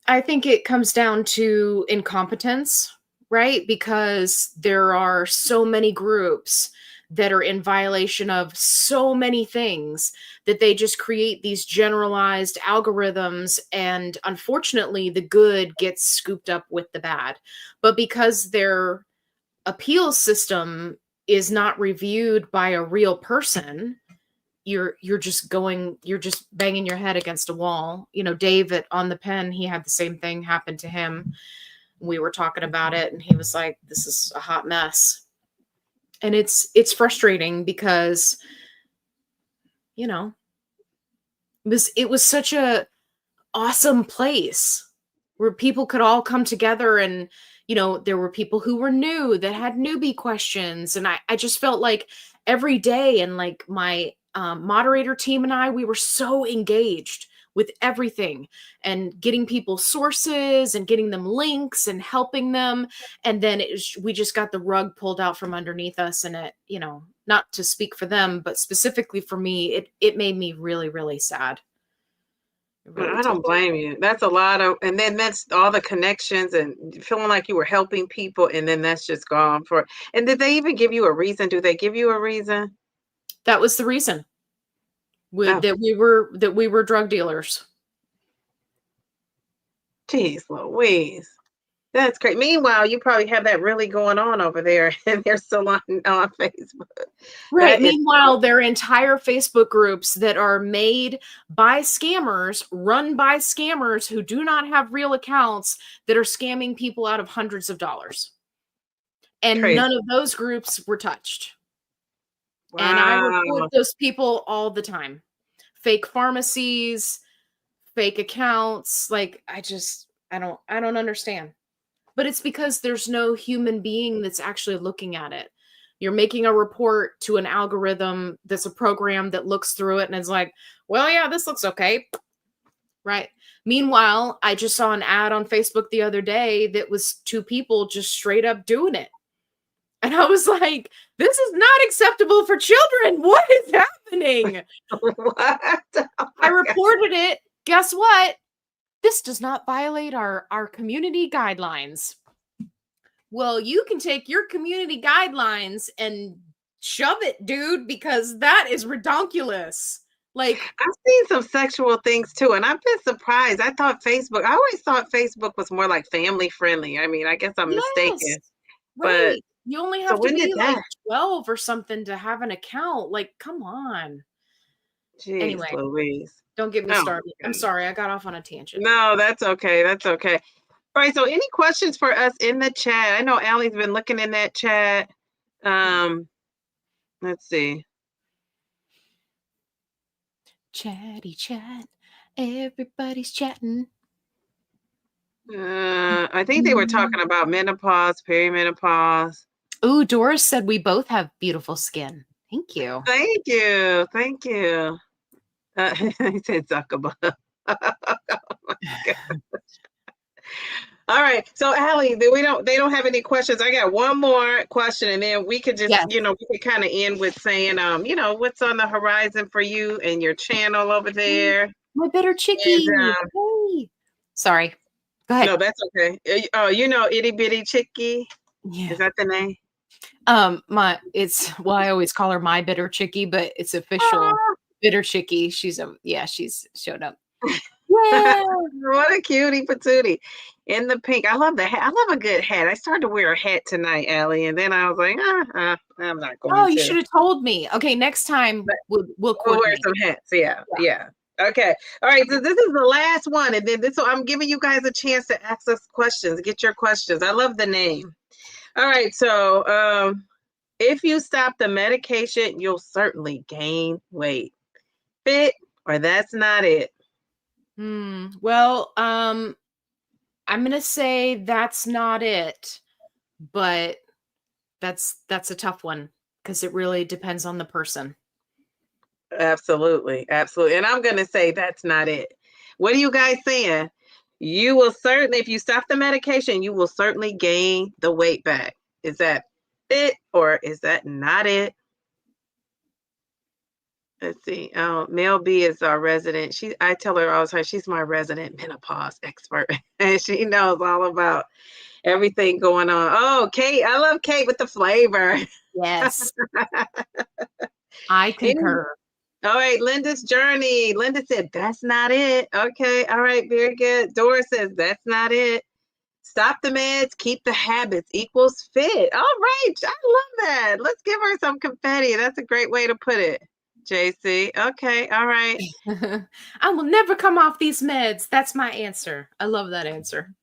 I think it comes down to incompetence, right? Because there are so many groups that are in violation of so many things that they just create these generalized algorithms. And unfortunately, the good gets scooped up with the bad. But because their appeal system is not reviewed by a real person, you're just banging your head against a wall. You know, David on the pen, he had the same thing happen to him. We were talking about it and he was like, this is a hot mess. And it's frustrating because, you know, it was such a awesome place where people could all come together. And there were people who were new that had newbie questions, and I just felt like every day, and like my moderator team and we were so engaged with everything and getting people sources and getting them links and helping them. And then we just got the rug pulled out from underneath us, and it, not to speak for them, but specifically for me, it made me really, really sad. It Well, really I did. don't blame you. That's a lot of, and then that's all the connections and feeling like you were helping people, and then that's just gone for. And did they even give you a reason? Do they give you a reason? That was the reason Oh, that we were drug dealers. geez, Louise. That's great. Meanwhile, you probably have that really going on over there, and they're still on Facebook. Right. That is Meanwhile, there are entire Facebook groups that are made by scammers, run by scammers who do not have real accounts, that are scamming people out of hundreds of dollars. And crazy. none of those groups were touched. And I report Wow. those people all the time. Fake pharmacies, fake accounts. Like, I don't understand. But it's because there's no human being that's actually looking at it. You're making a report to an algorithm that's a program that looks through it and is like, well, yeah, this looks okay. Right. Meanwhile, I just saw an ad on Facebook the other day that was two people just straight up doing it. And I was like, this is not acceptable for children. What is happening? What? Oh I my God. reported it. Guess what? This does not violate our community guidelines. Well, you can take your community guidelines and shove it, dude, because that is redonkulous. Like, I've seen some sexual things too, and I've been surprised. I always thought Facebook was more like family friendly. I mean, I guess I'm yes, mistaken, but right. You only so have to when did be like that? 12 or something to have an account. Like, come on. Jeez, Anyway, Louise. don't get me Oh started. my I'm God. sorry, I got off on a tangent. No, that's okay. That's okay. All right. So, any questions for us in the chat? I know Allie's been looking in that chat. Um, let's see. Chatty chat. Everybody's chatting. I think they were talking about menopause, perimenopause. Oh, Doris said we both have beautiful skin. Thank you. Thank you. Thank you. He said Zuckerberg. Oh my God. All right. So Allie, they don't have any questions. I got one more question, and then we could just, Yes. we could kind of end with saying, what's on the horizon for you and your channel over there. My bitter And chickie. Hey. Sorry. Go ahead. no, that's okay. Oh, Itty Bitty Chickie. Yeah. Is that the name? I always call her my bitter chickie, but it's official Oh, bitter chickie. She's showed up. Yeah. what a cutie patootie. In the pink. I love the hat. I love a good hat. I started to wear a hat tonight, Allie, and then I was like, I'm not Oh, going you to. should have told me. Okay, next time we'll We'll wear coordinate. some hats. Yeah, Yeah. yeah. Okay. All right. So this is the last one, and then so I'm giving you guys a chance to ask us questions. Get your questions. I love the name. All right. So if you stop the medication, you'll certainly gain weight. Fit or that's not it. Well, I'm gonna say that's not it, but that's a tough one because it really depends on the person. Absolutely. Absolutely. And I'm gonna say that's not it. What are you guys saying? You will certainly, if you stop the medication, you will certainly gain the weight back. Is that it or is that not it? Let's see. Mel B is our resident. I tell her all the time, she's my resident menopause expert, and she knows all about Everything going on. Oh, Kate, I love Kate with the flavor. Yes, I And- concur. all right, Linda's journey. Linda said, that's not it. Okay, all right, very good. Dora says, that's not it. Stop the meds, keep the habits equals fit. All right, I love that. Let's give her some confetti. That's a great way to put it. JC. Okay, all right. I will never come off these meds. That's my answer. I love that answer.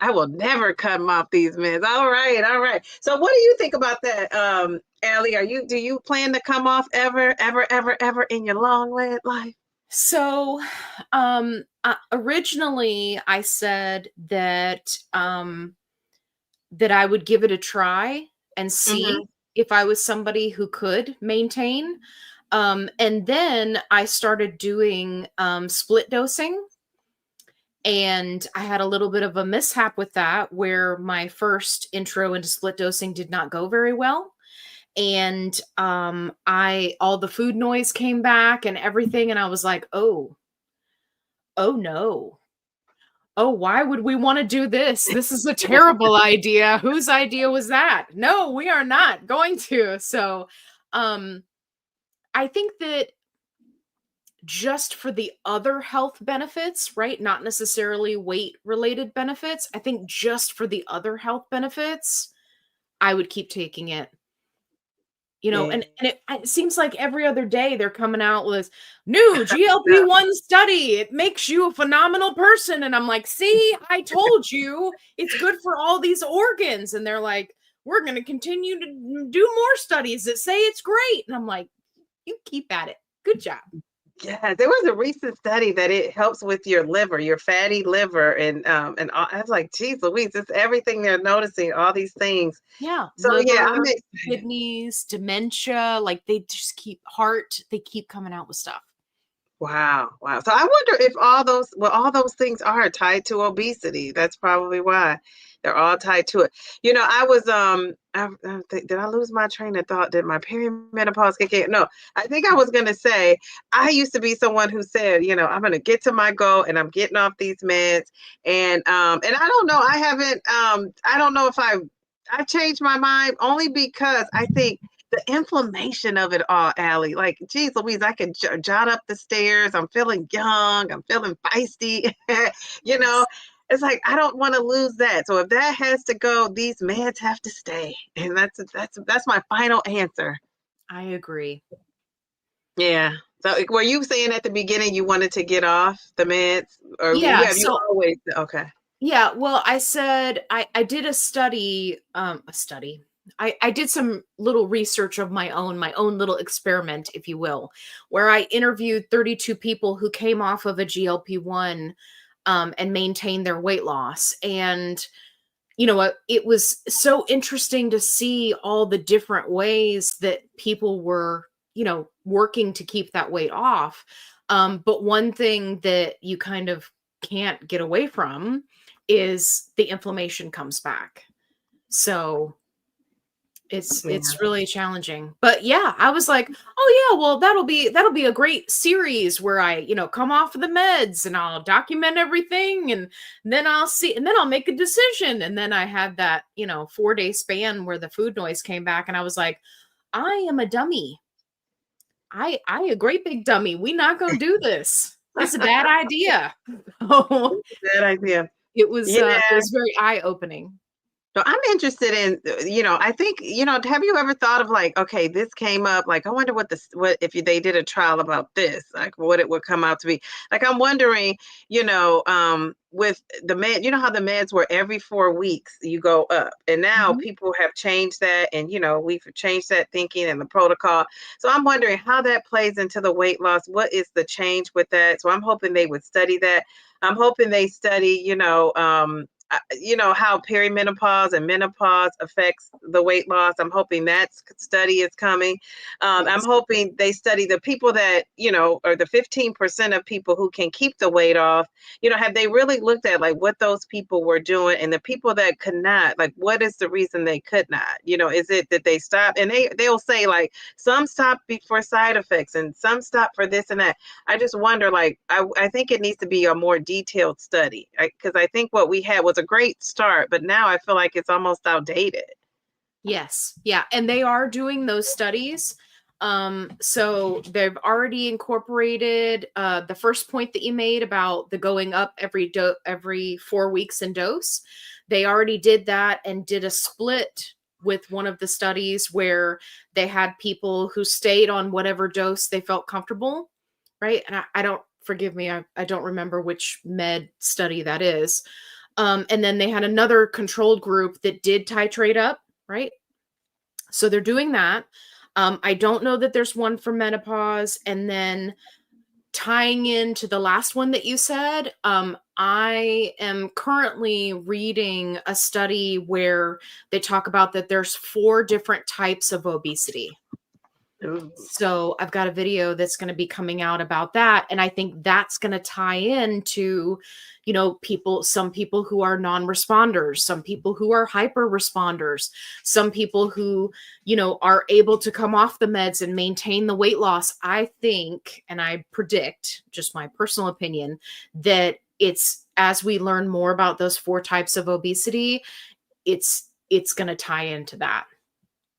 I will never cut them off these meds. All right, all right. So what do you think about that, Allie? Do you plan to come off ever, ever, ever, ever in your long way of life? So, originally I said that that I would give it a try and see Mm-hmm. if I was somebody who could maintain. And then I started doing split dosing. And I had a little bit of a mishap with that where my first intro into split dosing did not go very well. And I all the food noise came back and everything. And I was like, oh no. Oh, why would we want to do this? This is a terrible idea. Whose idea was that? No, we are not going to. So, I think that just for the other health benefits, right? Not necessarily weight related benefits. I think just for the other health benefits, I would keep taking it. You know, Yeah. and it seems like every other day they're coming out with new GLP-1 study. It makes you a phenomenal person. And I'm like, see, I told you it's good for all these organs. And they're like, we're going to continue to do more studies that say it's great. And I'm like, you keep at it. Good job. Yeah, there was a recent study that it helps with your liver, your fatty liver, and all, I was like, geez, Louise, it's everything they're noticing, all these things. Yeah. So yeah, I'm Liver, excited. kidneys, dementia, like they just keep heart, they keep coming out with stuff. Wow, wow. So I wonder if all those things are tied to obesity. That's probably why they're all tied to it. You know, I was I think, did I lose my train of thought? Did my perimenopause kick in? No, I think I was gonna say I used to be someone who said, you know, I'm gonna get to my goal and I'm getting off these meds. And I don't know, I don't know if I've changed my mind only because I think the inflammation of it all, Allie. Like, geez Louise, I can jot up the stairs. I'm feeling young. I'm feeling feisty. you know, it's like I don't want to lose that. So if that has to go, these meds have to stay. And that's my final answer. I agree. Yeah. So were you saying at the beginning you wanted to get off the meds, or Yeah. you So always okay? yeah, well, I said I did a study, I did some little research of my own little experiment, if you will, where I interviewed 32 people who came off of a GLP-1 and maintained their weight loss. And you know what, it was so interesting to see all the different ways that people were, you know, working to keep that weight off. But one thing that you kind of can't get away from is the inflammation comes back. So it's really challenging. But yeah, I was like, "Oh yeah, well that'll be a great series where I, you know, come off of the meds and I'll document everything and then I'll see and then I'll make a decision." And then I had that, you know, 4-day span where the food noise came back and I was like, "I am a dummy. I a great big dummy. We not going to do this. This is a bad idea." Bad idea. It Yeah. was very eye-opening. So I'm interested in, I think, have you ever thought of like, okay, this came up, like, I wonder what if they did a trial about this, like what it would come out to be. Like, I'm wondering, with the med, you know how the meds were every 4 weeks you go up, and now Mhm. people have changed that, and we've changed that thinking and the protocol. So I'm wondering how that plays into the weight loss. What is the change with that? So I'm hoping they would study that. I'm hoping they study, you know, how perimenopause and menopause affects the weight loss. I'm hoping that study is coming. I'm Yes. hoping they study the people that, you know, or the 15% of people who can keep the weight off. You know, have they really looked at like what those people were doing, and the people that could not, like, what is the reason they could not? You know, is it that they stopped? And they'll say like some stop before side effects and some stop for this and that. I just wonder, like, I think it needs to be a more detailed study, because I think what we had was a great start, but now I feel like it's almost outdated. Yes. Yeah. And they are doing those studies. So they've already incorporated the first point that you made about the going up every 4 weeks in dose. They already did that and did a split with one of the studies where they had people who stayed on whatever dose they felt comfortable, right? And I don't, forgive me, I don't remember which med study that is. And then they had another controlled group that did titrate up, right? So they're doing that. I don't know that there's one for menopause. And then tying into the last one that you said, I am currently reading a study where they talk about that there's 4 different types of obesity. Ooh. So I've got a video that's going to be coming out about that. And I think that's going to tie into, you know, some people who are non-responders, some people who are hyper responders, some people who, you know, are able to come off the meds and maintain the weight loss. I think, and I predict, just my personal opinion, that it's as we learn more about those 4 types of obesity, it's going to tie into that.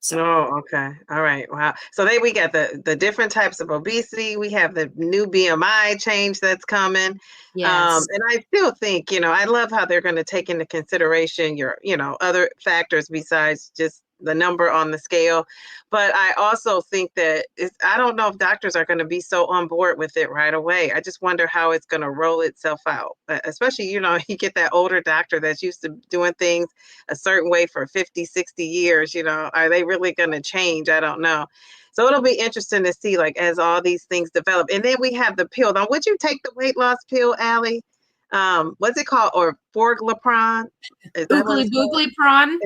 So. Oh, okay. All right. Wow. So we got the different types of obesity. We have the new BMI change that's coming. Yes. And I still think, you know, I love how they're going to take into consideration your, you know, other factors besides just the number on the scale. But I also think that I don't know if doctors are going to be so on board with it right away. I just wonder how it's going to roll itself out, especially, you know, you get that older doctor that's used to doing things a certain way for 50, 60 years, you know, are they really going to change? I don't know. So it'll be interesting to see, like, as all these things develop. And then we have the pill. Now, would you take the weight loss pill, Allie? What's it called? Or Forglipron? Is that what Oogly it's boogly prawn.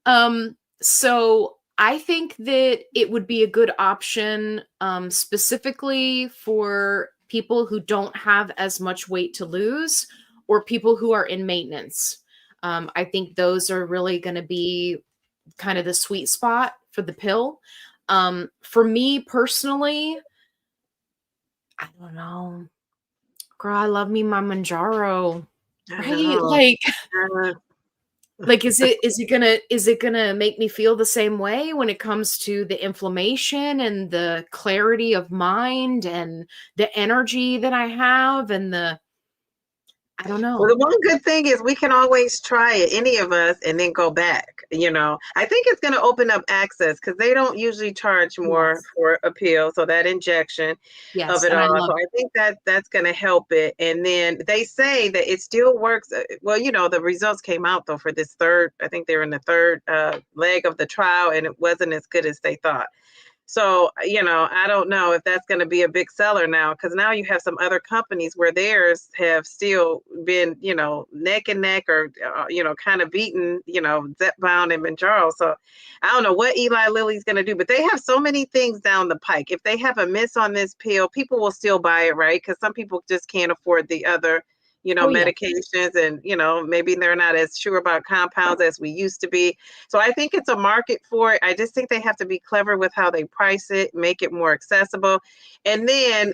Um, so I think that it would be a good option, specifically for people who don't have as much weight to lose or people who are in maintenance. I think those are really going to be kind of the sweet spot for the pill. For me personally, I don't know. Girl, I love me my Mounjaro. I Right? know. Like, is it gonna make me feel the same way when it comes to the inflammation and the clarity of mind and the energy that I have and I don't Well, know. the one good thing is we can always try it, any of us, and then go back. You know, I think it's going to open up access because they don't usually charge more Yes. for a pill. So that injection of Yes, it and I all. love So I think that's going to help it. And then they say that it still works. Well, you know, the results came out though for this third. I think they're in the third leg of the trial, and it wasn't as good as they thought. So, you know, I don't know if that's going to be a big seller now, because now you have some other companies where theirs have still been, you know, neck and neck or, you know, kind of beaten, you know, Zepbound and Mounjaro. So I don't know what Eli Lilly's going to do, but they have so many things down the pike. If they have a miss on this pill, people will still buy it, right? Because some people just can't afford the other, you know, Oh yeah. medications, and, you know, maybe they're not as sure about compounds as we used to be. So I think it's a market for it. I just think they have to be clever with how they price it, make it more accessible, and then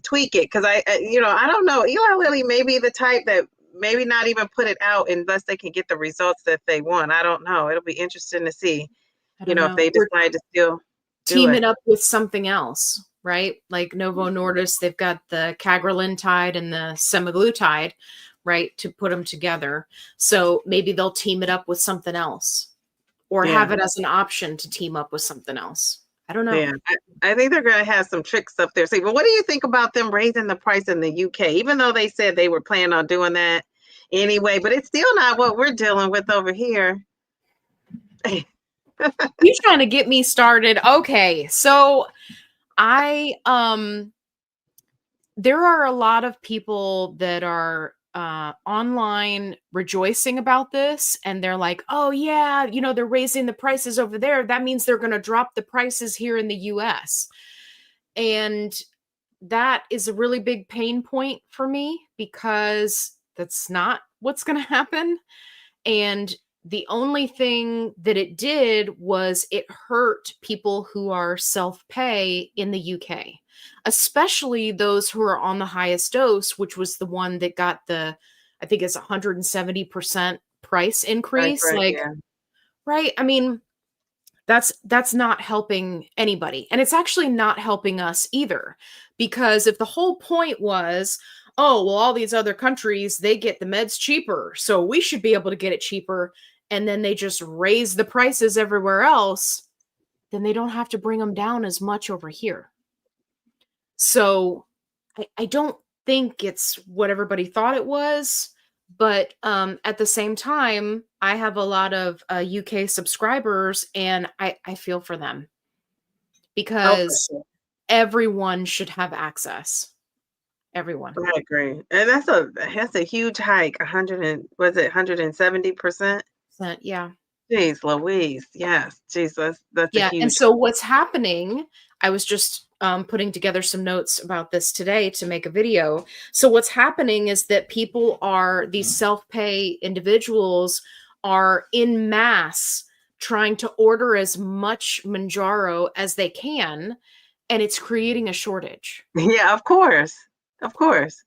tweak it. Because you know, I don't know. Eli Lilly may be the type that maybe not even put it out unless they can get the results that they want. I don't know. It'll be interesting to see, I you don't know, if know. they Or decide to still do team it. it up with something else, right? Like Novo Nordisk, they've got the cagrilintide and the semaglutide, right, to put them together. So maybe they'll team it up with something else or have Yeah. it as an option to team up with something else. I don't know. Yeah, I think they're going to have some tricks up there. See, but what do you think about them raising the price in the UK? Even though they said they were planning on doing that anyway, but it's still not what we're dealing with over here. You trying to get me started? Okay, so I there are a lot of people that are online rejoicing about this, and they're like, oh yeah, they're raising the prices over there, that means they're going to drop the prices here in the US. And that is a really big pain point for me, because that's not what's going to happen. And the only thing that it did was it hurt people who are self-pay in the UK, especially those who are on the highest dose, which was the one that got I think it's 170% price increase. Right, Like, yeah. right? I mean, that's not helping anybody. And it's actually not helping us either. Because if the whole point was, oh, well, all these other countries, they get the meds cheaper, so we should be able to get it cheaper, and then they just raise the prices everywhere else, then they don't have to bring them down as much over here. So I don't think it's what everybody thought it was. But at the same time, I have a lot of UK subscribers, and I feel for them, Oh, for because sure. everyone should have access. Everyone. I agree. And that's a huge hike. 100 and was it 170%? Yeah. Jeez Louise. Yes. Jeez, that's a Yeah. And huge so what's happening, I was just putting together some notes about this today to make a video. So what's happening is that these self-pay individuals are in mass trying to order as much Mounjaro as they can, and it's creating a shortage. Yeah, of course. Of course.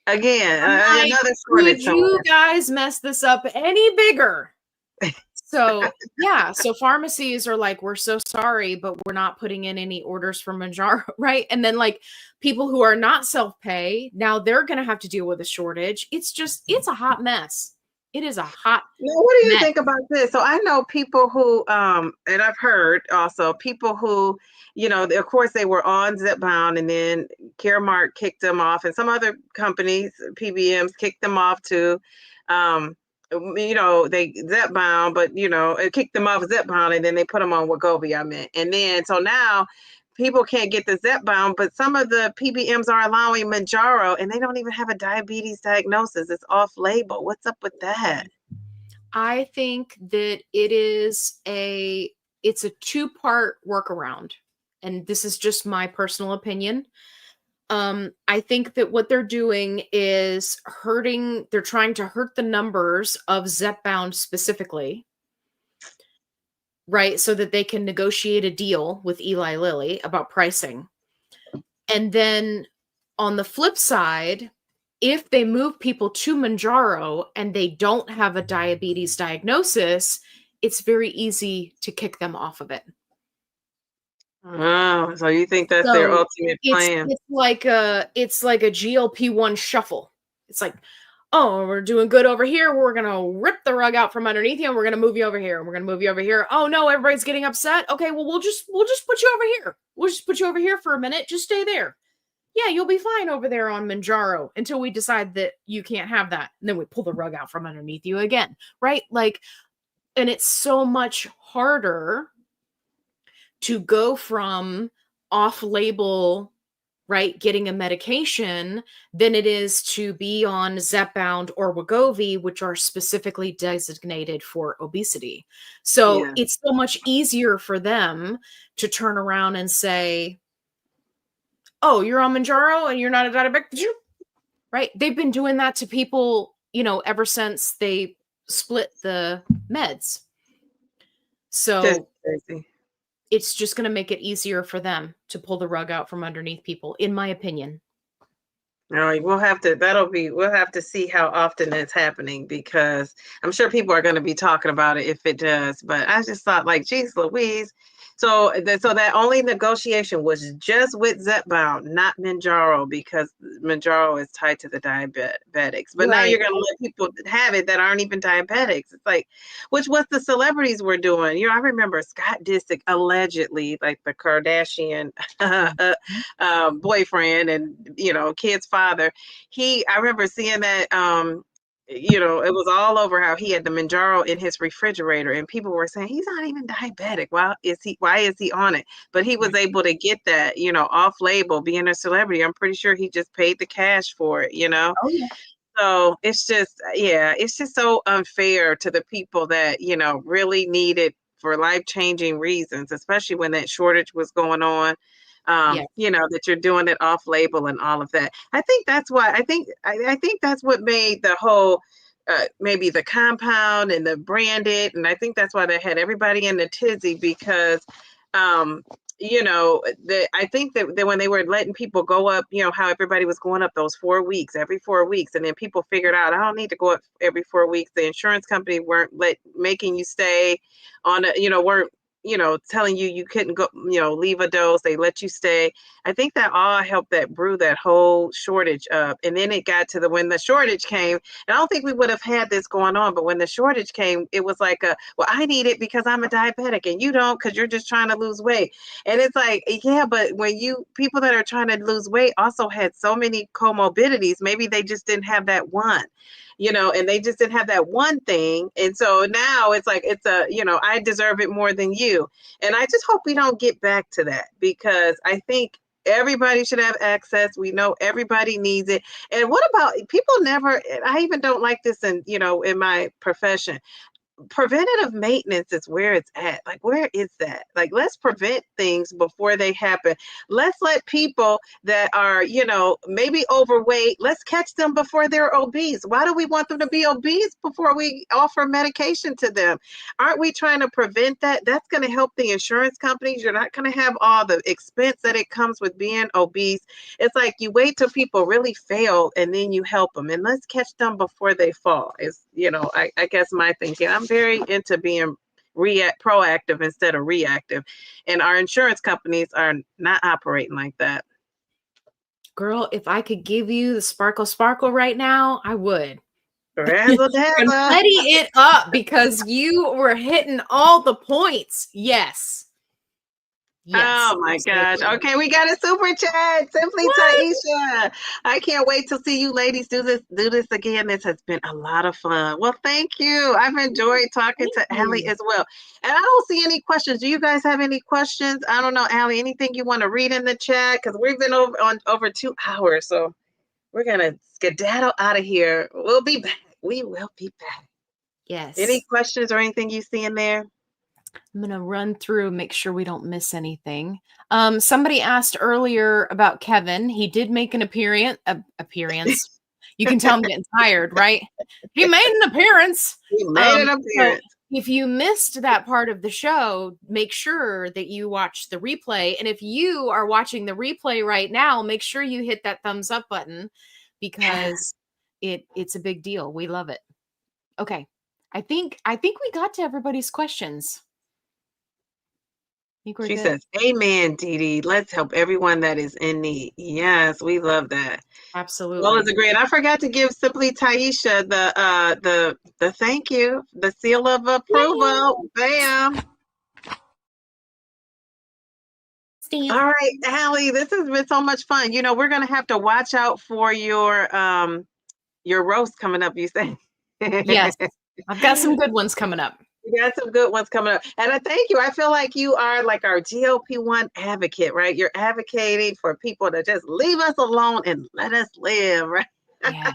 Again, I'm like, another could shortage you somewhere. guys mess this up any bigger? So, yeah, so pharmacies are like, we're so sorry, but we're not putting in any orders for Mounjaro, right? And then, like, people who are not self-pay, now they're going to have to deal with a shortage. It's a hot mess. It is a hot Now, what do you mess. think about this? So I know people who, and I've heard also people who, of course they were on Zepbound, and then Caremark kicked them off, and some other companies, PBMs, kicked them off too. They Zepbound, but it kicked them off Zepbound, and then they put them on Wegovy, I meant. And then so now people can't get the Zepbound, but some of the PBMs are allowing Mounjaro, and they don't even have a diabetes diagnosis. It's off label. What's up with that? I think that it's a two-part workaround. And this is just my personal opinion. I think that what they're doing is they're trying to hurt the numbers of Zepbound specifically, right? So that they can negotiate a deal with Eli Lilly about pricing. And then on the flip side, if they move people to Mounjaro and they don't have a diabetes diagnosis, it's very easy to kick them off of it. Oh, so you think that's their So ultimate plan? it's like a GLP-1 shuffle. It's like, oh, we're doing good over here, we're gonna rip the rug out from underneath you, and we're gonna move you over here, and we're gonna move you over here. Oh no, everybody's getting upset. Okay, well we'll just put you over here. We'll just put you over here for a minute. Just stay there. Yeah, you'll be fine over there on Mounjaro until we decide that you can't have that. And then we pull the rug out from underneath you again, right? Like, and it's so much harder to go from off-label, right, getting a medication than it is to be on Zepbound or Wegovy, which are specifically designated for obesity. So Yeah. it's so much easier for them to turn around and say, oh, you're on Mounjaro and you're not a diabetic, right? They've been doing that to people, ever since they split the meds. Just So crazy. it's just going to make it easier for them to pull the rug out from underneath people, in my opinion. All right, we'll have to see how often that's happening, because I'm sure people are going to be talking about it if it does. But I just thought, like, geez Louise. So that only negotiation was just with Zepbound, not Mounjaro, because Mounjaro is tied to the diabetics. But now Right. you're going to let people have it that aren't even diabetics. It's like, which what the celebrities were doing. I remember Scott Disick allegedly, like the Kardashian boyfriend and kid's father. I remember seeing that. It was all over how he had the Mounjaro in his refrigerator, and people were saying he's not even diabetic. Why is he on it? But he was able to get that, off label, being a celebrity. I'm pretty sure he just paid the cash for it, Oh, yeah. So it's just, yeah, it's just so unfair to the people that, really need it for life-changing reasons, especially when that shortage was going on. Yeah. That you're doing it off label and all of that. I think that's why I think that's what made the whole maybe the compound and the branded, and I think that's why they had everybody in the tizzy because um I think that when they were letting people go up, how everybody was going up those 4 weeks, every 4 weeks, and then people figured out I don't need to go up every 4 weeks. The insurance company weren't making you stay on weren't telling you couldn't go, leave a dose. They let you stay. I think that all helped that brew that whole shortage up. And then it got to when the shortage came, and I don't think we would have had this going on, but when the shortage came, it was like, well, I need it because I'm a diabetic and you don't because you're just trying to lose weight. And it's like, yeah, but when people that are trying to lose weight also had so many comorbidities, maybe they just didn't have that one. And they just didn't have that one thing. And so now it's like, I deserve it more than you. And I just hope we don't get back to that because I think everybody should have access. We know everybody needs it. And what about people I even don't like this in my profession. Preventative maintenance is where it's at. Like, where is that? Like, let's prevent things before they happen. Let's let people that are, maybe overweight, let's catch them before they're obese. Why do we want them to be obese before we offer medication to them? Aren't we trying to prevent that? That's going to help the insurance companies. You're not going to have all the expense that it comes with being obese. It's like you wait till people really fail and then you help them. And let's catch them before they fall. Is I guess my thinking. I'm very into being proactive instead of reactive, and our insurance companies are not operating like that. Girl, if I could give you the sparkle right now, I would. Razzle dazzle. Confetti it up because you were hitting all the points. Yes. Oh my gosh. Okay, we got a super chat. Simply Taisha. I can't wait to see you ladies do this again. This has been a lot of fun. Well, thank you. I've enjoyed talking to Allie as well. And I don't see any questions. Do you guys have any questions? I don't know, Allie, anything you want to read in the chat? Because we've been over 2 hours. So we're gonna skedaddle out of here. We'll be back. We will be back. Yes. Any questions or anything you see in there? I'm going to run through, make sure we don't miss anything. Somebody asked earlier about Kevin. He did make an appearance. You can tell I'm getting tired, right? He made an appearance. He made an appearance. So if you missed that part of the show, make sure that you watch the replay. And if you are watching the replay right now, make sure you hit that thumbs up button because it's a big deal. We love it. Okay. I think we got to everybody's questions. She good. Says, amen, Dee Dee. Let's help everyone that is in need. Yes, we love that. Absolutely. Well, it's a great. I forgot to give Simply Taisha the thank you, the seal of approval. Bam. Steve. All right, Allie, this has been so much fun. We're gonna have to watch out for your roast coming up, you say. Yes, I've got some good ones coming up. You got some good ones coming up. And I thank you. I feel like you are like our GLP-1 advocate, right? You're advocating for people to just leave us alone and let us live, right? Yes.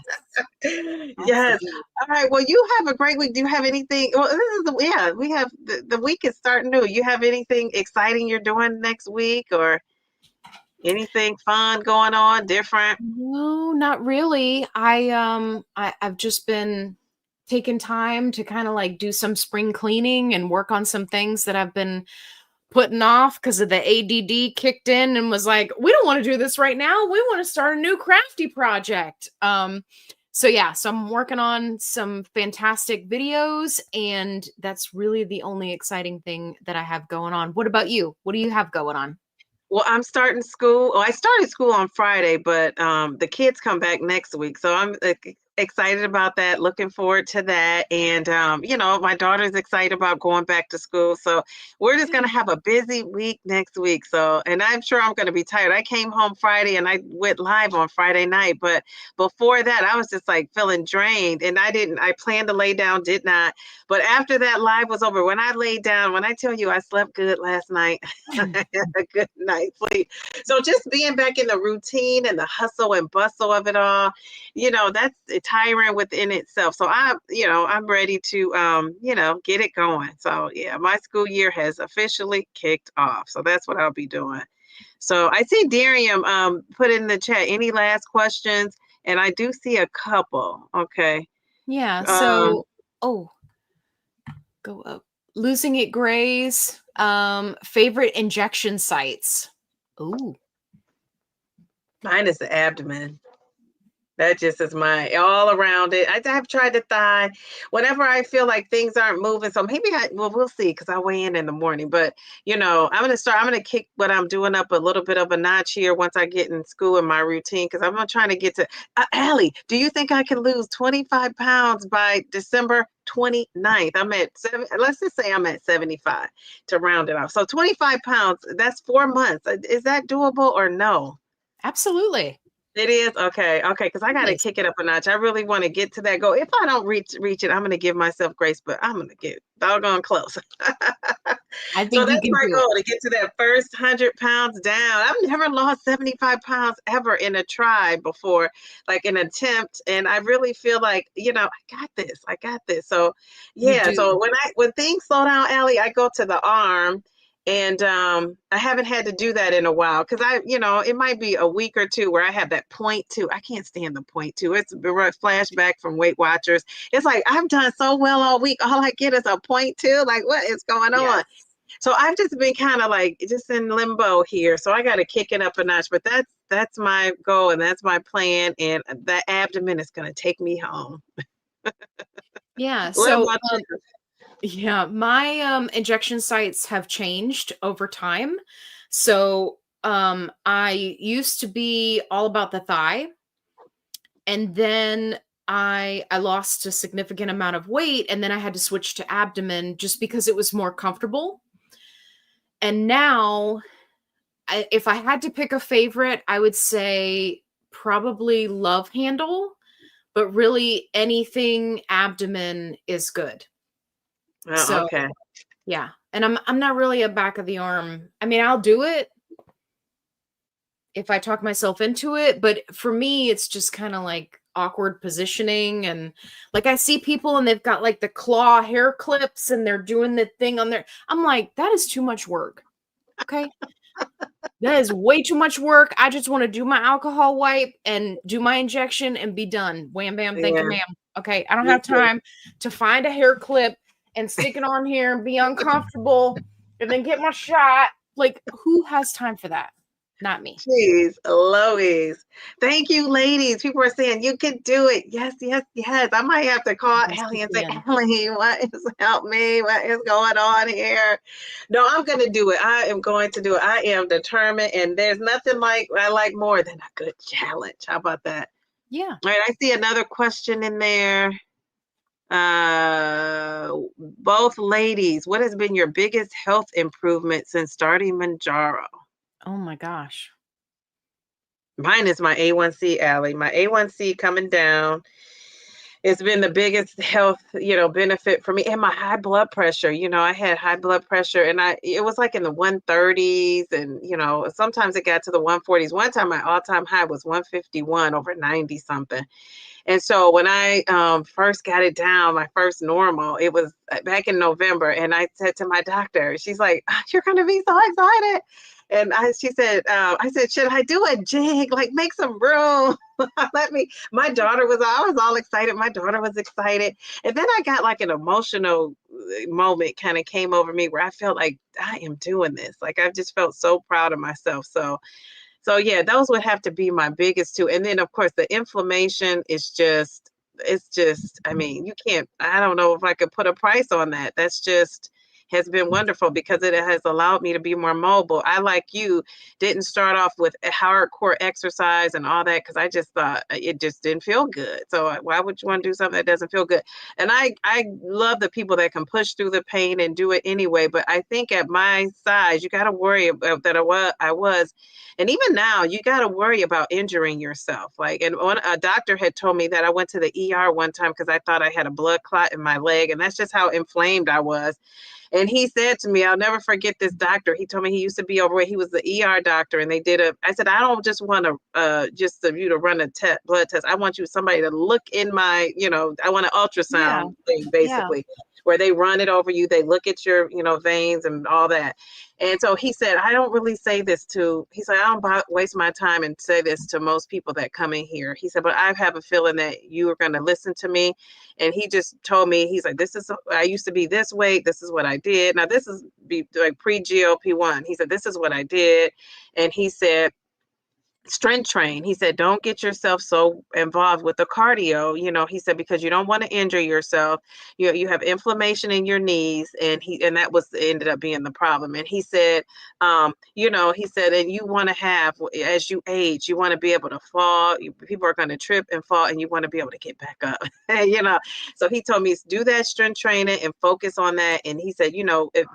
Yes. All right. Well, you have a great week. Do you have anything? Well, we have the week is starting new. You have anything exciting you're doing next week or anything fun going on, different? No, not really. I've just been taken time to kind of like do some spring cleaning and work on some things that I've been putting off because of the ADD kicked in and was like, we don't want to do this right now. We want to start a new crafty project. So I'm working on some fantastic videos and that's really the only exciting thing that I have going on. What about you? What do you have going on? Well, I'm starting school. I started school on Friday, but the kids come back next week. So I'm excited about that, looking forward to that. And, my daughter's excited about going back to school. So we're just going to have a busy week next week. So, and I'm sure I'm going to be tired. I came home Friday and I went live on Friday night. But before that, I was just like feeling drained and I planned to lay down, did not. But after that live was over, when I laid down, when I tell you I slept good last night, I had a good night's sleep. So just being back in the routine and the hustle and bustle of it all, it tyrant within itself. So I'm ready to, get it going. So yeah, my school year has officially kicked off. So that's what I'll be doing. So I see Darium put in the chat, any last questions? And I do see a couple. Okay. Yeah. Um, So, oh, go up. Losing it grays. Favorite injection sites. Ooh. Mine is the abdomen. That just is my all around it. I've tried the thigh. Whenever I feel like things aren't moving, so maybe we'll see because I weigh in the morning. But I'm gonna kick what I'm doing up a little bit of a notch here once I get in school in my routine because I'm not trying to get to. Allie, do you think I can lose 25 pounds by December 29th? I'm at let's just say I'm at 75 to round it off. So 25 pounds, that's 4 months. Is that doable or no? Absolutely. It is? Okay, because I gotta Yes. kick it up a notch. I really wanna get to that goal. If I don't reach it, I'm gonna give myself grace, but I'm gonna get doggone close. I So think you that's can my do it. goal, to get to that first 100 pounds down. I've never lost 75 pounds ever in a try before, like an attempt, and I really feel like, I got this. I got this. So, You yeah, do. so when things slow down, Allie, I go to the arm. And I haven't had to do that in a while because it might be a week or two where I have that point two. I can't stand the point two. It's a flashback from Weight Watchers. It's like I've done so well all week. All I get is a point two. Like, what is going on? Yes. So I've just been kind of like just in limbo here. So I got to kick it up a notch. But that's my goal and that's my plan. And that abdomen is going to take me home. Yeah. What So, about you? yeah, my injection sites have changed over time. So, I used to be all about the thigh, and then I lost a significant amount of weight, and then I had to switch to abdomen just because it was more comfortable. And now, if I had to pick a favorite, I would say probably love handle, but really anything abdomen is good. Oh, So, okay. yeah, and I'm not really a back of the arm. I mean, I'll do it if I talk myself into it, but for me, it's just kind of like awkward positioning. And like I see people and they've got like the claw hair clips and they're doing the thing on their, I'm like, that is too much work. Okay. That is way too much work. I just want to do my alcohol wipe and do my injection and be done. Wham, bam, thank you, Yeah, ma'am. Okay. I don't me have too. time to find a hair clip and stick it on here and be uncomfortable and then get my shot. Like, who has time for that? Not me. Jeez, Louise. Thank you, ladies. People are saying you can do it. Yes, yes, yes. I might have to call Yes, Allie you and say, can. Allie, what is help me? What is going on here? No, I'm gonna do it. I am going to do it. I am determined, and there's nothing I like more than a good challenge. How about that? Yeah. All right, I see another question in there. Both ladies, what has been your biggest health improvement since starting Mounjaro? Oh my gosh. Mine is my A1C, Allie. My A1C coming down. It's been the biggest health, benefit for me. And my high blood pressure. I had high blood pressure and it was like in the 130s and, sometimes it got to the 140s. One time my all-time high was 151 over 90 something. And so when I first got it down, my first normal, it was back in November. And I said to my doctor, she's like, "You're going to be so excited." And she said, I said, "Should I do a jig? Like make some room." My daughter I was all excited. My daughter was excited. And then I got like an emotional moment kind of came over me where I felt like I am doing this. Like I just felt so proud of myself. So yeah, those would have to be my biggest two. And then of course the inflammation is it's just, I mean, I don't know if I could put a price on that. That's just has been wonderful because it has allowed me to be more mobile. I, like you, didn't start off with a hardcore exercise and all that because I just thought it just didn't feel good. So why would you want to do something that doesn't feel good? And I love the people that can push through the pain and do it anyway. But I think at my size, you got to worry about that. I was, and even now, you got to worry about injuring yourself. Like, and a doctor had told me that I went to the ER one time because I thought I had a blood clot in my leg, and that's just how inflamed I was. And he said to me, I'll never forget this doctor. He told me he used to be overweight. He was the ER doctor, and I said, I don't just want to you to run a blood test. I want somebody to look in my, I want an ultrasound thing, basically, where they run it over you. They look at your, veins and all that. And so he said, I don't really say this I don't waste my time and say this to most people that come in here. He said, but I have a feeling that you are going to listen to me. And he just told me, he's like, I used to be this weight. This is what I did. Now this is like pre-GLP-1. He said, this is what I did. And he said, strength train. He said, don't get yourself so involved with the cardio, he said, because you don't want to injure yourself. You have inflammation in your knees. And that ended up being the problem. And he said, he said, and you want to have, as you age, you want to be able to fall. People are going to trip and fall, and you want to be able to get back up, So he told me, do that strength training and focus on that. And he said,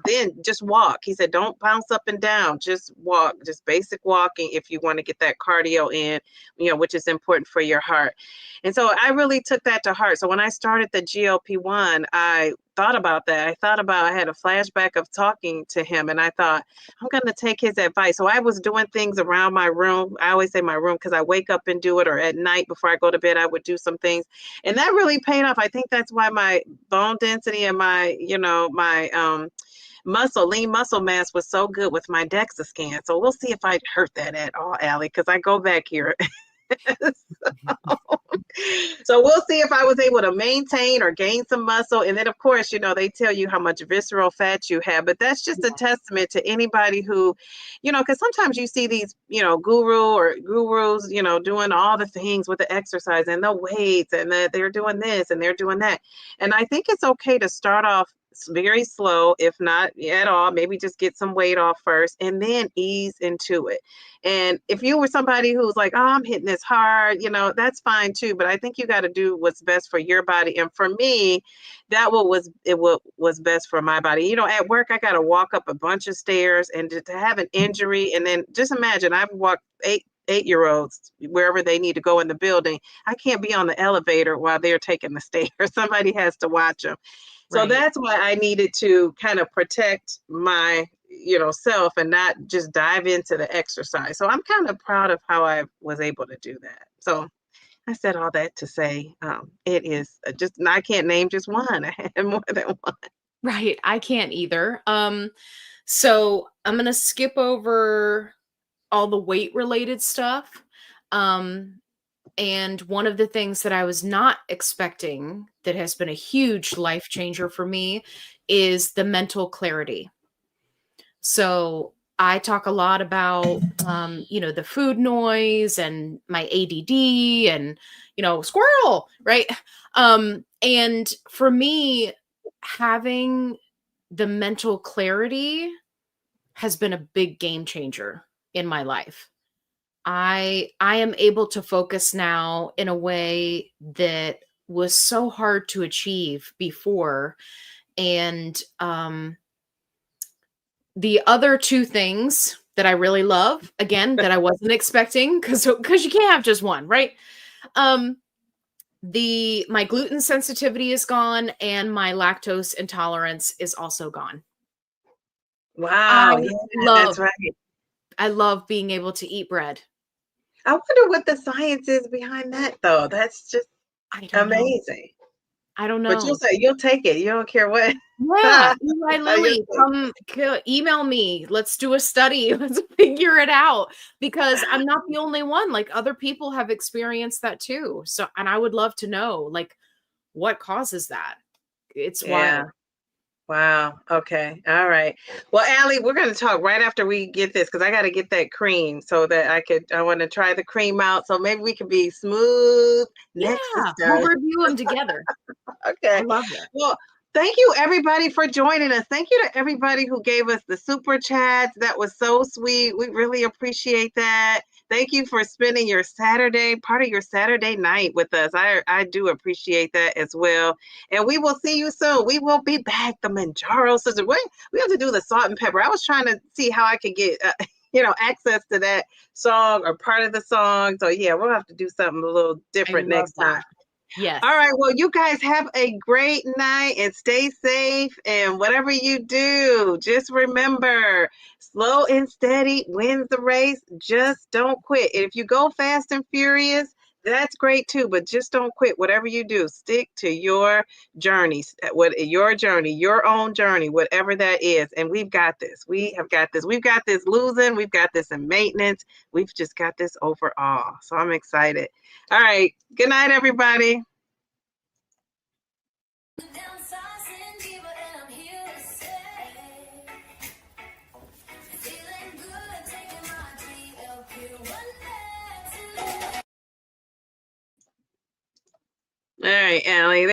then just walk. He said, don't bounce up and down, just walk, just basic walking if you want to get that cardio in, which is important for your heart. And so I really took that to heart. So when I started the GLP-1, I thought about that. I had a flashback of talking to him, and I thought, I'm going to take his advice. So I was doing things around my room. I always say my room because I wake up and do it, or at night before I go to bed, I would do some things. And that really paid off. I think that's why my bone density and my, my lean muscle mass was so good with my DEXA scan. So we'll see if I hurt that at all, Allie, because I go back here. So we'll see if I was able to maintain or gain some muscle. And then, of course, they tell you how much visceral fat you have, but that's just a testament to anybody who, because sometimes you see these, gurus, doing all the things with the exercise and the weights, and they're doing this and they're doing that. And I think it's okay to start off very slow, if not at all, maybe just get some weight off first and then ease into it. And if you were somebody who's like, oh, I'm hitting this hard, that's fine too. But I think you got to do what's best for your body. And for me, that was best for my body. At work, I got to walk up a bunch of stairs, and to have an injury. And then just imagine, I've walked 8-year-olds wherever they need to go in the building. I can't be on the elevator while they're taking the stairs. Somebody has to watch them. So that's why I needed to kind of protect my, self and not just dive into the exercise. So I'm kind of proud of how I was able to do that. So I said all that to say it is I can't name just one. I had more than one. Right. I can't either. So I'm going to skip over all the weight related stuff. And one of the things that I was not expecting that has been a huge life changer for me is the mental clarity. So I talk a lot about, the food noise and my ADD and, squirrel, right? And for me, having the mental clarity has been a big game changer in my life. I am able to focus now in a way that was so hard to achieve before. And the other two things that I really love, again, that I wasn't expecting, because you can't have just one, right? My gluten sensitivity is gone, and my lactose intolerance is also gone. Wow, that's right. I love being able to eat bread. I wonder what the science is behind that, though. That's just amazing. I don't know. But you'll take it. You don't care what. Yeah. Eli Lilly, come email me. Let's do a study. Let's figure it out, because I'm not the only one. Like, other people have experienced that too. So, and I would love to know, like, what causes that. It's wild. Wow. Okay. All right. Well, Allie, we're going to talk right after we get this, because I got to get that cream so that I want to try the cream out. So maybe we can be smooth. Yeah. We'll review them together. Okay. I love it. Well, thank you, everybody, for joining us. Thank you to everybody who gave us the super chats. That was so sweet. We really appreciate that. Thank you for spending part of your Saturday night with us. I do appreciate that as well. And we will see you soon. We will be back. The Mounjaro sister. We have to do the salt and pepper. I was trying to see how I could get, access to that song or part of the song. So yeah, we'll have to do something a little different next time. Yes. All right. Well, you guys have a great night and stay safe. And whatever you do, just remember, slow and steady wins the race. Just don't quit. If you go fast and furious, that's great too, but just don't quit. Whatever you do, stick to your journey, your own journey, whatever that is. And we've got this. We have got this. We've got this losing. We've got this in maintenance. We've just got this overall. So I'm excited. All right. Good night, everybody.